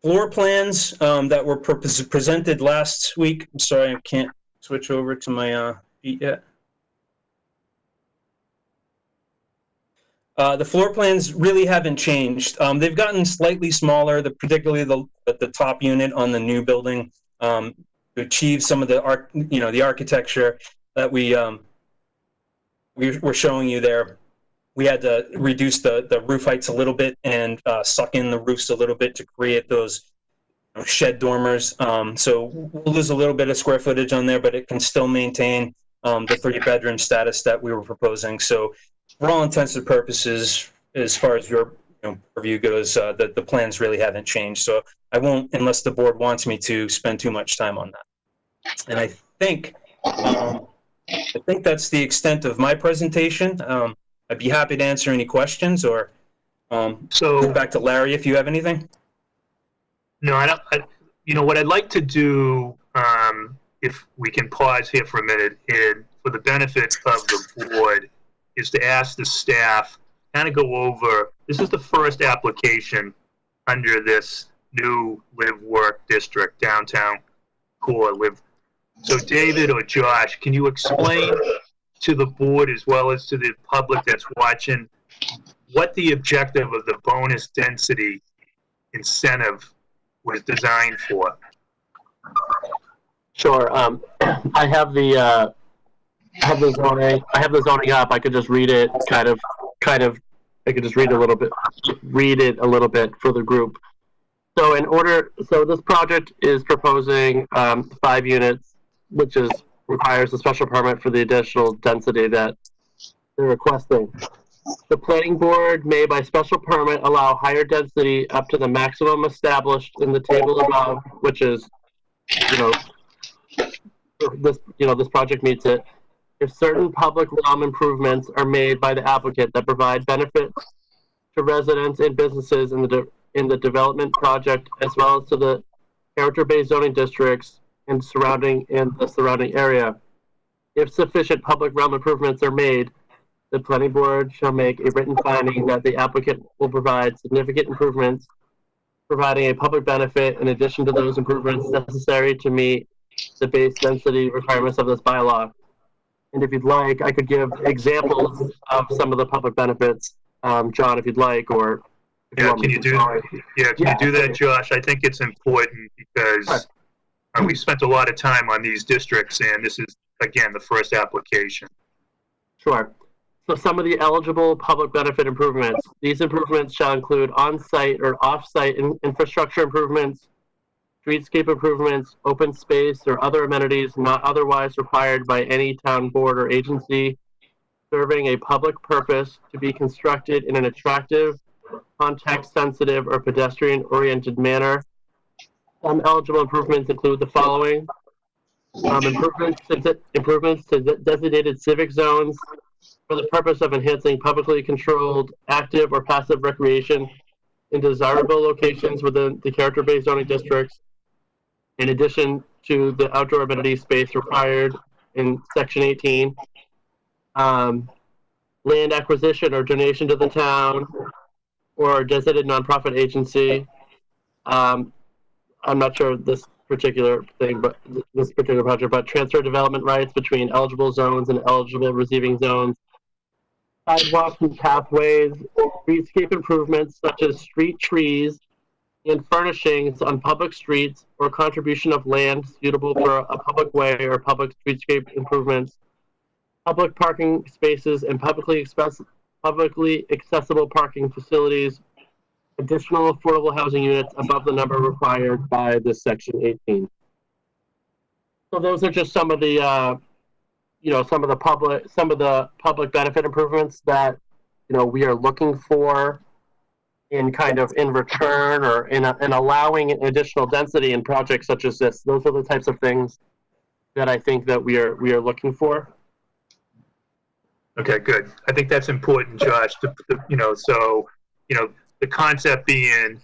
floor plans that were presented last week. I'm sorry, I can't switch over to my sheet yet. The floor plans really haven't changed. They've gotten slightly smaller, particularly the top unit on the new building, to achieve some of the architecture that we're showing you there. We had to reduce the roof heights a little bit and suck in the roofs a little bit to create those shed dormers. So we'll lose a little bit of square footage on there, but it can still maintain the 3-bedroom status that we were proposing. So for all intents and purposes, as far as your review goes, the plans really haven't changed. So I won't, unless the board wants me to, spend too much time on that. And I think that's the extent of my presentation. I'd be happy to answer any questions, or go back to Larry if you have anything. No, I don't. What I'd like to do, if we can pause here for a minute, and for the benefit of the board, is to ask the staff kind of go over. This is the first application under this new live work district, downtown core live. So David or Josh, can you explain to the board as well as to the public that's watching what the objective of the bonus density incentive was designed for. Sure. I have the zoning up. I could just read it kind of. I could just read it a little bit for the group. So this project is proposing 5 units, which requires a special permit for the additional density that they're requesting. The planning board may, by special permit, allow higher density up to the maximum established in the table above, which is, this project meets it. If certain public realm improvements are made by the applicant that provide benefits to residents and businesses in the development project, as well as to the character-based zoning districts and the surrounding area. If sufficient public realm improvements are made, the planning board shall make a written finding that the applicant will provide significant improvements, providing a public benefit in addition to those improvements necessary to meet the base density requirements of this bylaw. And if you'd like, I could give examples of some of the public benefits, John, if you'd like, or if you want me to Can you do that, Josh? I think it's important because we've spent a lot of time on these districts, and this is, again, the first application. Sure. So some of the eligible public benefit improvements. These improvements shall include on-site or off-site infrastructure improvements, streetscape improvements, open space, or other amenities not otherwise required by any town board or agency, serving a public purpose to be constructed in an attractive, context-sensitive, or pedestrian-oriented manner. Some eligible improvements include the following. Improvements to designated civic zones for the purpose of enhancing publicly controlled, active, or passive recreation in desirable locations within the character-based zoning districts, in addition to the outdoor amenity space required in Section 18. Land acquisition or donation to the town or designated nonprofit agency. I'm not sure this particular thing, but this particular project, but transfer development rights between eligible zones and eligible receiving zones. Sidewalks and pathways, streetscape improvements such as street trees and furnishings on public streets, or contribution of land suitable for a public way or public streetscape improvements, public parking spaces and publicly accessible parking facilities, additional affordable housing units above the number required by this Section 18. So those are just some of the some of the public benefit improvements that we are looking for in return or in allowing additional density in projects such as this. Those are the types of things that I think that we are looking for. Okay, good. I think that's important, Josh. The concept being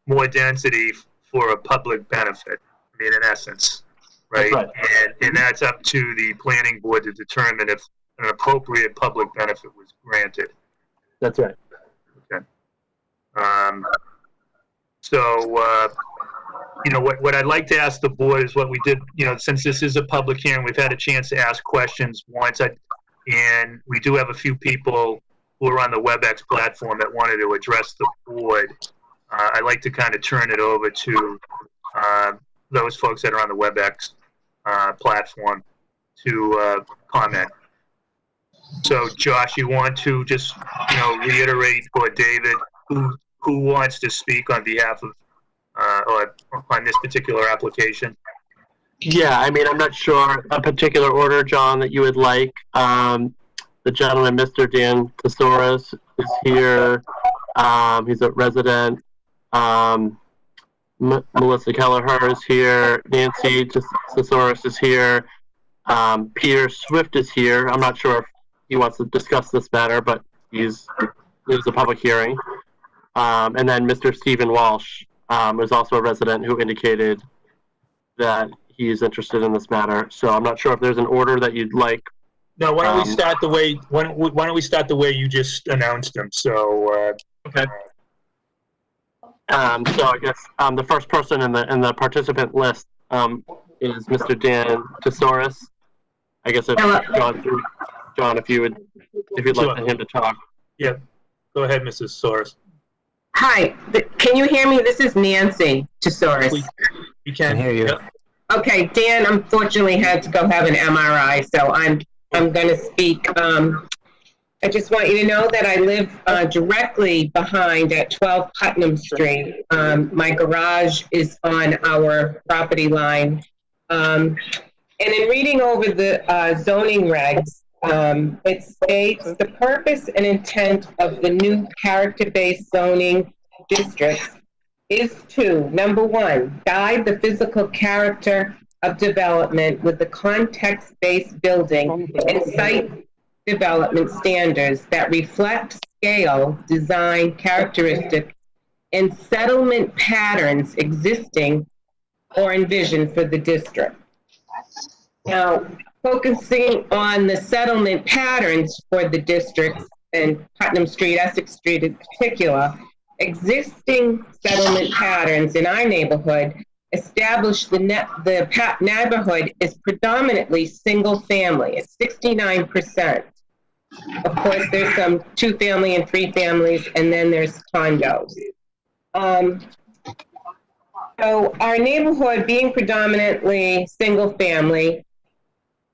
more density for a public benefit. I mean, in essence, right? That's right. And that's up to the planning board to determine if an appropriate public benefit was granted. That's right. Okay. What I'd like to ask the board is what we did, since this is a public hearing, we've had a chance to ask questions once, and we do have a few people who are on the WebEx platform that wanted to address the board. I'd like to kind of turn it over to those folks that are on the WebEx platform to comment. So, Josh, you want to just, reiterate, or David, who wants to speak on behalf of, or on this particular application? Yeah, I mean, I'm not sure a particular order, John, that you would like. The gentleman, Mr. Dan Tesouros, is here. He's a resident. Melissa Kelleher is here. Nancy Tesouros is here. Peter Swift is here. I'm not sure if he wants to discuss this matter, but there's a public hearing. And then Mr. Stephen Walsh is also a resident who indicated that he's interested in this matter. So I'm not sure if there's an order that you'd like. No, why don't we start the way? Why don't we start the way you just announced them? So okay. So I guess the first person in the participant list is Mr. Dan Tesouros. I guess if John, if you'd like him to talk. Yeah, go ahead, Mrs. Tesouros. Hi, can you hear me? This is Nancy Tesaurus. You can hear you. Yep. Okay, Dan unfortunately had to go have an MRI, so I'm going to speak. I just want you to know that I live directly behind at 12 Putnam Street. My garage is on our property line. And in reading over the zoning regs, it states the purpose and intent of the new character-based zoning districts is to, number one, guide the physical character of development with the context-based building and site development standards that reflect scale, design characteristics, and settlement patterns existing or envisioned for the district. Now, focusing on the settlement patterns for the districts and Putnam Street, Essex Street in particular, existing settlement patterns in our neighborhood establish the neighborhood is predominantly single family. It's 69%. Of course, there's some 2-family and 3 families, and then there's condos. So our neighborhood being predominantly single family,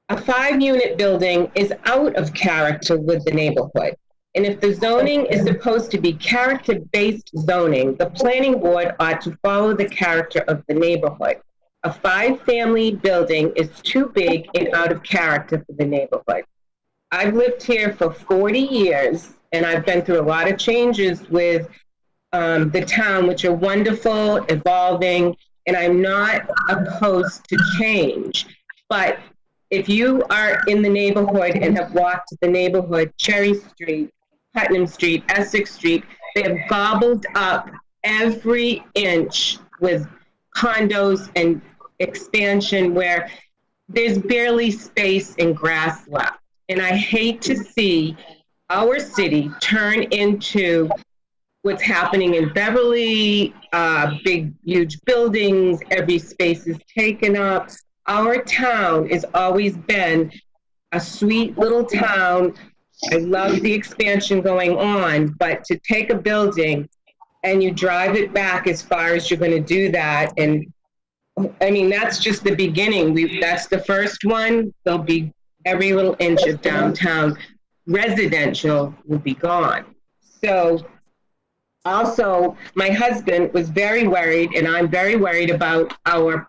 a 5-unit building is out of character with the neighborhood. And if the zoning is supposed to be character-based zoning, the planning board ought to follow the character of the neighborhood. A 5-family building is too big and out of character for the neighborhood. I've lived here for 40 years, and I've been through a lot of changes with the town, which are wonderful, evolving, and I'm not opposed to change. But if you are in the neighborhood and have walked the neighborhood, Cherry Street, Putnam Street, Essex Street, they have gobbled up every inch with condos and expansion where there's barely space and grass left. And I hate to see our city turn into what's happening in Beverly, big, huge buildings, every space is taken up. Our town has always been a sweet little town. I love the expansion going on, but to take a building and you drive it back as far as you're going to do that, and I mean, that's just the beginning. That's the first one. There'll be every little inch of downtown residential will be gone. So also, my husband was very worried, and I'm very worried about our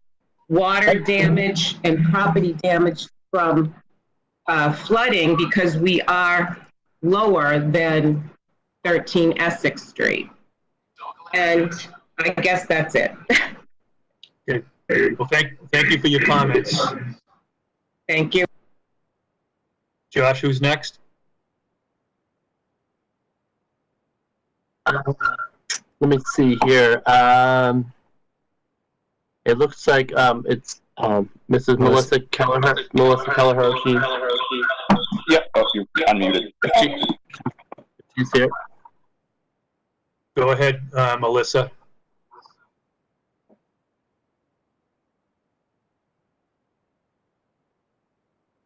water damage and property damage from flooding because we are lower than 13 Essex Street. And I guess that's it. Okay. Well, thank you for your comments. Thank you. Josh, who's next? Let me see here. It looks like it's Mrs. Melissa Kelleher. Melissa Kelleher. Yep. Oh, you're unmuted. She's here. Go ahead, Melissa.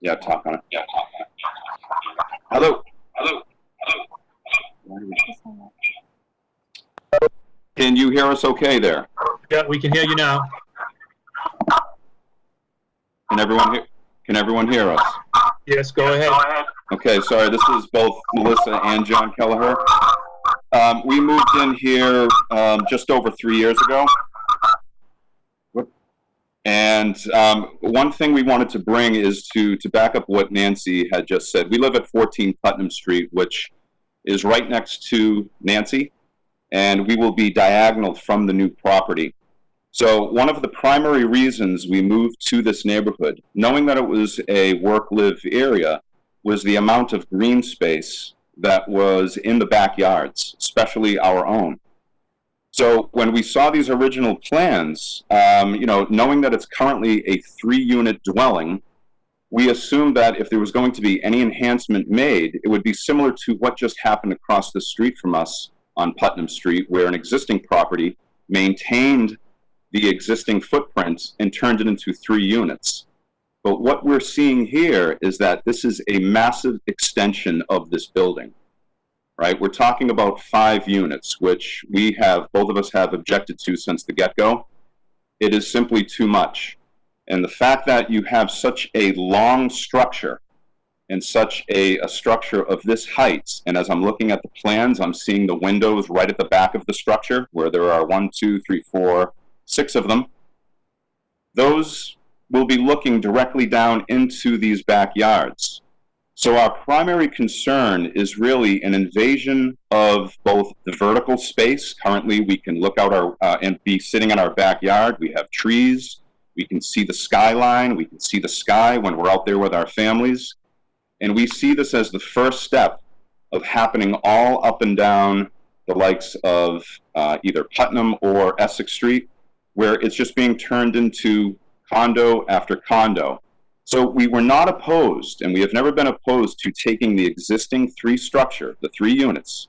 Yeah, talk on it. Yeah. Hello. Hello. Can you hear us okay there? Yeah, we can hear you now. Can everyone hear us? Yes, go ahead. Okay, sorry, this is both Melissa and John Kelleher. We moved in here just over 3 years ago. And one thing we wanted to bring is to back up what Nancy had just said. We live at 14 Putnam Street, which is right next to Nancy, and we will be diagonal from the new property. So one of the primary reasons we moved to this neighborhood, knowing that it was a work-live area, was the amount of green space that was in the backyards, especially our own. So when we saw these original plans, knowing that it's currently a 3-unit dwelling, we assumed that if there was going to be any enhancement made, it would be similar to what just happened across the street from us on Putnam Street, where an existing property maintained the existing footprint and turned it into 3 units. But what we're seeing here is that this is a massive extension of this building. right? We're talking about 5 units, which both of us have objected to since the get-go. It is simply too much. And the fact that you have such a long structure and such a structure of this height, and as I'm looking at the plans, I'm seeing the windows right at the back of the structure where there are 1, 2, 3, 4, 6 of them. Those will be looking directly down into these backyards. So our primary concern is really an invasion of both the vertical space. Currently, we can look out and be sitting in our backyard. We have trees. We can see the skyline. We can see the sky when we're out there with our families. And we see this as the first step of happening all up and down the likes of either Putnam or Essex Street, where it's just being turned into condo after condo. So we were not opposed, and we have never been opposed to taking the existing 3 structure, the 3 units,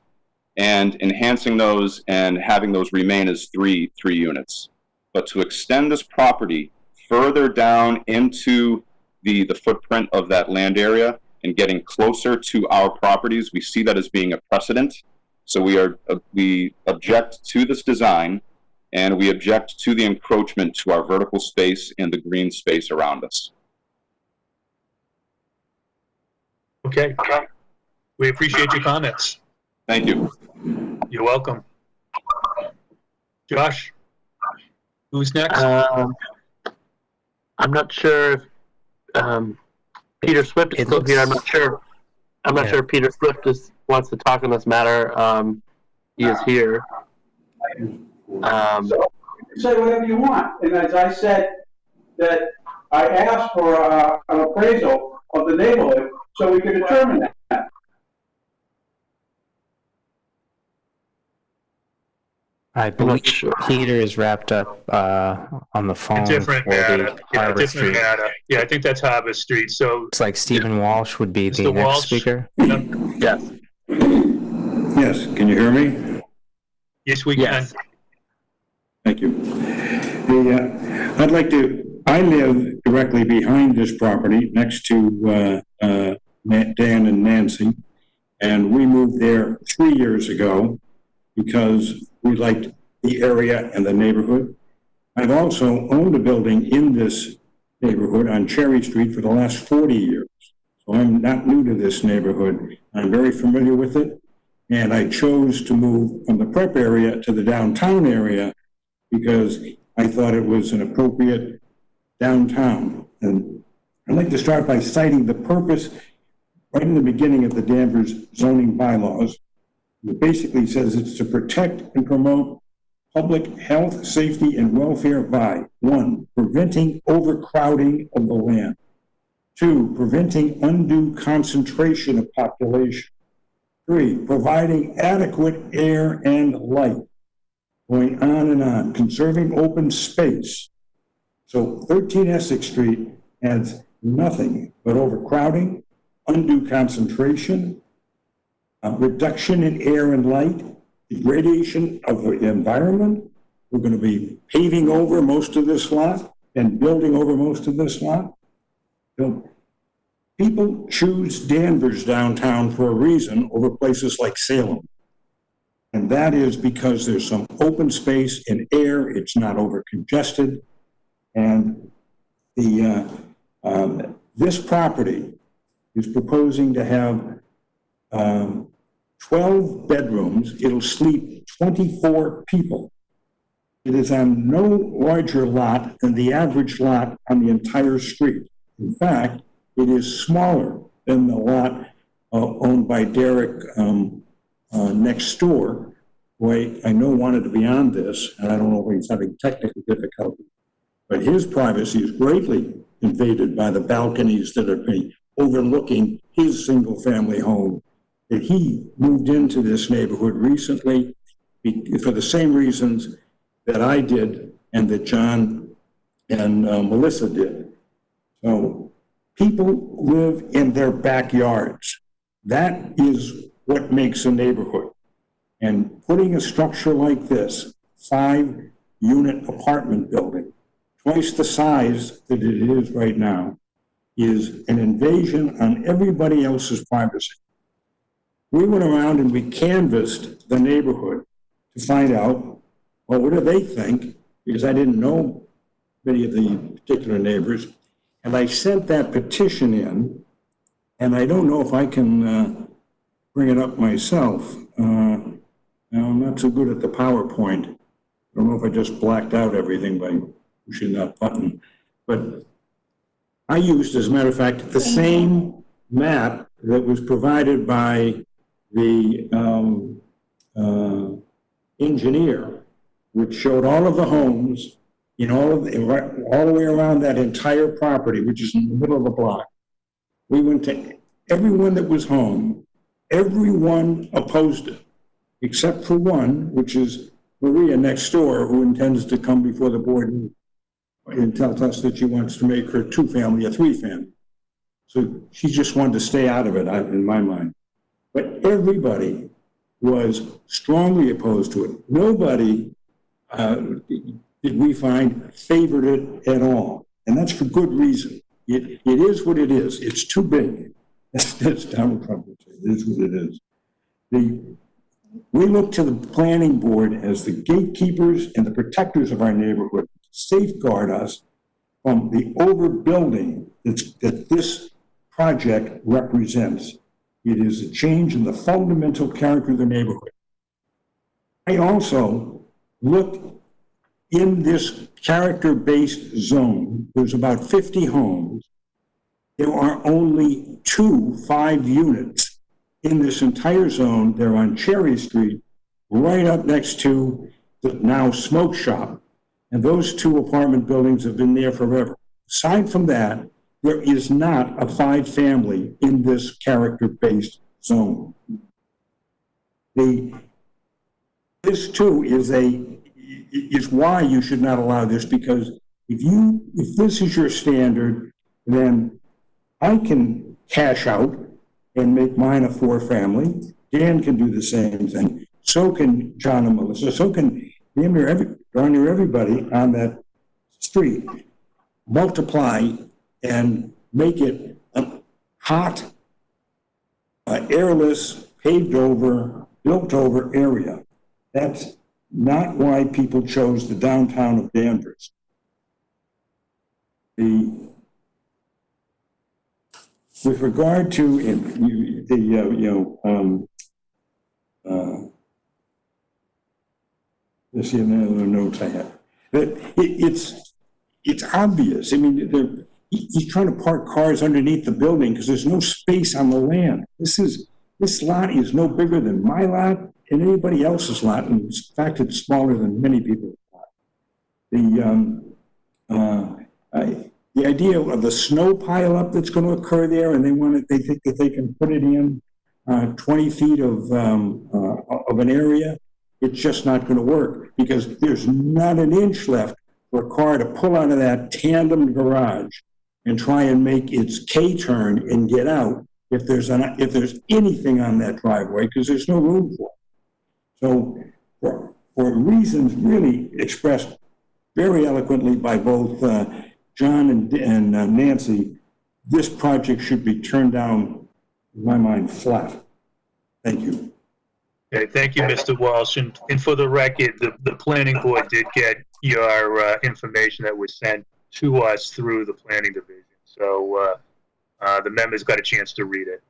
and enhancing those and having those remain as three units. But to extend this property further down into the footprint of that land area and getting closer to our properties, we see that as being a precedent. So we object to this design, and we object to the encroachment to our vertical space and the green space around us. Okay. We appreciate your comments. Thank you. You're welcome. Josh, who's next? I'm not sure if Peter Swift is still here. I'm not sure. I'm not sure if Peter Swift wants to talk on this matter. He is here. Say whatever you want. And as I said, that I asked for an appraisal of the neighborhood so we could determine that. I believe Peter is wrapped up on the phone. Different matter. Yeah, different matter. Yeah, I think that's Harbor Street. So it's like Stephen Walsh would be the next speaker. Yes. Yes. Can you hear me? Yes, we can. Thank you. I live directly behind this property next to Dan and Nancy, and we moved there 3 years ago because we liked the area and the neighborhood. I've also owned a building in this neighborhood on Cherry Street for the last 40 years. So I'm not new to this neighborhood. I'm very familiar with it. And I chose to move from the prep area to the downtown area because I thought it was an appropriate downtown. And I'd like to start by citing the purpose right in the beginning of the Danvers zoning bylaws. It basically says it's to protect and promote public health, safety, and welfare by 1, preventing overcrowding of the land, 2, preventing undue concentration of population, 3, providing adequate air and light, going on and on, conserving open space. So 13 Essex Street adds nothing but overcrowding, undue concentration, reduction in air and light, degradation of the environment. We're going to be paving over most of this lot and building over most of this lot. So people choose Danvers downtown for a reason over places like Salem. And that is because there's some open space and air, it's not over congested. And this property is proposing to have 12 bedrooms. It'll sleep 24 people. It is on no larger lot than the average lot on the entire street. In fact, it is smaller than the lot owned by Derek next door, who I know wanted to be on this, and I don't know if he's having technical difficulty, but his privacy is greatly invaded by the balconies that are overlooking his single-family home. That he moved into this neighborhood recently for the same reasons that I did and that John and Melissa did. So people live in their backyards. That is what makes a neighborhood. And putting a structure like this, 5-unit apartment building, twice the size that it is right now, is an invasion on everybody else's privacy. We went around and we canvassed the neighborhood to find out, well, what do they think? Because I didn't know many of the particular neighbors. And I sent that petition in, and I don't know if I can bring it up myself. I'm not so good at the PowerPoint. I don't know if I just blacked out everything by pushing that button. But I used, as a matter of fact, the same map that was provided by the engineer, which showed all of the homes in all the way around that entire property, which is in the middle of the block. We went to everyone that was home. Everyone opposed it, except for one, which is Maria next door, who intends to come before the board and tells us that she wants to make her 2-family a 3-family. So she just wanted to stay out of it, in my mind. But everybody was strongly opposed to it. Nobody, did we find, favored it at all. And that's for good reason. It is what it is. It's too big. That's Donald Trump would say. It is what it is. We look to the planning board as the gatekeepers and the protectors of our neighborhood to safeguard us from the overbuilding that this project represents. It is a change in the fundamental character of the neighborhood. I also looked in this character-based zone. There's about 50 homes. There are only 2 5-units in this entire zone. They're on Cherry Street, right up next to the now smoke shop. And those 2 apartment buildings have been there forever. Aside from that, there is not a 5-family in this character-based zone. This too is why you should not allow this, because if this is your standard, then I can cash out and make mine a 4-family. Dan can do the same thing. So can John and Melissa. So can damn near everybody on that street. Multiply and make it a hot, airless, paved over, built over area. That's not why people chose the downtown of Danvers. With regard to let's see another note I have. It's obvious. I mean, he's trying to park cars underneath the building because there's no space on the land. This lot is no bigger than my lot and anybody else's lot. And in fact, it's smaller than many people's lot. The idea of the snow pileup that's going to occur there, and they think that they can put it in 20 feet of an area. It's just not going to work because there's not an inch left for a car to pull out of that tandem garage and try and make its K-turn and get out if there's anything on that driveway, because there's no room for it. So for reasons really expressed very eloquently by both John and Nancy, this project should be turned down, in my mind, flat. Thank you. Okay, thank you, Mr. Walsh. And for the record, the planning board did get your information that was sent to us through the planning division. So the members got a chance to read it.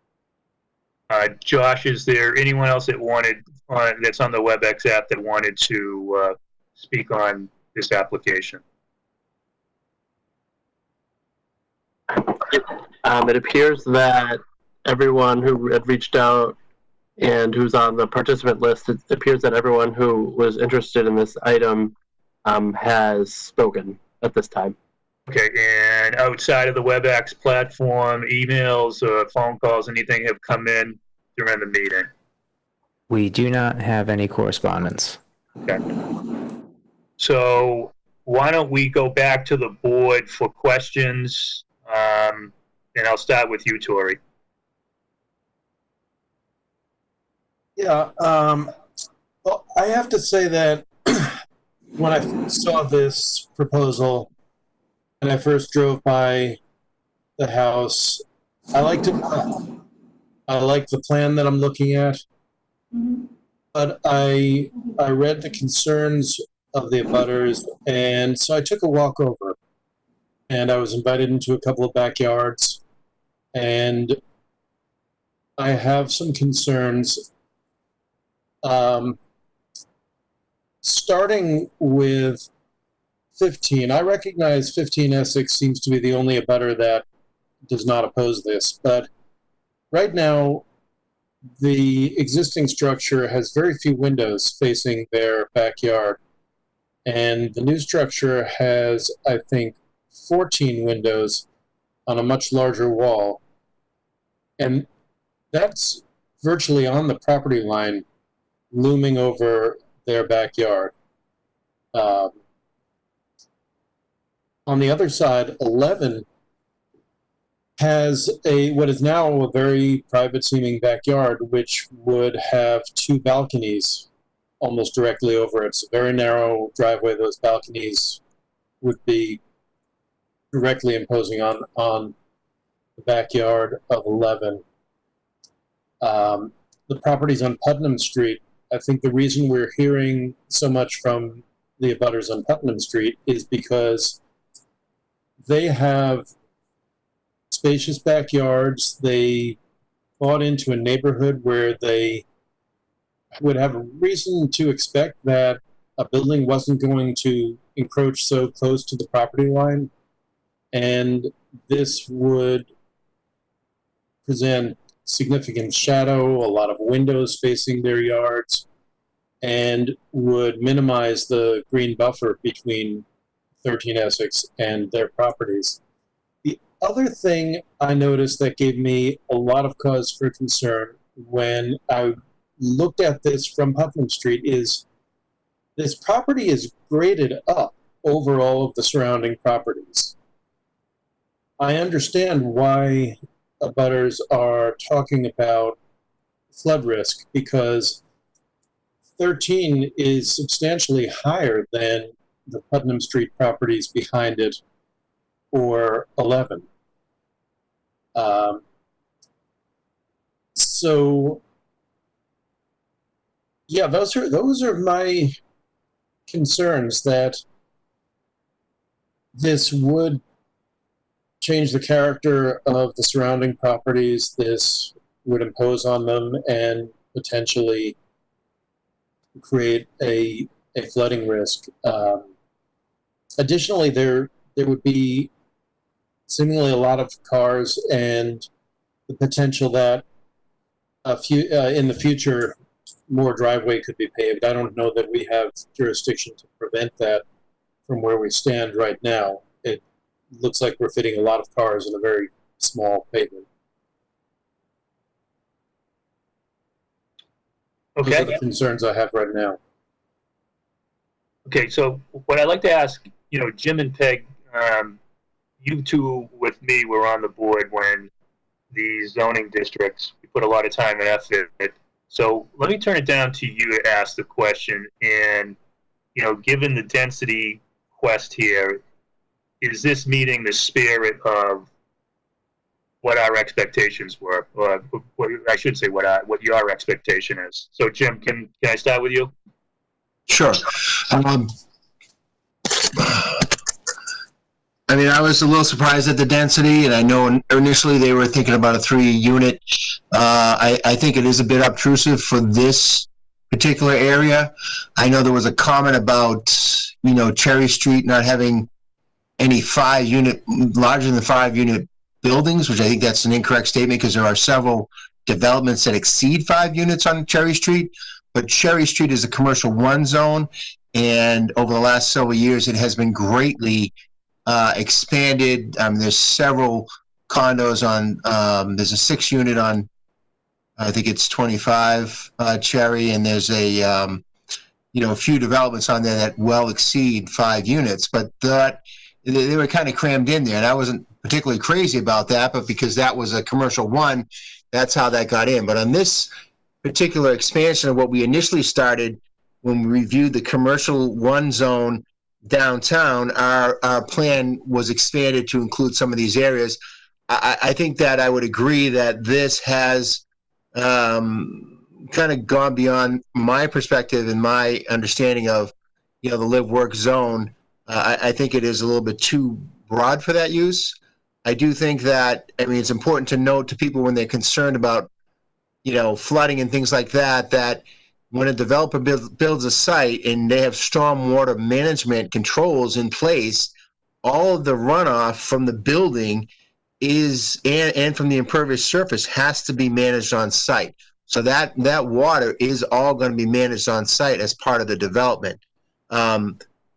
Josh, is there anyone else that that's on the WebEx app that wanted to speak on this application? It appears that everyone who had reached out and who's on the participant list, it appears that everyone who was interested in this item has spoken at this time. Okay, and outside of the WebEx platform, emails or phone calls, anything have come in during the meeting? We do not have any correspondence. Okay. So why don't we go back to the board for questions, and I'll start with you, Tori. Yeah, well, I have to say that when I saw this proposal and I first drove by the house, I liked it. I like the plan that I'm looking at, but I read the concerns of the abutters, and so I took a walk over, and I was invited into a couple of backyards, and I have some concerns. Starting with 15, I recognize 15 Essex seems to be the only abutter that does not oppose this, but right now the existing structure has very few windows facing their backyard, and the new structure has, I think, 14 windows on a much larger wall, and that's virtually on the property line, looming over their backyard. On the other side, 11 has what is now a very private seeming backyard, which would have 2 balconies almost directly over it. It's a very narrow driveway. Those balconies would be directly imposing on the backyard of 11. The properties on Putnam Street, I think the reason we're hearing so much from the abutters on Putnam Street is because they have spacious backyards. They bought into a neighborhood where they would have a reason to expect that a building wasn't going to encroach so close to the property line, and this would present significant shadow, a lot of windows facing their yards, and would minimize the green buffer between 13 Essex and their properties. The other thing I noticed that gave me a lot of cause for concern when I looked at this from Putnam Street is this property is graded up over all of the surrounding properties. I understand why abutters are talking about flood risk, because 13 is substantially higher than the Putnam Street properties behind it, or 11. So, yeah, those are my concerns, that this would change the character of the surrounding properties. This would impose on them and potentially create a flooding risk. Additionally, there would be seemingly a lot of cars, and the potential that in the future more driveway could be paved. I don't know that we have jurisdiction to prevent that from where we stand right now. It looks like we're fitting a lot of cars in a very small pavement. Okay. Those are the concerns I have right now. Okay, so what I'd like to ask, Jim and Peg, you two with me were on the board when the zoning districts, we put a lot of time and effort. So let me turn it down to you to ask the question. And, given the density quest here, is this meeting the spirit of what our expectations were? Or what, I should say what your expectation is. So Jim, can I start with you? Sure. I was a little surprised at the density, and I know initially they were thinking about a 3-unit. I think it is a bit obtrusive for this particular area. I know there was a comment about, Cherry Street not having any 5-unit, larger than 5-unit buildings, which I think that's an incorrect statement, because there are several developments that exceed 5 units on Cherry Street. But Cherry Street is a commercial 1 zone, and over the last several years, it has been greatly expanded. There's several condos on, there's a 6-unit on, I think it's 25 Cherry, and there's a few developments on there that well exceed 5 units, but they were kind of crammed in there, and I wasn't particularly crazy about that, but because that was a commercial 1, that's how that got in. But on this particular expansion of what we initially started when we reviewed the commercial 1 zone downtown, our plan was expanded to include some of these areas. I think that I would agree that this has kind of gone beyond my perspective and my understanding of, you know, the live work zone. I think it is a little bit too broad for that use. I do think that, I mean, it's important to note to people when they're concerned about, you know, flooding and things like that, that when a developer builds a site and they have stormwater management controls in place, all of the runoff from the building is, and from the impervious surface has to be managed on site. So that water is all going to be managed on site as part of the development.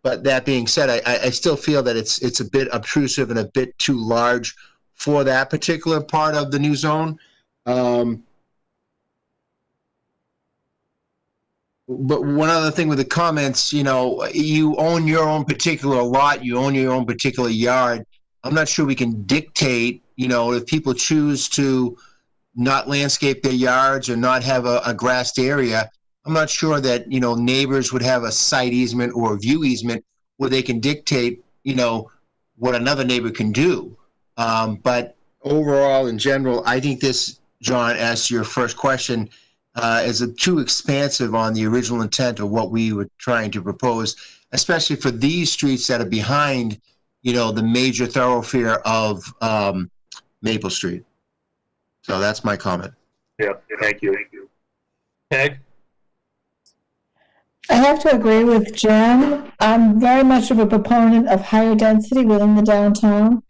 But that being said, I still feel that it's a bit obtrusive and a bit too large for that particular part of the new zone. But one other thing with the comments, you know, you own your own particular lot, you own your own particular yard. I'm not sure we can dictate, you know, if people choose to not landscape their yards or not have a grassed area. I'm not sure that, you know, neighbors would have a site easement or a view easement where they can dictate, you know, what another neighbor can do. But overall, in general, I think this, John, as to your first question, is too expansive on the original intent of what we were trying to propose, especially for these streets that are behind, you know, the major thoroughfare of Maple Street. So that's my comment. Yeah, thank you. Peg? I have to agree with Jim. I'm very much of a proponent of higher density within the downtown.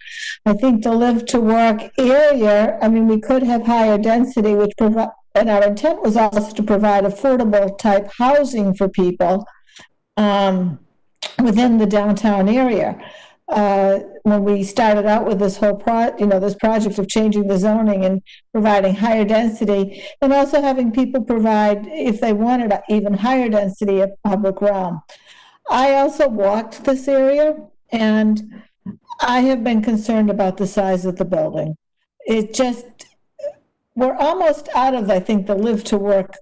I think the live to work area, I mean, we could have higher density, which provide, and our intent was also to provide affordable type housing for people within the downtown area. When we started out with this whole this project of changing the zoning and providing higher density, and also having people provide, if they wanted even higher density, a public realm. I also walked this area, and I have been concerned about the size of the building. It just, we're almost out of, I think, the live to work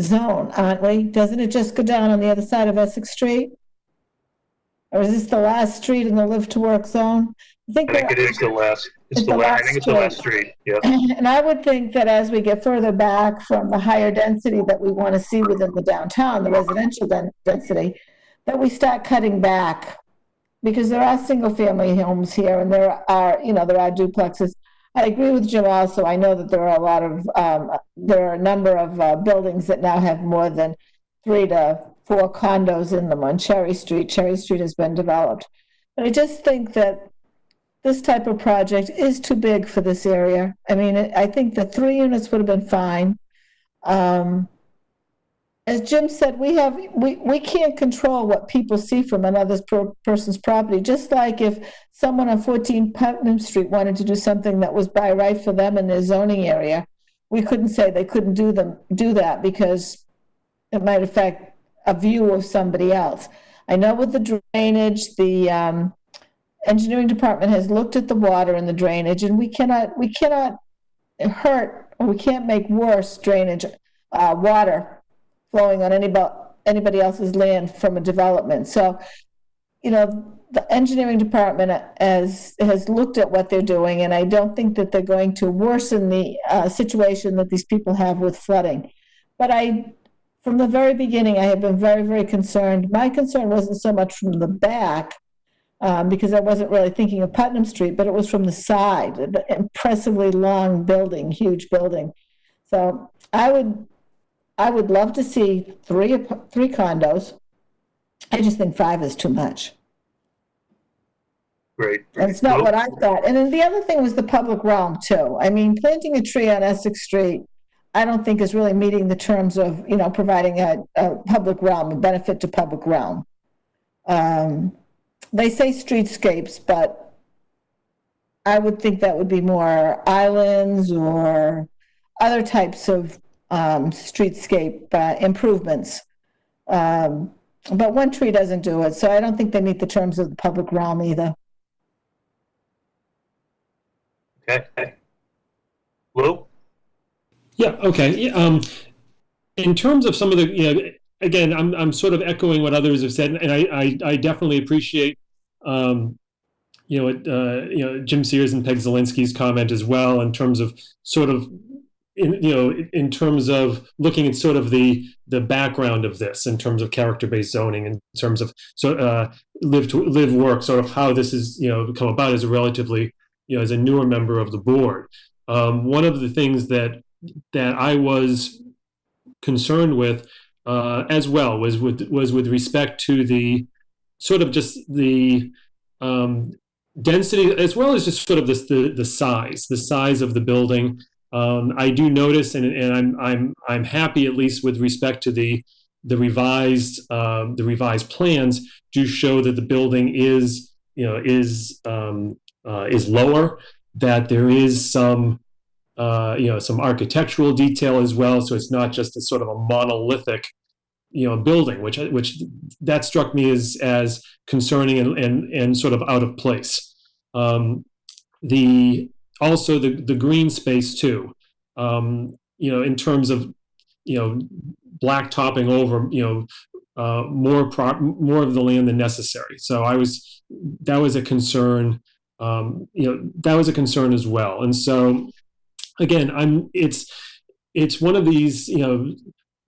zone, aren't we? Doesn't it just go down on the other side of Essex Street? Or is this the last street in the live to work zone? I think it is the last. I think it's the last street. Yeah. And I would think that as we get further back from the higher density that we want to see within the downtown, the residential density, that we start cutting back, because there are single family homes here, and there are duplexes. I agree with Jim also. I know that there are a number of buildings that now have more than 3 to 4 condos in them on Cherry Street. Cherry Street has been developed. But I just think that this type of project is too big for this area. I mean, I think the 3 units would have been fine. As Jim said, we can't control what people see from another person's property. Just like if someone on 14 Putnam Street wanted to do something that was by right for them in their zoning area, we couldn't say they couldn't do that because it might affect a view of somebody else. I know with the drainage, the engineering department has looked at the water and the drainage, and we cannot hurt, or we can't make worse drainage, water flowing on anybody else's land from a development. So, you know, the engineering department has looked at what they're doing, and I don't think that they're going to worsen the situation that these people have with flooding. But from the very beginning, I have been very, very concerned. My concern wasn't so much from the back, because I wasn't really thinking of Putnam Street, but it was from the side, the impressively long building, huge building. So I would love to see three condos. I just think 5 is too much. Great. And it's not what I thought. And then the other thing was the public realm too. I mean, planting a tree on Essex Street, I don't think is really meeting the terms of, you know, providing a public realm, a benefit to public realm. They say streetscapes, but I would think that would be more islands or other types of streetscape improvements. But one tree doesn't do it, so I don't think they meet the terms of the public realm either. Okay. Lou? Yeah, okay. In terms of some of the, again, I'm sort of echoing what others have said, and I definitely appreciate, Jim Sears and Peg Zielinski's comment as well, in terms of sort of, in terms of looking at sort of the background of this, in terms of character-based zoning, in terms of live work, sort of how this is come about as a relatively as a newer member of the board. One of the things that I was concerned with as well was with respect to the sort of just the density, as well as just sort of the size of the building. I do notice, and I'm happy, at least with respect to the revised plans, do show that the building is lower, that there is some some architectural detail as well. So it's not just a sort of a monolithic building, which that struck me as concerning and sort of out of place. Also the green space too, in terms of black topping over more of the land than necessary. So that was a concern. That was a concern as well. And so again, it's one of these,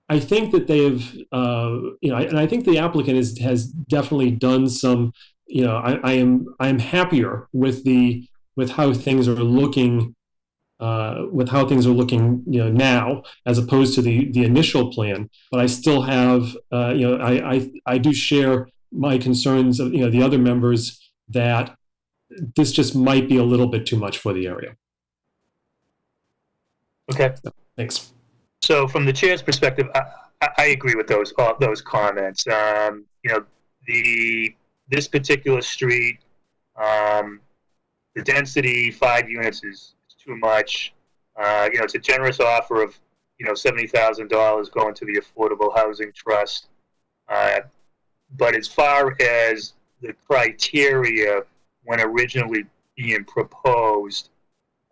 I think that they've, and I think the applicant has definitely done some, I'm happier with how things are looking, now, as opposed to the initial plan. But I still have, I do share my concerns of, the other members, that this just might be a little bit too much for the area. Okay. Thanks. So from the chair's perspective, I agree with those comments. This particular street, the density 5 units is too much. It's a generous offer of $70,000 going to the Affordable Housing Trust. But as far as the criteria when originally being proposed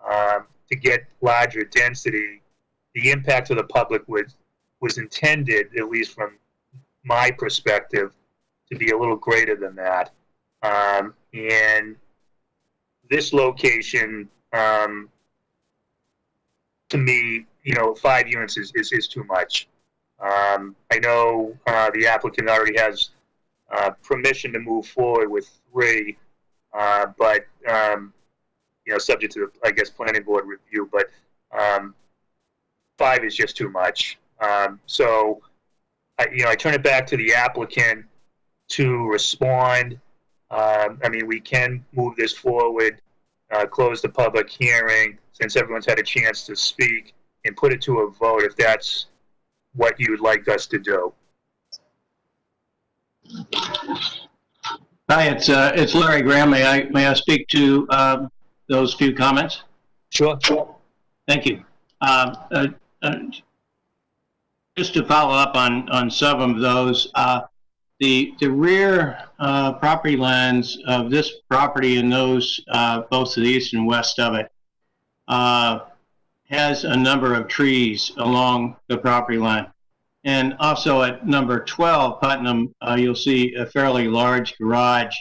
to get larger density, the impact to the public was intended, at least from my perspective, to be a little greater than that. And this location, to me, 5 units is too much. I know the applicant already has permission to move forward with 3, but subject to, I guess, planning board review. But 5 is just too much. So, I turn it back to the applicant to respond. We can move this forward, close the public hearing since everyone's had a chance to speak, and put it to a vote if that's what you would like us to do. Hi, it's Larry Graham. May I speak to those few comments? Sure. Thank you. Just to follow up on some of those, the rear property lines of this property and those both to the east and west of it has a number of trees along the property line. And also at number 12, Putnam, you'll see a fairly large garage,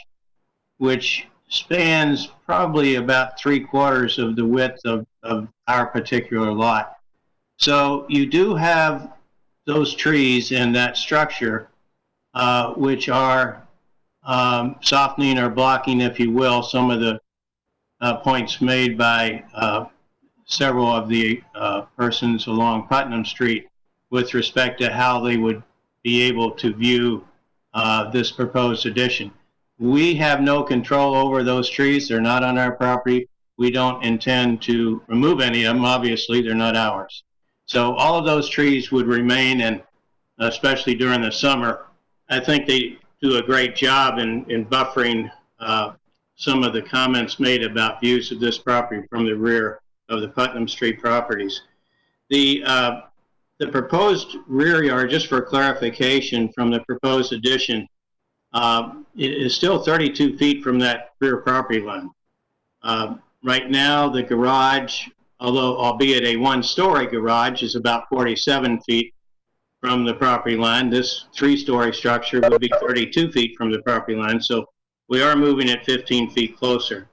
which spans probably about 3/4 of the width of our particular lot. So you do have those trees in that structure, which are softening or blocking, if you will, some of the points made by several of the persons along Putnam Street with respect to how they would be able to view this proposed addition. We have no control over those trees. They're not on our property. We don't intend to remove any of them. Obviously, they're not ours. So all of those trees would remain, and especially during the summer, I think they do a great job in buffering some of the comments made about views of this property from the rear of the Putnam Street properties. The proposed rear yard, just for clarification from the proposed addition, it is still 32 feet from that rear property line. Right now, the garage, although albeit a 1-story garage, is about 47 feet from the property line. This 3-story structure would be 32 feet from the property line, so we are moving it 15 feet closer.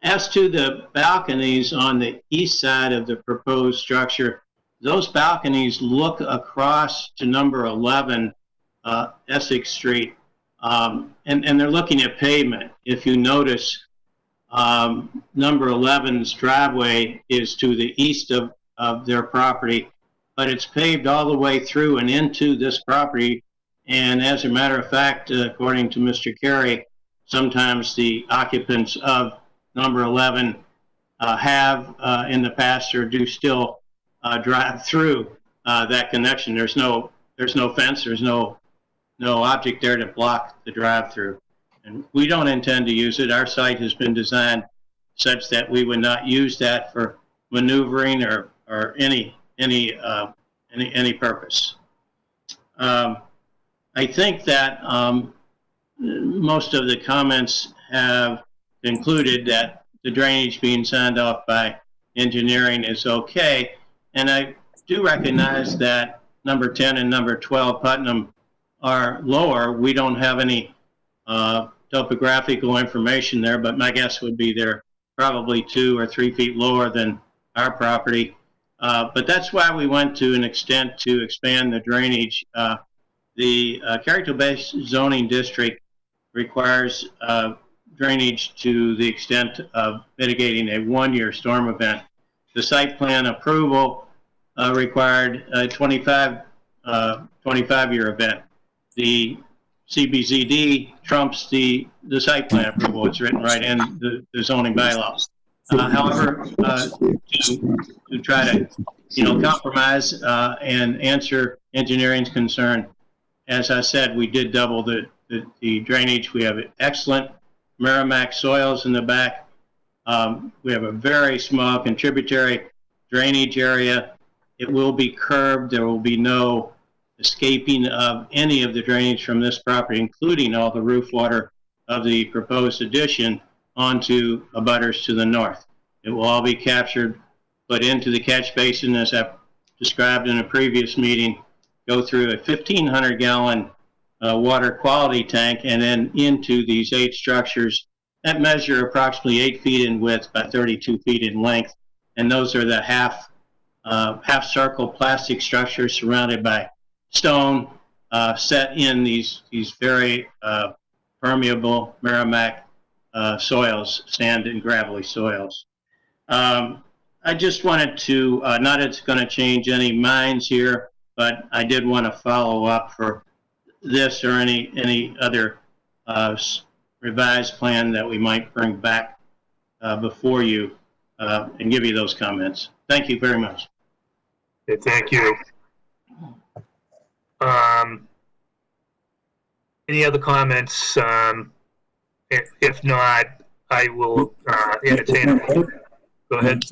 As to the balconies on the east side of the proposed structure, those balconies look across to number 11 Essex Street, and they're looking at pavement. If you notice, number 11's driveway is to the east of their property, but it's paved all the way through and into this property. And as a matter of fact, according to Mr. Carey, sometimes the occupants of number 11 have in the past or do still drive through that connection. There's no fence, there's no object there to block the drive-through. And we don't intend to use it. Our site has been designed such that we would not use that for maneuvering or any purpose. I think that most of the comments have concluded that the drainage being signed off by engineering is okay. And I do recognize that number 10 and number 12 Putnam are lower. We don't have any topographical information there, but my guess would be they're probably 2 or 3 feet lower than our property. But that's why we went to an extent to expand the drainage. The character-based zoning district requires drainage to the extent of mitigating a 1-year storm event. The site plan approval required a 25-year event. The CBZD trumps the site plan approval. It's written right in the zoning bylaws. However, to try to compromise and answer engineering's concern, as I said, we did double the drainage. We have excellent Merrimack soils in the back. We have a very small contributory drainage area. It will be curbed. There will be no escaping of any of the drainage from this property, including all the roof water of the proposed addition onto abutters to the north. It will all be captured, put into the catch basin as I've described in a previous meeting, go through a 1,500-gallon water quality tank, and then into these 8 structures that measure approximately 8 feet in width by 32 feet in length. And those are the half circle plastic structures surrounded by stone, set in these very permeable Merrimack soils, sand and gravelly soils. I just wanted to, not it's going to change any minds here, but I did want to follow up for this or any other revised plan that we might bring back before you and give you those comments. Thank you very much. Okay, thank you. Any other comments? If not, I will entertain. Go ahead.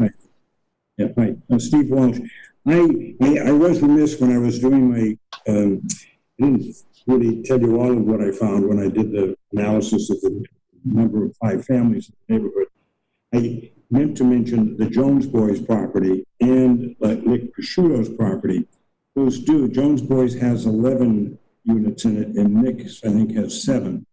Yeah, hi. Steve Walsh. I was remiss when I was doing my, I didn't really tell you all of what I found when I did the analysis of the number of 5 families in the neighborhood. I meant to mention the Jones Boys property and Nick Prosciutto's property. Those do. Jones Boys has 11 units in it, and Nick's, I think, has 7.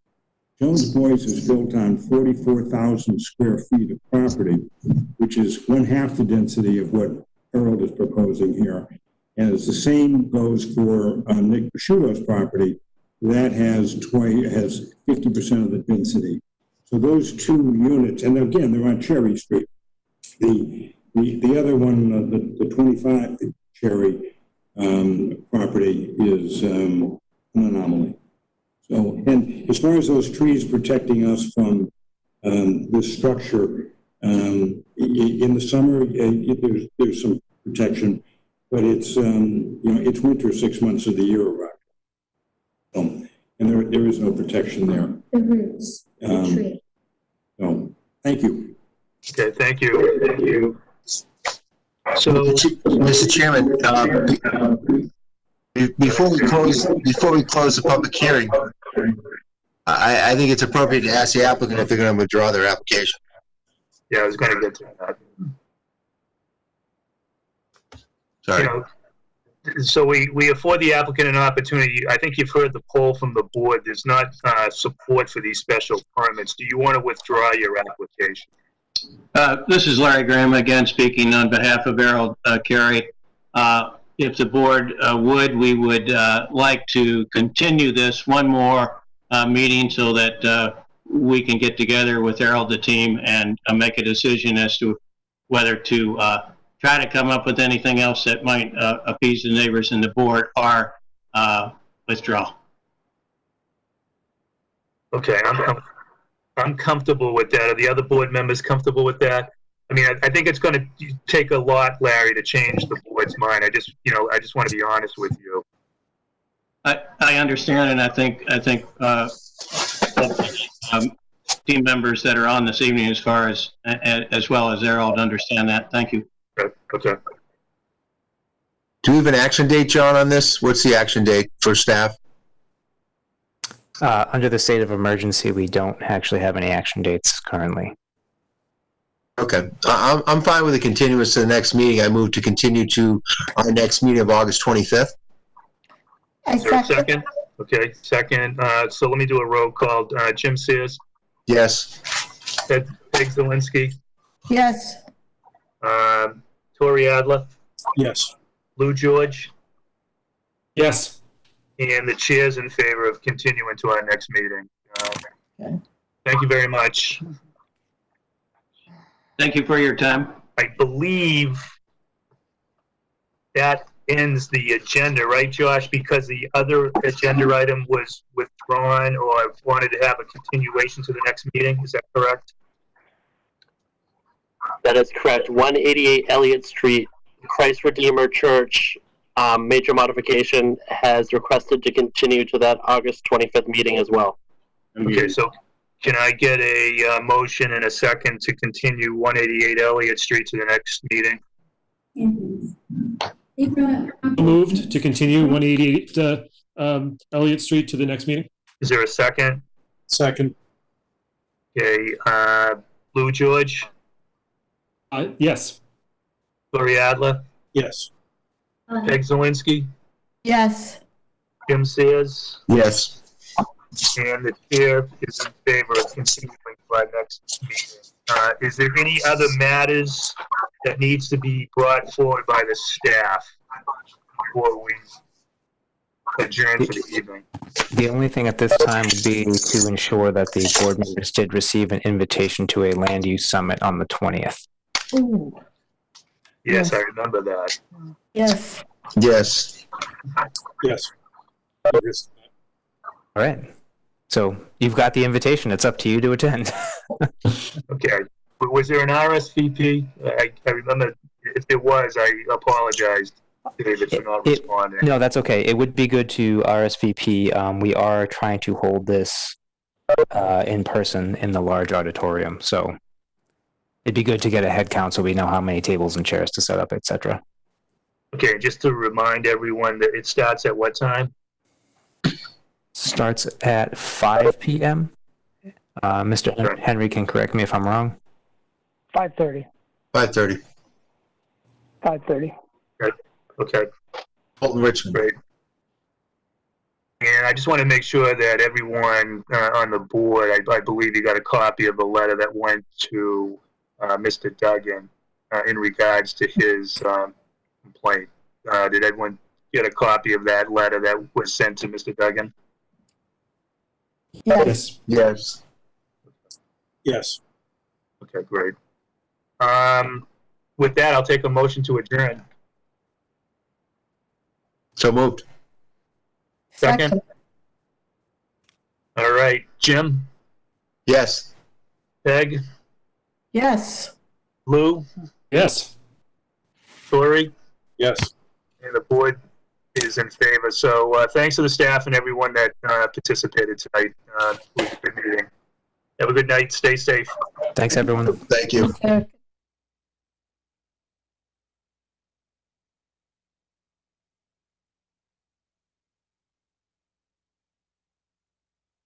Jones Boys is built on 44,000 square feet of property, which is 1/2 the density of what Harold is proposing here. And it's the same goes for Nick Prosciutto's property. That has 50% of the density. So those 2 units, and again, they're on Cherry Street. The other one, the 25 Cherry property is an anomaly. So, and as far as those trees protecting us from this structure, in the summer, there's some protection, but it's, it's winter 6 months of the year around. And there is no protection there. The roots, the tree. So, thank you. Okay, thank you. Thank you. So, Mr. Chairman, before we close the public hearing, I think it's appropriate to ask the applicant if they're going to withdraw their application. Yeah, I was going to get to that. Sorry. So we afford the applicant an opportunity. I think you've heard the poll from the board. There's not support for these special permits. Do you want to withdraw your application? This is Larry Graham again, speaking on behalf of Errol Carey. If the board we would like to continue this one more meeting so that we can get together with Errol, the team, and make a decision as to whether to try to come up with anything else that might appease the neighbors and the board, or withdraw. Okay, I'm comfortable with that. Are the other board members comfortable with that? I mean, I think it's going to take a lot, Larry, to change the board's mind. I just want to be honest with you. I understand, and I think team members that are on this evening, as well as Errol, to understand that. Thank you. Okay. Do we have an action date, John, on this? What's the action date for staff? Under the state of emergency, we don't actually have any action dates currently. Okay, I'm fine with the continuance to the next meeting. I move to continue to our next meeting of August 25th. Is there a second? Okay, second. So let me do a roll call. Jim Sears? Yes. Peg Zielinski? Yes. Tori Adler? Yes. Lou George? Yes. And the chair's in favor of continuing to our next meeting. Thank you very much. Thank you for your time. I believe that ends the agenda, right, Josh? Because the other agenda item was withdrawn, or wanted to have a continuation to the next meeting. Is that correct? That is correct. 188 Elliott Street, Christ Redeemer Church, major modification, has requested to continue to that August 25th meeting as well. Okay, so can I get a motion and a second to continue 188 Elliott Street to the next meeting? Moved to continue 188 Elliott Street to the next meeting. Is there a second? Second. Okay, Lou George? Yes. Lori Adler? Yes. Peg Zielinski? Yes. Jim Sears? Yes. And the chair is in favor of continuing to our next meeting. Is there any other matters that needs to be brought forward by the staff before we adjourn for the evening? The only thing at this time would be to ensure that the board members did receive an invitation to a land use summit on the 20th. Ooh. Yes, I remember that. Yes. Yes. Yes. All right. So you've got the invitation. It's up to you to attend. Okay. Was there an RSVP? I remember if there was, I apologized, David, for not responding. No, that's okay. It would be good to RSVP. We are trying to hold this in person in the large auditorium. So it'd be good to get a head count so we know how many tables and chairs to set up, etc. Okay, just to remind everyone that it starts at what time? Starts at 5 p.m. Mr. Henry can correct me if I'm wrong. 5:30. 5:30. 5:30. Okay. Fulton Richmond. Great. And I just want to make sure that everyone on the board, I believe you got a copy of the letter that went to Mr. Duggan in regards to his complaint. Did everyone get a copy of that letter that was sent to Mr. Duggan? Yes. Yes. Yes. Okay, great. With that, I'll take a motion to adjourn. So moved. Second? All right. Jim? Yes. Peg? Yes. Lou? Yes. Tori? Yes. And the board is in favor. So thanks to the staff and everyone that participated tonight. It was a good meeting. Have a good night. Stay safe. Thanks, everyone. Thank you. Okay.